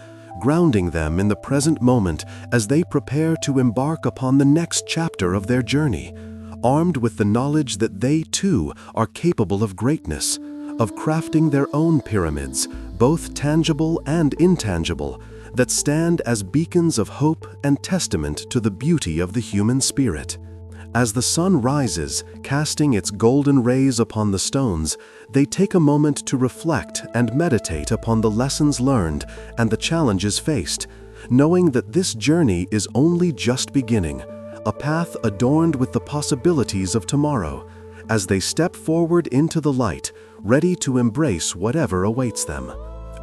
grounding them in the present moment as they prepare to embark upon the next chapter of their journey, armed with the knowledge that they too are capable of greatness, of crafting their own pyramids, both tangible and intangible, that stand as beacons of hope and testament to the beauty of the human spirit. As the sun rises, casting its golden rays upon the stones, they take a moment to reflect and meditate upon the lessons learned and the challenges faced, knowing that this journey is only just beginning, a path adorned with the possibilities of tomorrow, as they step forward into the light, ready to embrace whatever awaits them.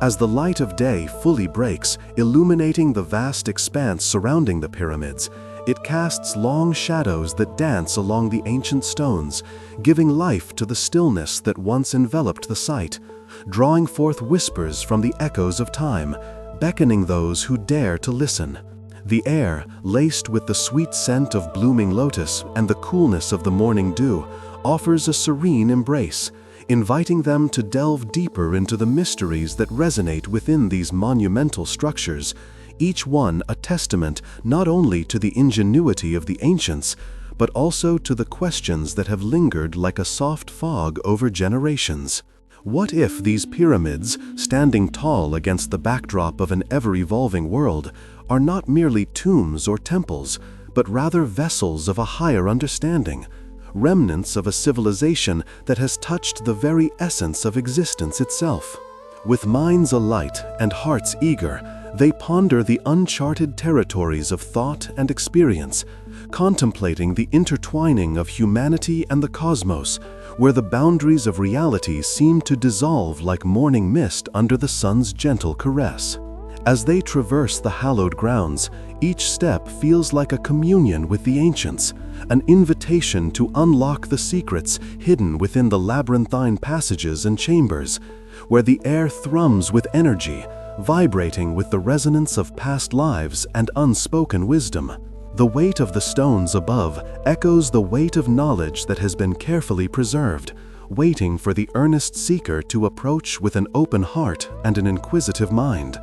As the light of day fully breaks, illuminating the vast expanse surrounding the pyramids, it casts long shadows that dance along the ancient stones, giving life to the stillness that once enveloped the site, drawing forth whispers from the echoes of time, beckoning those who dare to listen. The air, laced with the sweet scent of blooming lotus and the coolness of the morning dew, offers a serene embrace, inviting them to delve deeper into the mysteries that resonate within these monumental structures, each one a testament not only to the ingenuity of the ancients, but also to the questions that have lingered like a soft fog over generations. What if these pyramids, standing tall against the backdrop of an ever-evolving world, are not merely tombs or temples, but rather vessels of a higher understanding, remnants of a civilization that has touched the very essence of existence itself? With minds alight and hearts eager, they ponder the uncharted territories of thought and experience, contemplating the intertwining of humanity and the cosmos, where the boundaries of reality seem to dissolve like morning mist under the sun's gentle caress. As they traverse the hallowed grounds, each step feels like a communion with the ancients, an invitation to unlock the secrets hidden within the labyrinthine passages and chambers, where the air thrums with energy, vibrating with the resonance of past lives and unspoken wisdom. The weight of the stones above echoes the weight of knowledge that has been carefully preserved, waiting for the earnest seeker to approach with an open heart and an inquisitive mind.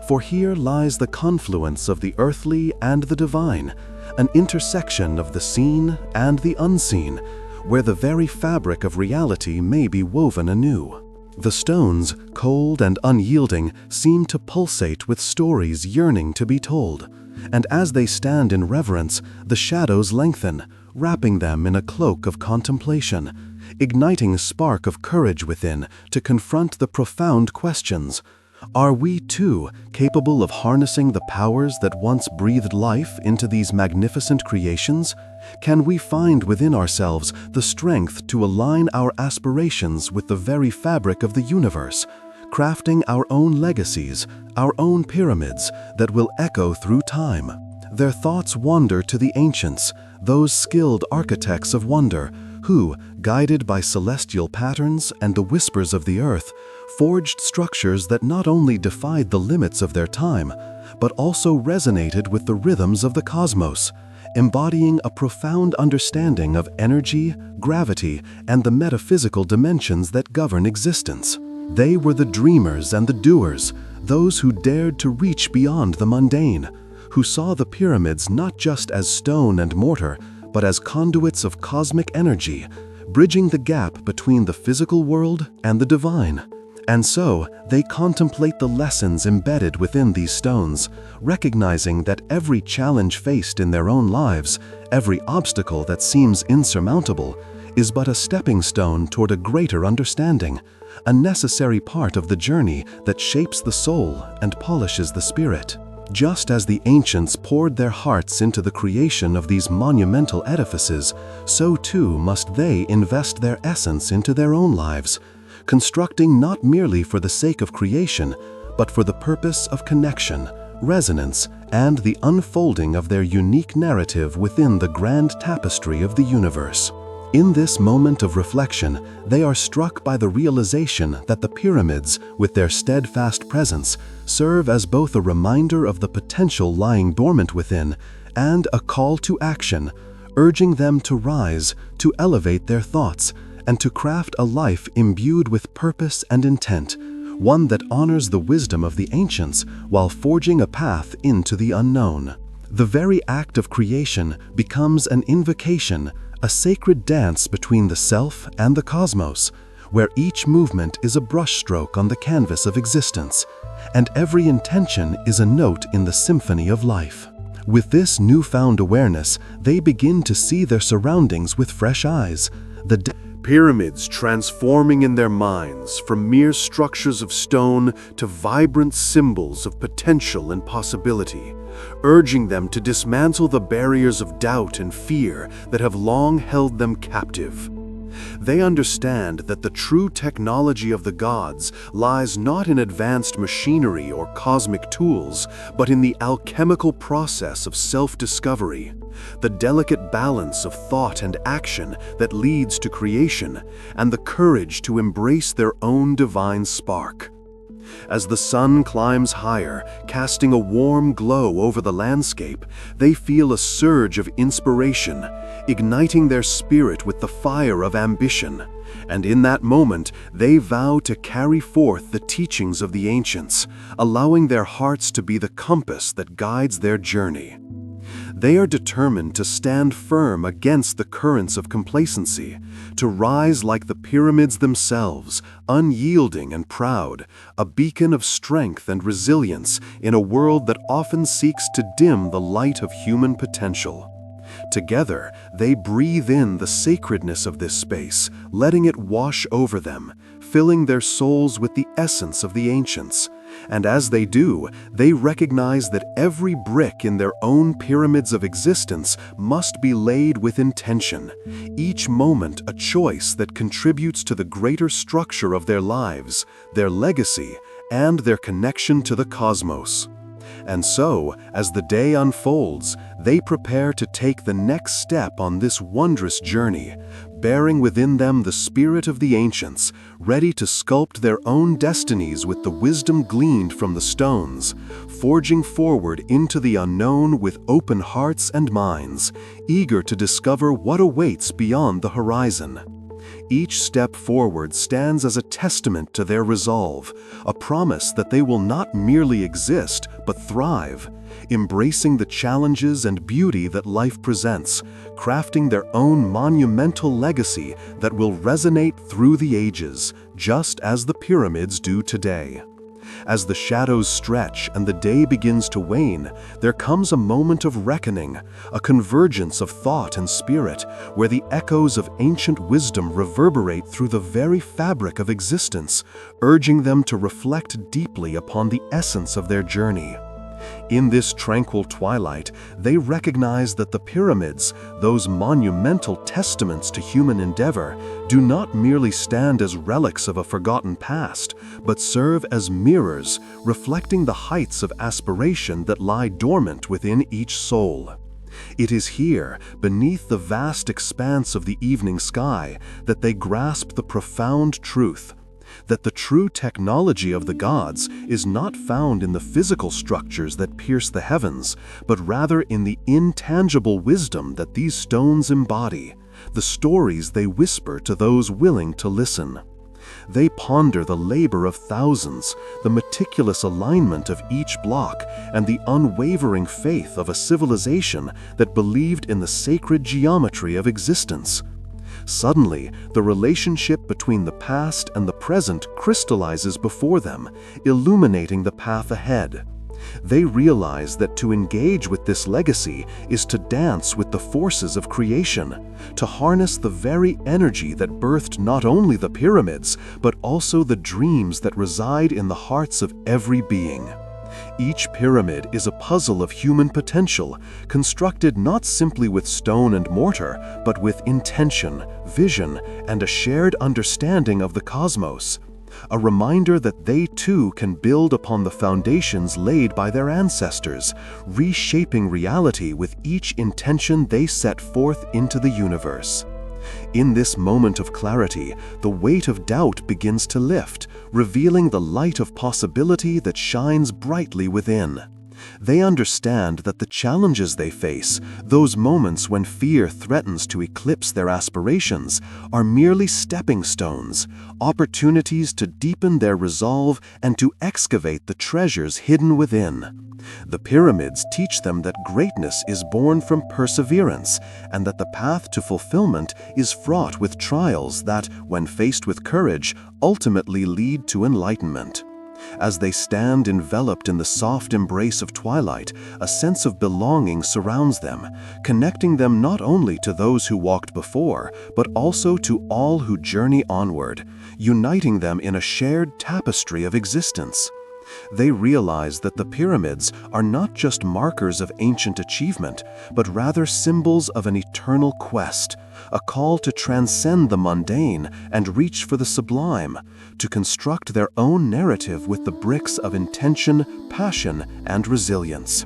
For here lies the confluence of the earthly and the divine, an intersection of the seen and the unseen, where the very fabric of reality may be woven anew. The stones, cold and unyielding, seem to pulsate with stories yearning to be told, and as they stand in reverence, the shadows lengthen, wrapping them in a cloak of contemplation, igniting a spark of courage within to confront the profound questions. Are we, too, capable of harnessing the powers that once breathed life into these magnificent creations? Can we find within ourselves the strength to align our aspirations with the very fabric of the universe, crafting our own legacies, our own pyramids that will echo through time? Their thoughts wander to the ancients, those skilled architects of wonder, who, guided by celestial patterns and the whispers of the earth, forged structures that not only defied the limits of their time, but also resonated with the rhythms of the cosmos, embodying a profound understanding of energy, gravity, and the metaphysical dimensions that govern existence. They were the dreamers and the doers, those who dared to reach beyond the mundane, who saw the pyramids not just as stone and mortar, but as conduits of cosmic energy, bridging the gap between the physical world and the divine. And so, they contemplate the lessons embedded within these stones, recognizing that every challenge faced in their own lives, every obstacle that seems insurmountable, is but a stepping stone toward a greater understanding, a necessary part of the journey that shapes the soul and polishes the spirit. Just as the ancients poured their hearts into the creation of these monumental edifices, so too must they invest their essence into their own lives, constructing not merely for the sake of creation, but for the purpose of connection, resonance, and the unfolding of their unique narrative within the grand tapestry of the universe. In this moment of reflection, they are struck by the realization that the pyramids, with their steadfast presence, serve as both a reminder of the potential lying dormant within and a call to action, urging them to rise, to elevate their thoughts, and to craft a life imbued with purpose and intent, one that honors the wisdom of the ancients while forging a path into the unknown. The very act of creation becomes an invocation, a sacred dance between the self and the cosmos, where each movement is a brushstroke on the canvas of existence, and every intention is a note in the symphony of life. With this newfound awareness, they begin to see their surroundings with fresh eyes. The Pyramids transforming in their minds from mere structures of stone to vibrant symbols of potential and possibility, urging them to dismantle the barriers of doubt and fear that have long held them captive. They understand that the true technology of the gods lies not in advanced machinery or cosmic tools, but in the alchemical process of self-discovery, the delicate balance of thought and action that leads to creation, and the courage to embrace their own divine spark. As the sun climbs higher, casting a warm glow over the landscape, they feel a surge of inspiration, igniting their spirit with the fire of ambition. And in that moment, they vow to carry forth the teachings of the ancients, allowing their hearts to be the compass that guides their journey. They are determined to stand firm against the currents of complacency, to rise like the pyramids themselves, unyielding and proud, a beacon of strength and resilience in a world that often seeks to dim the light of human potential. Together, they breathe in the sacredness of this space, letting it wash over them, filling their souls with the essence of the ancients. And as they do, they recognize that every brick in their own pyramids of existence must be laid with intention, each moment a choice that contributes to the greater structure of their lives, their legacy, and their connection to the cosmos. And so, as the day unfolds, they prepare to take the next step on this wondrous journey, bearing within them the spirit of the ancients, ready to sculpt their own destinies with the wisdom gleaned from the stones, forging forward into the unknown with open hearts and minds, eager to discover what awaits beyond the horizon. Each step forward stands as a testament to their resolve, a promise that they will not merely exist, but thrive, embracing the challenges and beauty that life presents, crafting their own monumental legacy that will resonate through the ages, just as the pyramids do today. As the shadows stretch and the day begins to wane, there comes a moment of reckoning, a convergence of thought and spirit, where the echoes of ancient wisdom reverberate through the very fabric of existence, urging them to reflect deeply upon the essence of their journey. In this tranquil twilight, they recognize that the pyramids, those monumental testaments to human endeavor, do not merely stand as relics of a forgotten past, but serve as mirrors, reflecting the heights of aspiration that lie dormant within each soul. It is here, beneath the vast expanse of the evening sky, that they grasp the profound truth that the true technology of the gods is not found in the physical structures that pierce the heavens, but rather in the intangible wisdom that these stones embody, the stories they whisper to those willing to listen. They ponder the labor of thousands, the meticulous alignment of each block, and the unwavering faith of a civilization that believed in the sacred geometry of existence. Suddenly, the relationship between the past and the present crystallizes before them, illuminating the path ahead. They realize that to engage with this legacy is to dance with the forces of creation, to harness the very energy that birthed not only the pyramids, but also the dreams that reside in the hearts of every being. Each pyramid is a puzzle of human potential, constructed not simply with stone and mortar, but with intention, vision, and a shared understanding of the cosmos. A reminder that they too can build upon the foundations laid by their ancestors, reshaping reality with each intention they set forth into the universe. In this moment of clarity, the weight of doubt begins to lift, revealing the light of possibility that shines brightly within. They understand that the challenges they face, those moments when fear threatens to eclipse their aspirations, are merely stepping stones, opportunities to deepen their resolve and to excavate the treasures hidden within. The pyramids teach them that greatness is born from perseverance, and that the path to fulfillment is fraught with trials that, when faced with courage, ultimately lead to enlightenment. As they stand enveloped in the soft embrace of twilight, a sense of belonging surrounds them, connecting them not only to those who walked before, but also to all who journey onward, uniting them in a shared tapestry of existence. They realize that the pyramids are not just markers of ancient achievement, but rather symbols of an eternal quest, a call to transcend the mundane and reach for the sublime, to construct their own narrative with the bricks of intention, passion, and resilience.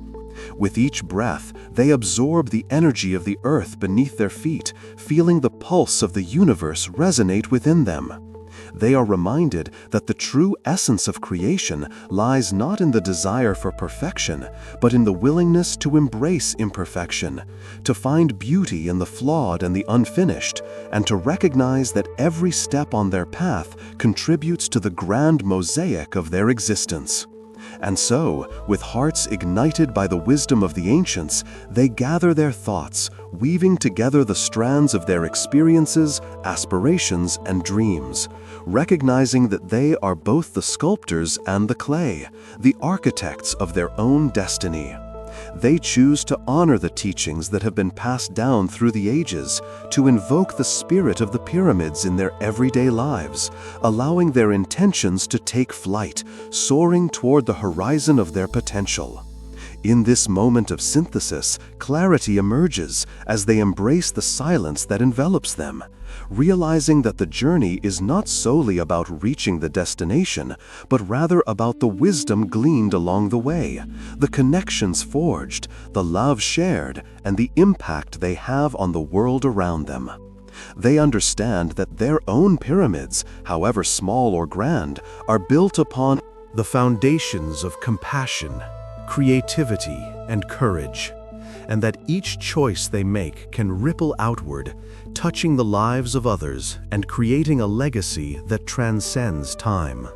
With each breath, they absorb the energy of the earth beneath their feet, feeling the pulse of the universe resonate within them. They are reminded that the true essence of creation lies not in the desire for perfection, but in the willingness to embrace imperfection, to find beauty in the flawed and the unfinished, and to recognize that every step on their path contributes to the grand mosaic of their existence. And so, with hearts ignited by the wisdom of the ancients, they gather their thoughts, weaving together the strands of their experiences, aspirations, and dreams, recognizing that they are both the sculptors and the clay, the architects of their own destiny. They choose to honor the teachings that have been passed down through the ages, to invoke the spirit of the pyramids in their everyday lives, allowing their intentions to take flight, soaring toward the horizon of their potential. In this moment of synthesis, clarity emerges as they embrace the silence that envelops them, realizing that the journey is not solely about reaching the destination, but rather about the wisdom gleaned along the way, the connections forged, the love shared, and the impact they have on the world around them. They understand that their own pyramids, however small or grand, are built upon the foundations of compassion, creativity, and courage, and that each choice they make can ripple outward, touching the lives of others and creating a legacy that transcends time.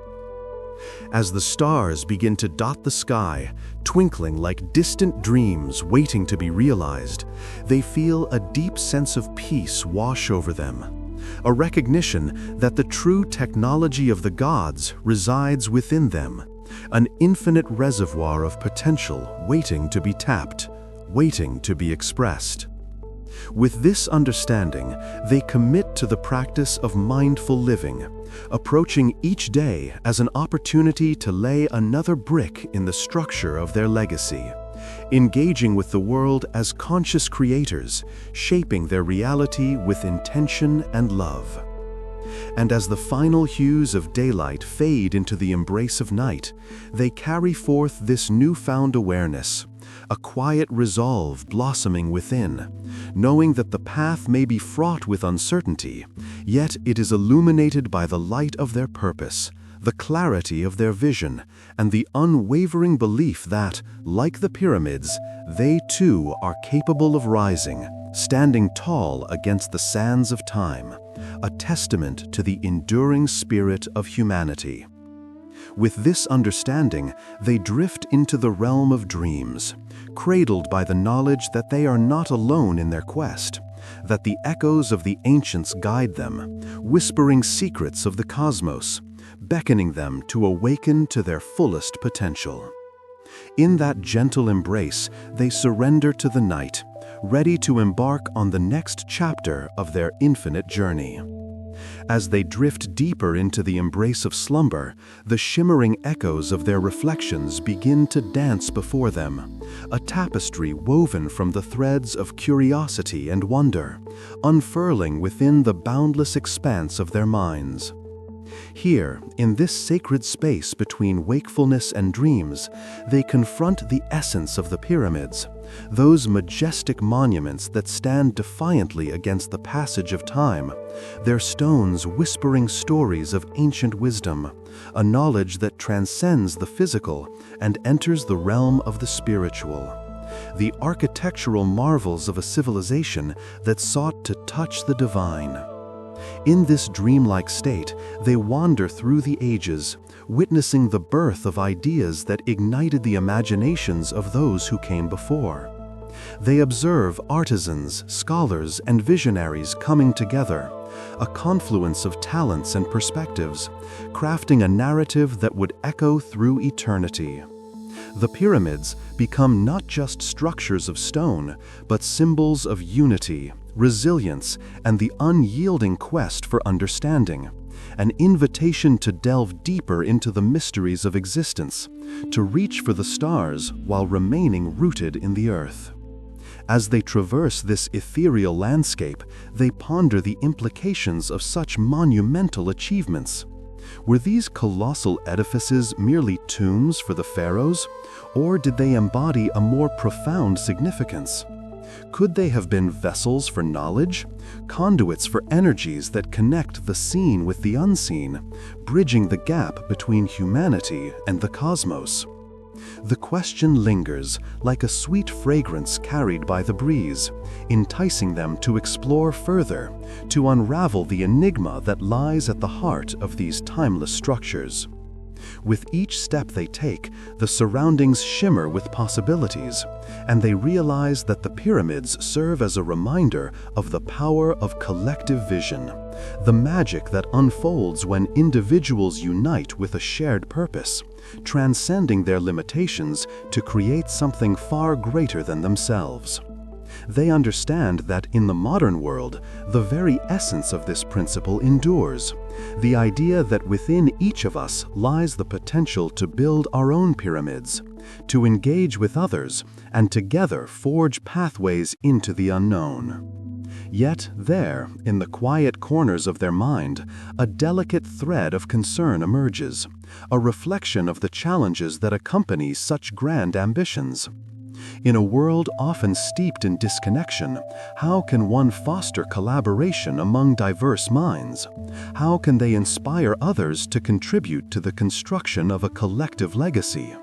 As the stars begin to dot the sky, twinkling like distant dreams waiting to be realized, they feel a deep sense of peace wash over them, a recognition that the true technology of the gods resides within them, an infinite reservoir of potential waiting to be tapped, waiting to be expressed. With this understanding, they commit to the practice of mindful living, approaching each day as an opportunity to lay another brick in the structure of their legacy, engaging with the world as conscious creators, shaping their reality with intention and love. And as the final hues of daylight fade into the embrace of night, they carry forth this newfound awareness, a quiet resolve blossoming within, knowing that the path may be fraught with uncertainty, yet it is illuminated by the light of their purpose, the clarity of their vision, and the unwavering belief that, like the pyramids, they too are capable of rising, standing tall against the sands of time, a testament to the enduring spirit of humanity. With this understanding, they drift into the realm of dreams, cradled by the knowledge that they are not alone in their quest, that the echoes of the ancients guide them, whispering secrets of the cosmos, beckoning them to awaken to their fullest potential. In that gentle embrace, they surrender to the night, ready to embark on the next chapter of their infinite journey. As they drift deeper into the embrace of slumber, the shimmering echoes of their reflections begin to dance before them, a tapestry woven from the threads of curiosity and wonder, unfurling within the boundless expanse of their minds. Here, in this sacred space between wakefulness and dreams, they confront the essence of the pyramids, those majestic monuments that stand defiantly against the passage of time, their stones whispering stories of ancient wisdom, a knowledge that transcends the physical and enters the realm of the spiritual. The architectural marvels of a civilization that sought to touch the divine. In this dreamlike state, they wander through the ages, witnessing the birth of ideas that ignited the imaginations of those who came before. They observe artisans, scholars, and visionaries coming together, a confluence of talents and perspectives, crafting a narrative that would echo through eternity. The pyramids become not just structures of stone, but symbols of unity, resilience, and the unyielding quest for understanding, an invitation to delve deeper into the mysteries of existence, to reach for the stars while remaining rooted in the earth. As they traverse this ethereal landscape, they ponder the implications of such monumental achievements. Were these colossal edifices merely tombs for the pharaohs, or did they embody a more profound significance? Could they have been vessels for knowledge, conduits for energies that connect the seen with the unseen, bridging the gap between humanity and the cosmos? The question lingers like a sweet fragrance carried by the breeze, enticing them to explore further, to unravel the enigma that lies at the heart of these timeless structures. With each step they take, the surroundings shimmer with possibilities, and they realize that the pyramids serve as a reminder of the power of collective vision, the magic that unfolds when individuals unite with a shared purpose, transcending their limitations to create something far greater than themselves. They understand that in the modern world, the very essence of this principle endures, the idea that within each of us lies the potential to build our own pyramids, to engage with others, and together forge pathways into the unknown. Yet there, in the quiet corners of their mind, a delicate thread of concern emerges, a reflection of the challenges that accompany such grand ambitions. In a world often steeped in disconnection, how can one foster collaboration among diverse minds? How can they inspire others to contribute to the construction of a collective legacy?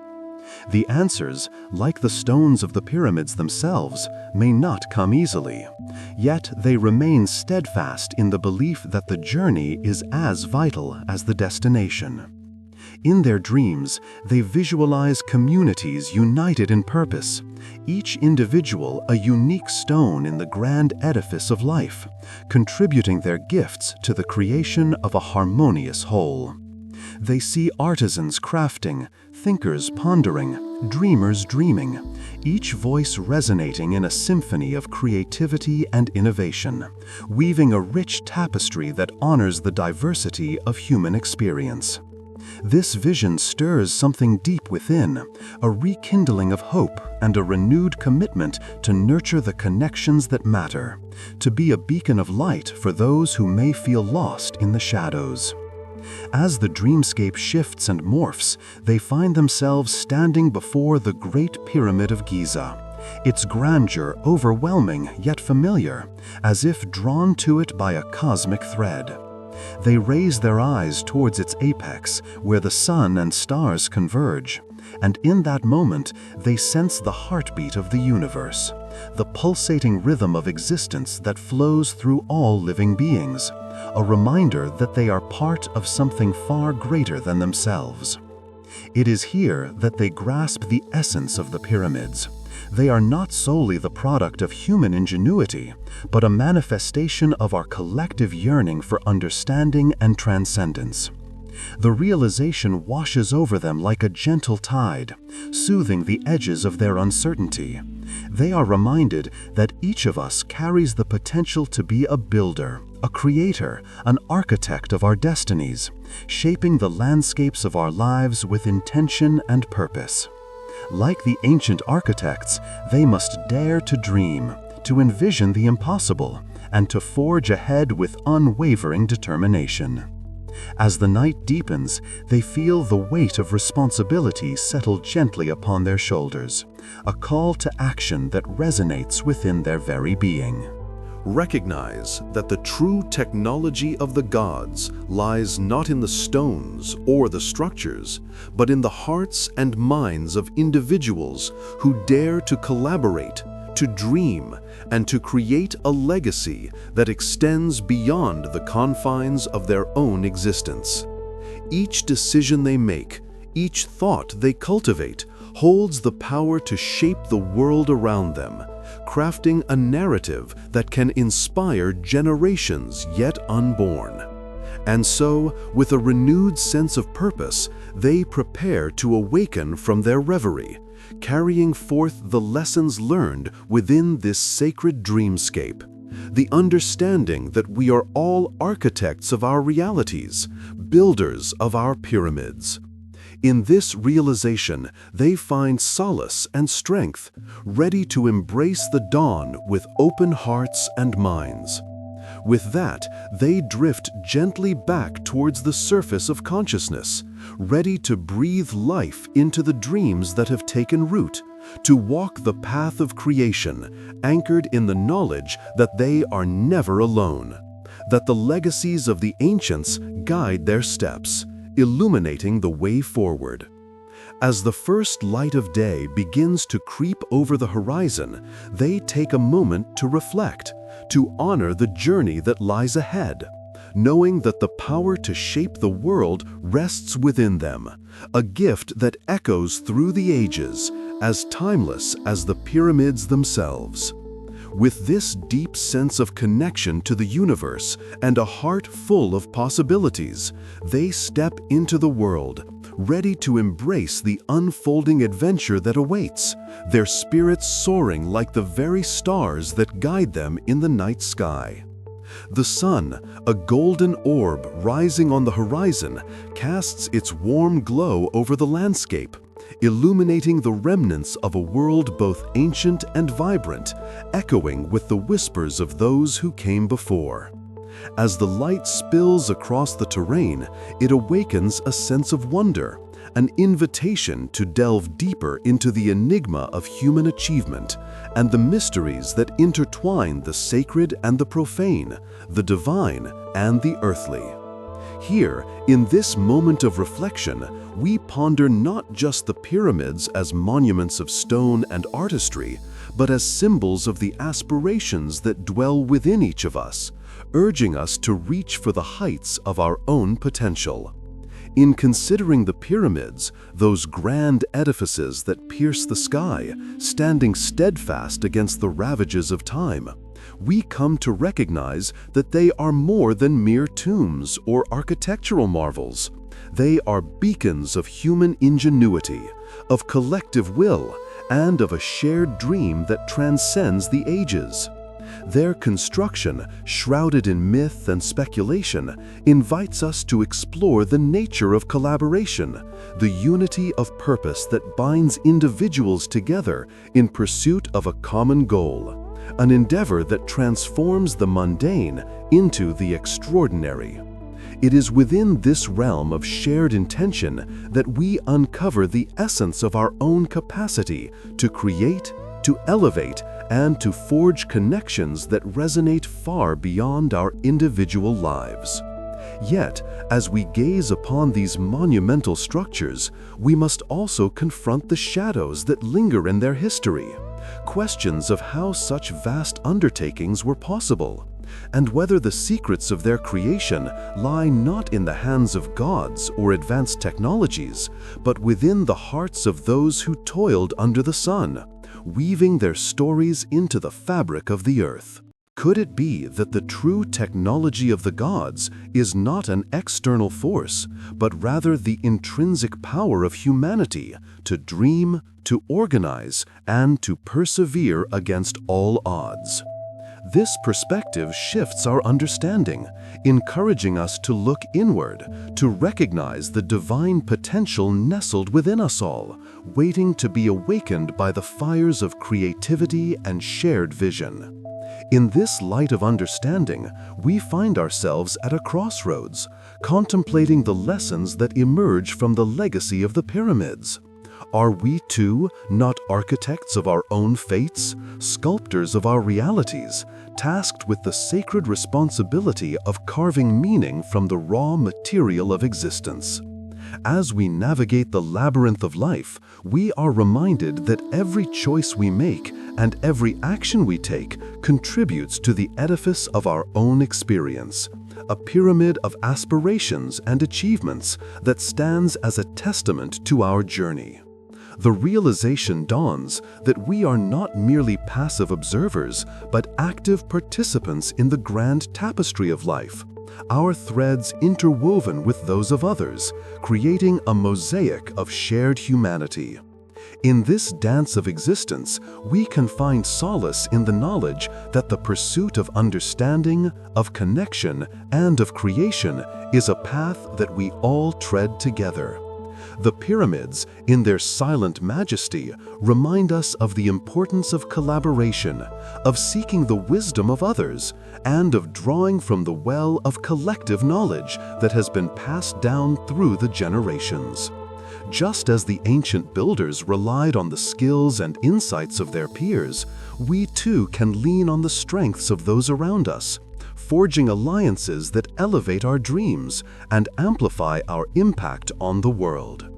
The answers, like the stones of the pyramids themselves, may not come easily. Yet they remain steadfast in the belief that the journey is as vital as the destination. In their dreams, they visualize communities united in purpose, each individual a unique stone in the grand edifice of life, contributing their gifts to the creation of a harmonious whole. They see artisans crafting, thinkers pondering, dreamers dreaming, each voice resonating in a symphony of creativity and innovation, weaving a rich tapestry that honors the diversity of human experience. This vision stirs something deep within, a rekindling of hope and a renewed commitment to nurture the connections that matter, to be a beacon of light for those who may feel lost in the shadows. As the dreamscape shifts and morphs, they find themselves standing before the Great Pyramid of Giza, its grandeur overwhelming yet familiar, as if drawn to it by a cosmic thread. They raise their eyes towards its apex, where the sun and stars converge, and in that moment they sense the heartbeat of the universe, the pulsating rhythm of existence that flows through all living beings, a reminder that they are part of something far greater than themselves. It is here that they grasp the essence of the pyramids. They are not solely the product of human ingenuity, but a manifestation of our collective yearning for understanding and transcendence. The realization washes over them like a gentle tide, soothing the edges of their uncertainty. They are reminded that each of us carries the potential to be a builder, a creator, an architect of our destinies, shaping the landscapes of our lives with intention and purpose. Like the ancient architects, they must dare to dream, to envision the impossible, and to forge ahead with unwavering determination. As the night deepens, they feel the weight of responsibility settle gently upon their shoulders, a call to action that resonates within their very being. Recognize that the true technology of the gods lies not in the stones or the structures, but in the hearts and minds of individuals who dare to collaborate, to dream, and to create a legacy that extends beyond the confines of their own existence. Each decision they make, each thought they cultivate, holds the power to shape the world around them, crafting a narrative that can inspire generations yet unborn. And so, with a renewed sense of purpose, they prepare to awaken from their reverie, carrying forth the lessons learned within this sacred dreamscape, the understanding that we are all architects of our realities, builders of our pyramids. In this realization, they find solace and strength, ready to embrace the dawn with open hearts and minds. With that, they drift gently back towards the surface of consciousness, ready to breathe life into the dreams that have taken root, to walk the path of creation, anchored in the knowledge that they are never alone, that the legacies of the ancients guide their steps, illuminating the way forward. As the first light of day begins to creep over the horizon, they take a moment to reflect, to honor the journey that lies ahead, knowing that the power to shape the world rests within them, a gift that echoes through the ages, as timeless as the pyramids themselves. With this deep sense of connection to the universe and a heart full of possibilities, they step into the world, ready to embrace the unfolding adventure that awaits, their spirits soaring like the very stars that guide them in the night sky. The sun, a golden orb rising on the horizon, casts its warm glow over the landscape, illuminating the remnants of a world both ancient and vibrant, echoing with the whispers of those who came before. As the light spills across the terrain, it awakens a sense of wonder, an invitation to delve deeper into the enigma of human achievement and the mysteries that intertwine the sacred and the profane, the divine and the earthly. Here, in this moment of reflection, we ponder not just the pyramids as monuments of stone and artistry, but as symbols of the aspirations that dwell within each of us, urging us to reach for the heights of our own potential. In considering the pyramids, those grand edifices that pierce the sky, standing steadfast against the ravages of time, we come to recognize that they are more than mere tombs or architectural marvels. They are beacons of human ingenuity, of collective will, and of a shared dream that transcends the ages. Their construction, shrouded in myth and speculation, invites us to explore the nature of collaboration, the unity of purpose that binds individuals together in pursuit of a common goal, an endeavor that transforms the mundane into the extraordinary. It is within this realm of shared intention that we uncover the essence of our own capacity to create, to elevate, and to forge connections that resonate far beyond our individual lives. Yet, as we gaze upon these monumental structures, we must also confront the shadows that linger in their history, questions of how such vast undertakings were possible, and whether the secrets of their creation lie not in the hands of gods or advanced technologies, but within the hearts of those who toiled under the sun, weaving their stories into the fabric of the earth. Could it be that the true technology of the gods is not an external force, but rather the intrinsic power of humanity to dream, to organize, and to persevere against all odds? This perspective shifts our understanding, encouraging us to look inward, to recognize the divine potential nestled within us all, waiting to be awakened by the fires of creativity and shared vision. In this light of understanding, we find ourselves at a crossroads, contemplating the lessons that emerge from the legacy of the pyramids. Are we too not architects of our own fates, sculptors of our realities, tasked with the sacred responsibility of carving meaning from the raw material of existence? As we navigate the labyrinth of life, we are reminded that every choice we make and every action we take contributes to the edifice of our own experience, a pyramid of aspirations and achievements that stands as a testament to our journey. The realization dawns that we are not merely passive observers, but active participants in the grand tapestry of life, our threads interwoven with those of others, creating a mosaic of shared humanity. In this dance of existence, we can find solace in the knowledge that the pursuit of understanding, of connection, and of creation is a path that we all tread together. The pyramids, in their silent majesty, remind us of the importance of collaboration, of seeking the wisdom of others, and of drawing from the well of collective knowledge that has been passed down through the generations. Just as the ancient builders relied on the skills and insights of their peers, we too can lean on the strengths of those around us, forging alliances that elevate our dreams and amplify our impact on the world.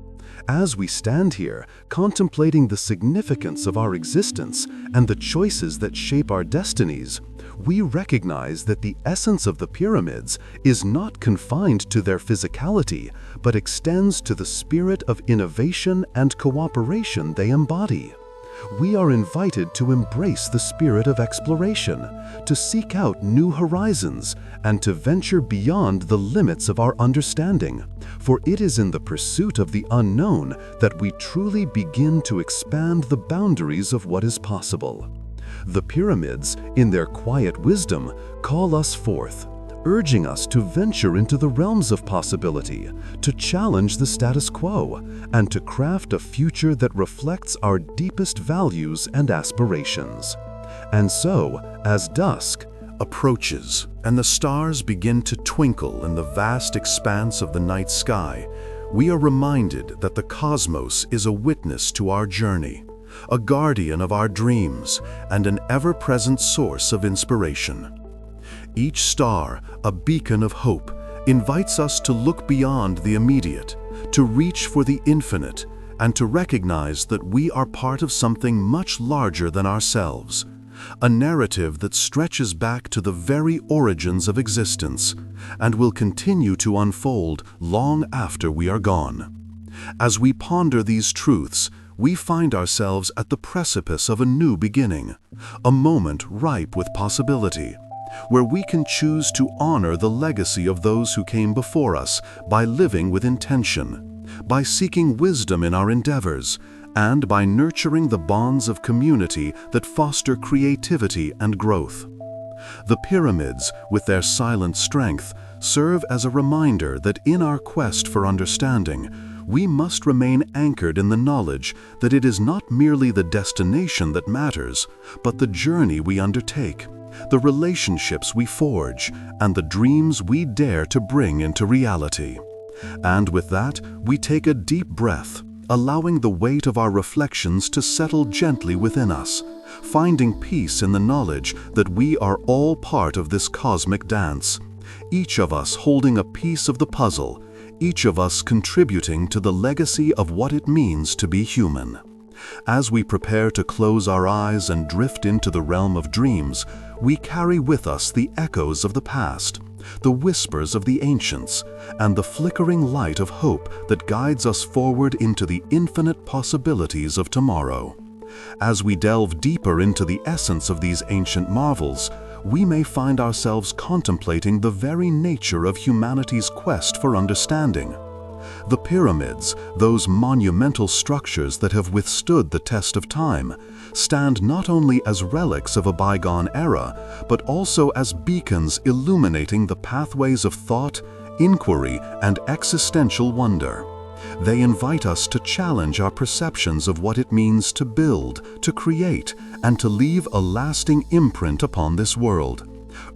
As we stand here, contemplating the significance of our existence and the choices that shape our destinies, we recognize that the essence of the pyramids is not confined to their physicality, but extends to the spirit of innovation and cooperation they embody. We are invited to embrace the spirit of exploration, to seek out new horizons, and to venture beyond the limits of our understanding, for it is in the pursuit of the unknown that we truly begin to expand the boundaries of what is possible. The pyramids, in their quiet wisdom, call us forth, urging us to venture into the realms of possibility, to challenge the status quo, and to craft a future that reflects our deepest values and aspirations. And so, as dusk approaches and the stars begin to twinkle in the vast expanse of the night sky, we are reminded that the cosmos is a witness to our journey, a guardian of our dreams, and an ever-present source of inspiration. Each star, a beacon of hope, invites us to look beyond the immediate, to reach for the infinite, and to recognize that we are part of something much larger than ourselves, a narrative that stretches back to the very origins of existence and will continue to unfold long after we are gone. As we ponder these truths, we find ourselves at the precipice of a new beginning, a moment ripe with possibility, where we can choose to honor the legacy of those who came before us by living with intention, by seeking wisdom in our endeavors, and by nurturing the bonds of community that foster creativity and growth. The pyramids, with their silent strength, serve as a reminder that in our quest for understanding, we must remain anchored in the knowledge that it is not merely the destination that matters, but the journey we undertake, the relationships we forge, and the dreams we dare to bring into reality. And with that, we take a deep breath, allowing the weight of our reflections to settle gently within us, finding peace in the knowledge that we are all part of this cosmic dance, each of us holding a piece of the puzzle, each of us contributing to the legacy of what it means to be human. As we prepare to close our eyes and drift into the realm of dreams, we carry with us the echoes of the past, the whispers of the ancients, and the flickering light of hope that guides us forward into the infinite possibilities of tomorrow. As we delve deeper into the essence of these ancient marvels, we may find ourselves contemplating the very nature of humanity's quest for understanding. The pyramids, those monumental structures that have withstood the test of time, stand not only as relics of a bygone era, but also as beacons illuminating the pathways of thought, inquiry, and existential wonder. They invite us to challenge our perceptions of what it means to build, to create, and to leave a lasting imprint upon this world,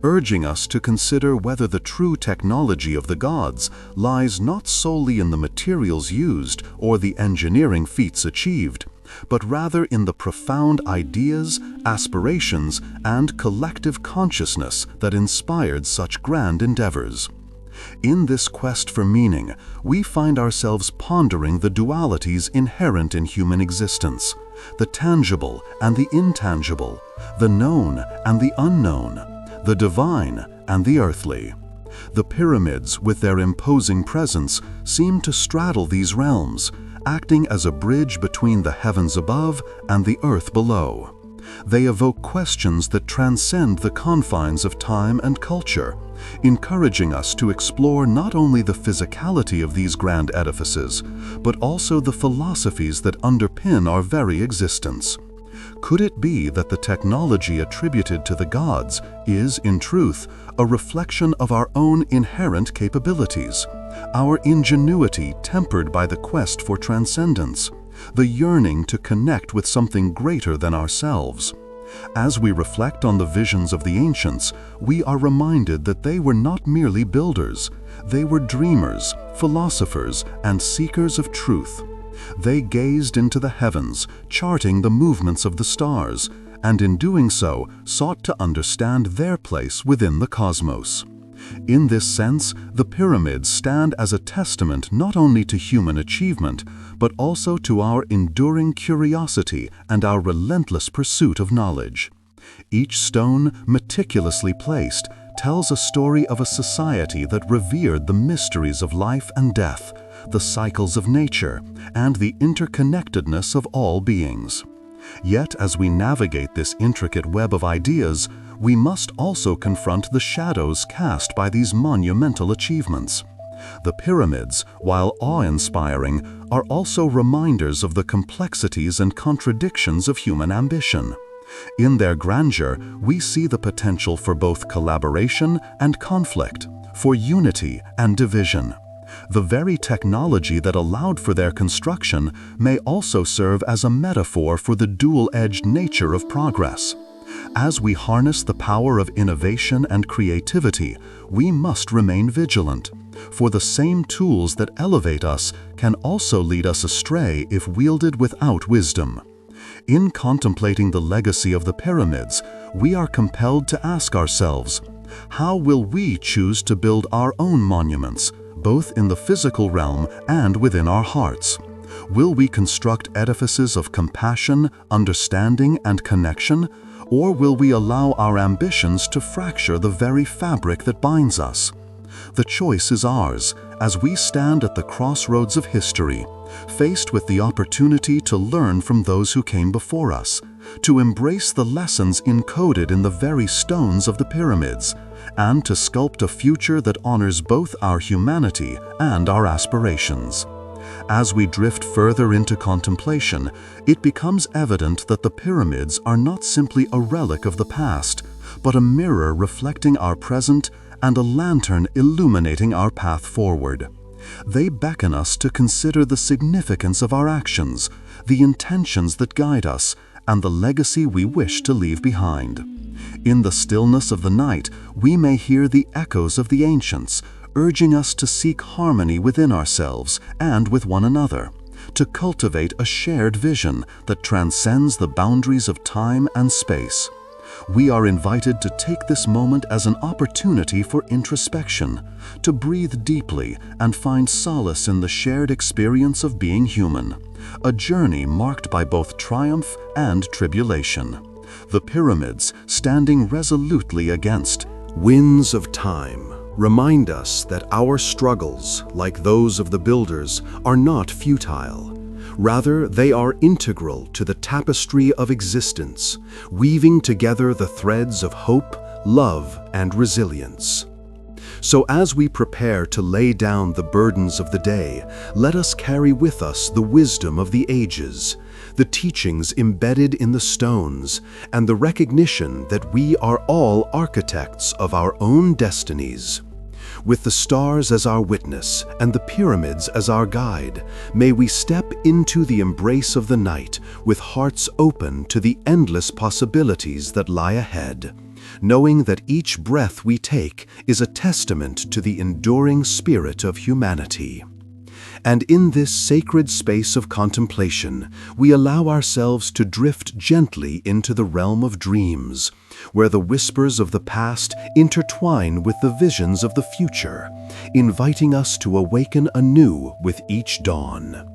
urging us to consider whether the true technology of the gods lies not solely in the materials used or the engineering feats achieved, but rather in the profound ideas, aspirations, and collective consciousness that inspired such grand endeavors. In this quest for meaning, we find ourselves pondering the dualities inherent in human existence, the tangible and the intangible, the known and the unknown, the divine and the earthly. The pyramids, with their imposing presence, seem to straddle these realms, acting as a bridge between the heavens above and the earth below. They evoke questions that transcend the confines of time and culture, encouraging us to explore not only the physicality of these grand edifices, but also the philosophies that underpin our very existence. Could it be that the technology attributed to the gods is, in truth, a reflection of our own inherent capabilities, our ingenuity tempered by the quest for transcendence, the yearning to connect with something greater than ourselves? As we reflect on the visions of the ancients, we are reminded that they were not merely builders. They were dreamers, philosophers, and seekers of truth. They gazed into the heavens, charting the movements of the stars, and in doing so sought to understand their place within the cosmos. In this sense, the pyramids stand as a testament not only to human achievement, but also to our enduring curiosity and our relentless pursuit of knowledge. Each stone, meticulously placed, tells a story of a society that revered the mysteries of life and death, the cycles of nature, and the interconnectedness of all beings. Yet, as we navigate this intricate web of ideas, we must also confront the shadows cast by these monumental achievements. The pyramids, while awe-inspiring, are also reminders of the complexities and contradictions of human ambition. In their grandeur, we see the potential for both collaboration and conflict, for unity and division. The very technology that allowed for their construction may also serve as a metaphor for the dual-edged nature of progress. As we harness the power of innovation and creativity, we must remain vigilant, for the same tools that elevate us can also lead us astray if wielded without wisdom. In contemplating the legacy of the pyramids, we are compelled to ask ourselves, how will we choose to build our own monuments, both in the physical realm and within our hearts? Will we construct edifices of compassion, understanding, and connection, or will we allow our ambitions to fracture the very fabric that binds us? The choice is ours as we stand at the crossroads of history, faced with the opportunity to learn from those who came before us, to embrace the lessons encoded in the very stones of the pyramids, and to sculpt a future that honors both our humanity and our aspirations. As we drift further into contemplation, it becomes evident that the pyramids are not simply a relic of the past, but a mirror reflecting our present and a lantern illuminating our path forward. They beckon us to consider the significance of our actions, the intentions that guide us, and the legacy we wish to leave behind. In the stillness of the night, we may hear the echoes of the ancients, urging us to seek harmony within ourselves and with one another, to cultivate a shared vision that transcends the boundaries of time and space. We are invited to take this moment as an opportunity for introspection, to breathe deeply and find solace in the shared experience of being human, a journey marked by both triumph and tribulation. The pyramids, standing resolutely against winds of time, remind us that our struggles, like those of the builders, are not futile. Rather, they are integral to the tapestry of existence, weaving together the threads of hope, love, and resilience. So as we prepare to lay down the burdens of the day, let us carry with us the wisdom of the ages, the teachings embedded in the stones, and the recognition that we are all architects of our own destinies. With the stars as our witness and the pyramids as our guide, may we step into the embrace of the night with hearts open to the endless possibilities that lie ahead, knowing that each breath we take is a testament to the enduring spirit of humanity. And in this sacred space of contemplation, we allow ourselves to drift gently into the realm of dreams, where the whispers of the past intertwine with the visions of the future, inviting us to awaken anew with each dawn.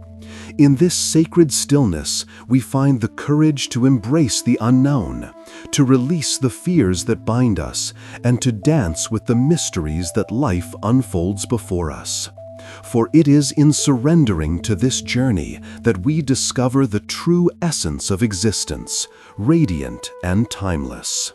In this sacred stillness, we find the courage to embrace the unknown, to release the fears that bind us, and to dance with the mysteries that life unfolds before us. For it is in surrendering to this journey that we discover the true essence of existence, radiant and timeless.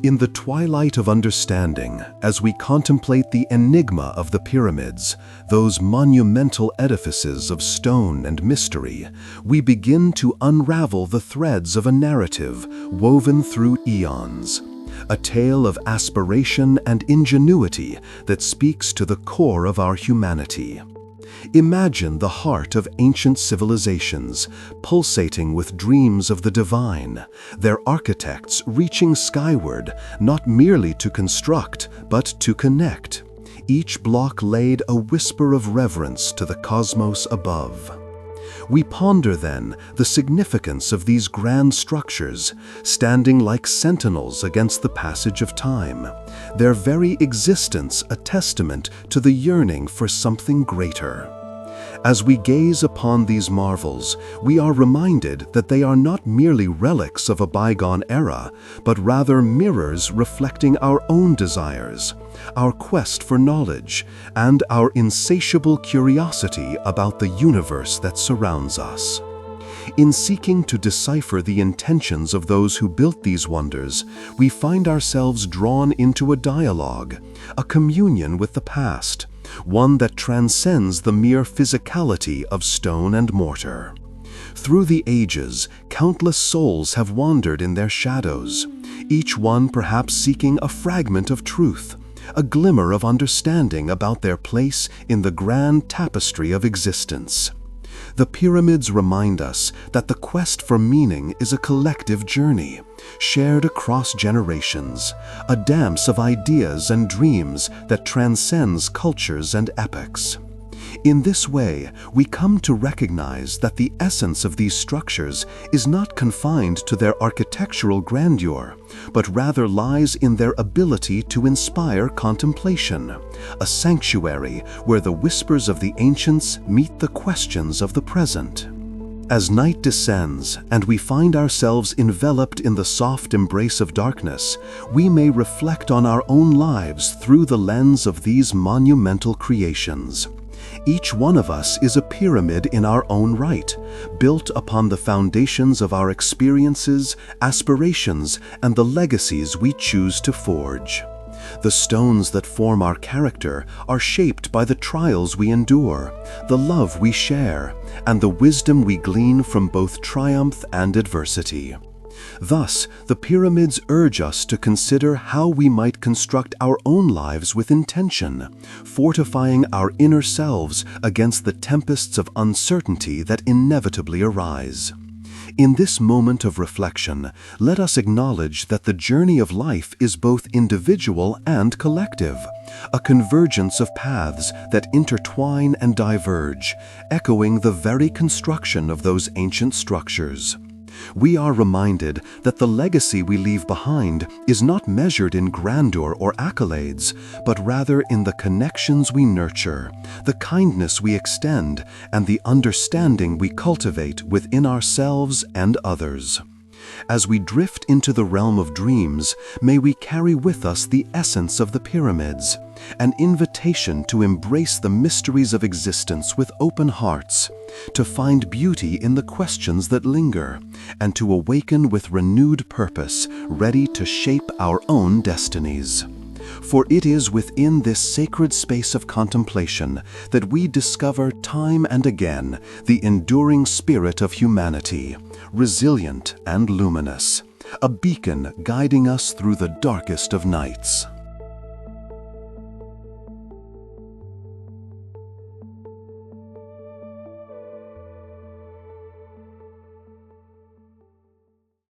In the twilight of understanding, as we contemplate the enigma of the pyramids, those monumental edifices of stone and mystery, we begin to unravel the threads of a narrative woven through eons. A tale of aspiration and ingenuity that speaks to the core of our humanity. Imagine the heart of ancient civilizations, pulsating with dreams of the divine, their architects reaching skyward, not merely to construct, but to connect. Each block laid a whisper of reverence to the cosmos above. We ponder then the significance of these grand structures, standing like sentinels against the passage of time, their very existence a testament to the yearning for something greater. As we gaze upon these marvels, we are reminded that they are not merely relics of a bygone era, but rather mirrors reflecting our own desires, our quest for knowledge, and our insatiable curiosity about the universe that surrounds us. In seeking to decipher the intentions of those who built these wonders, we find ourselves drawn into a dialogue, a communion with the past, one that transcends the mere physicality of stone and mortar. Through the ages, countless souls have wandered in their shadows, each one perhaps seeking a fragment of truth, a glimmer of understanding about their place in the grand tapestry of existence. The pyramids remind us that the quest for meaning is a collective journey, shared across generations, a dance of ideas and dreams that transcends cultures and epochs. In this way, we come to recognize that the essence of these structures is not confined to their architectural grandeur, but rather lies in their ability to inspire contemplation, a sanctuary where the whispers of the ancients meet the questions of the present. As night descends and we find ourselves enveloped in the soft embrace of darkness, we may reflect on our own lives through the lens of these monumental creations. Each one of us is a pyramid in our own right, built upon the foundations of our experiences, aspirations, and the legacies we choose to forge. The stones that form our character are shaped by the trials we endure, the love we share, and the wisdom we glean from both triumph and adversity. Thus, the pyramids urge us to consider how we might construct our own lives with intention, fortifying our inner selves against the tempests of uncertainty that inevitably arise. In this moment of reflection, let us acknowledge that the journey of life is both individual and collective, a convergence of paths that intertwine and diverge, echoing the very construction of those ancient structures. We are reminded that the legacy we leave behind is not measured in grandeur or accolades, but rather in the connections we nurture, the kindness we extend, and the understanding we cultivate within ourselves and others. As we drift into the realm of dreams, may we carry with us the essence of the pyramids, an invitation to embrace the mysteries of existence with open hearts, to find beauty in the questions that linger, and to awaken with renewed purpose, ready to shape our own destinies. For it is within this sacred space of contemplation that we discover time and again the enduring spirit of humanity, resilient and luminous, a beacon guiding us through the darkest of nights.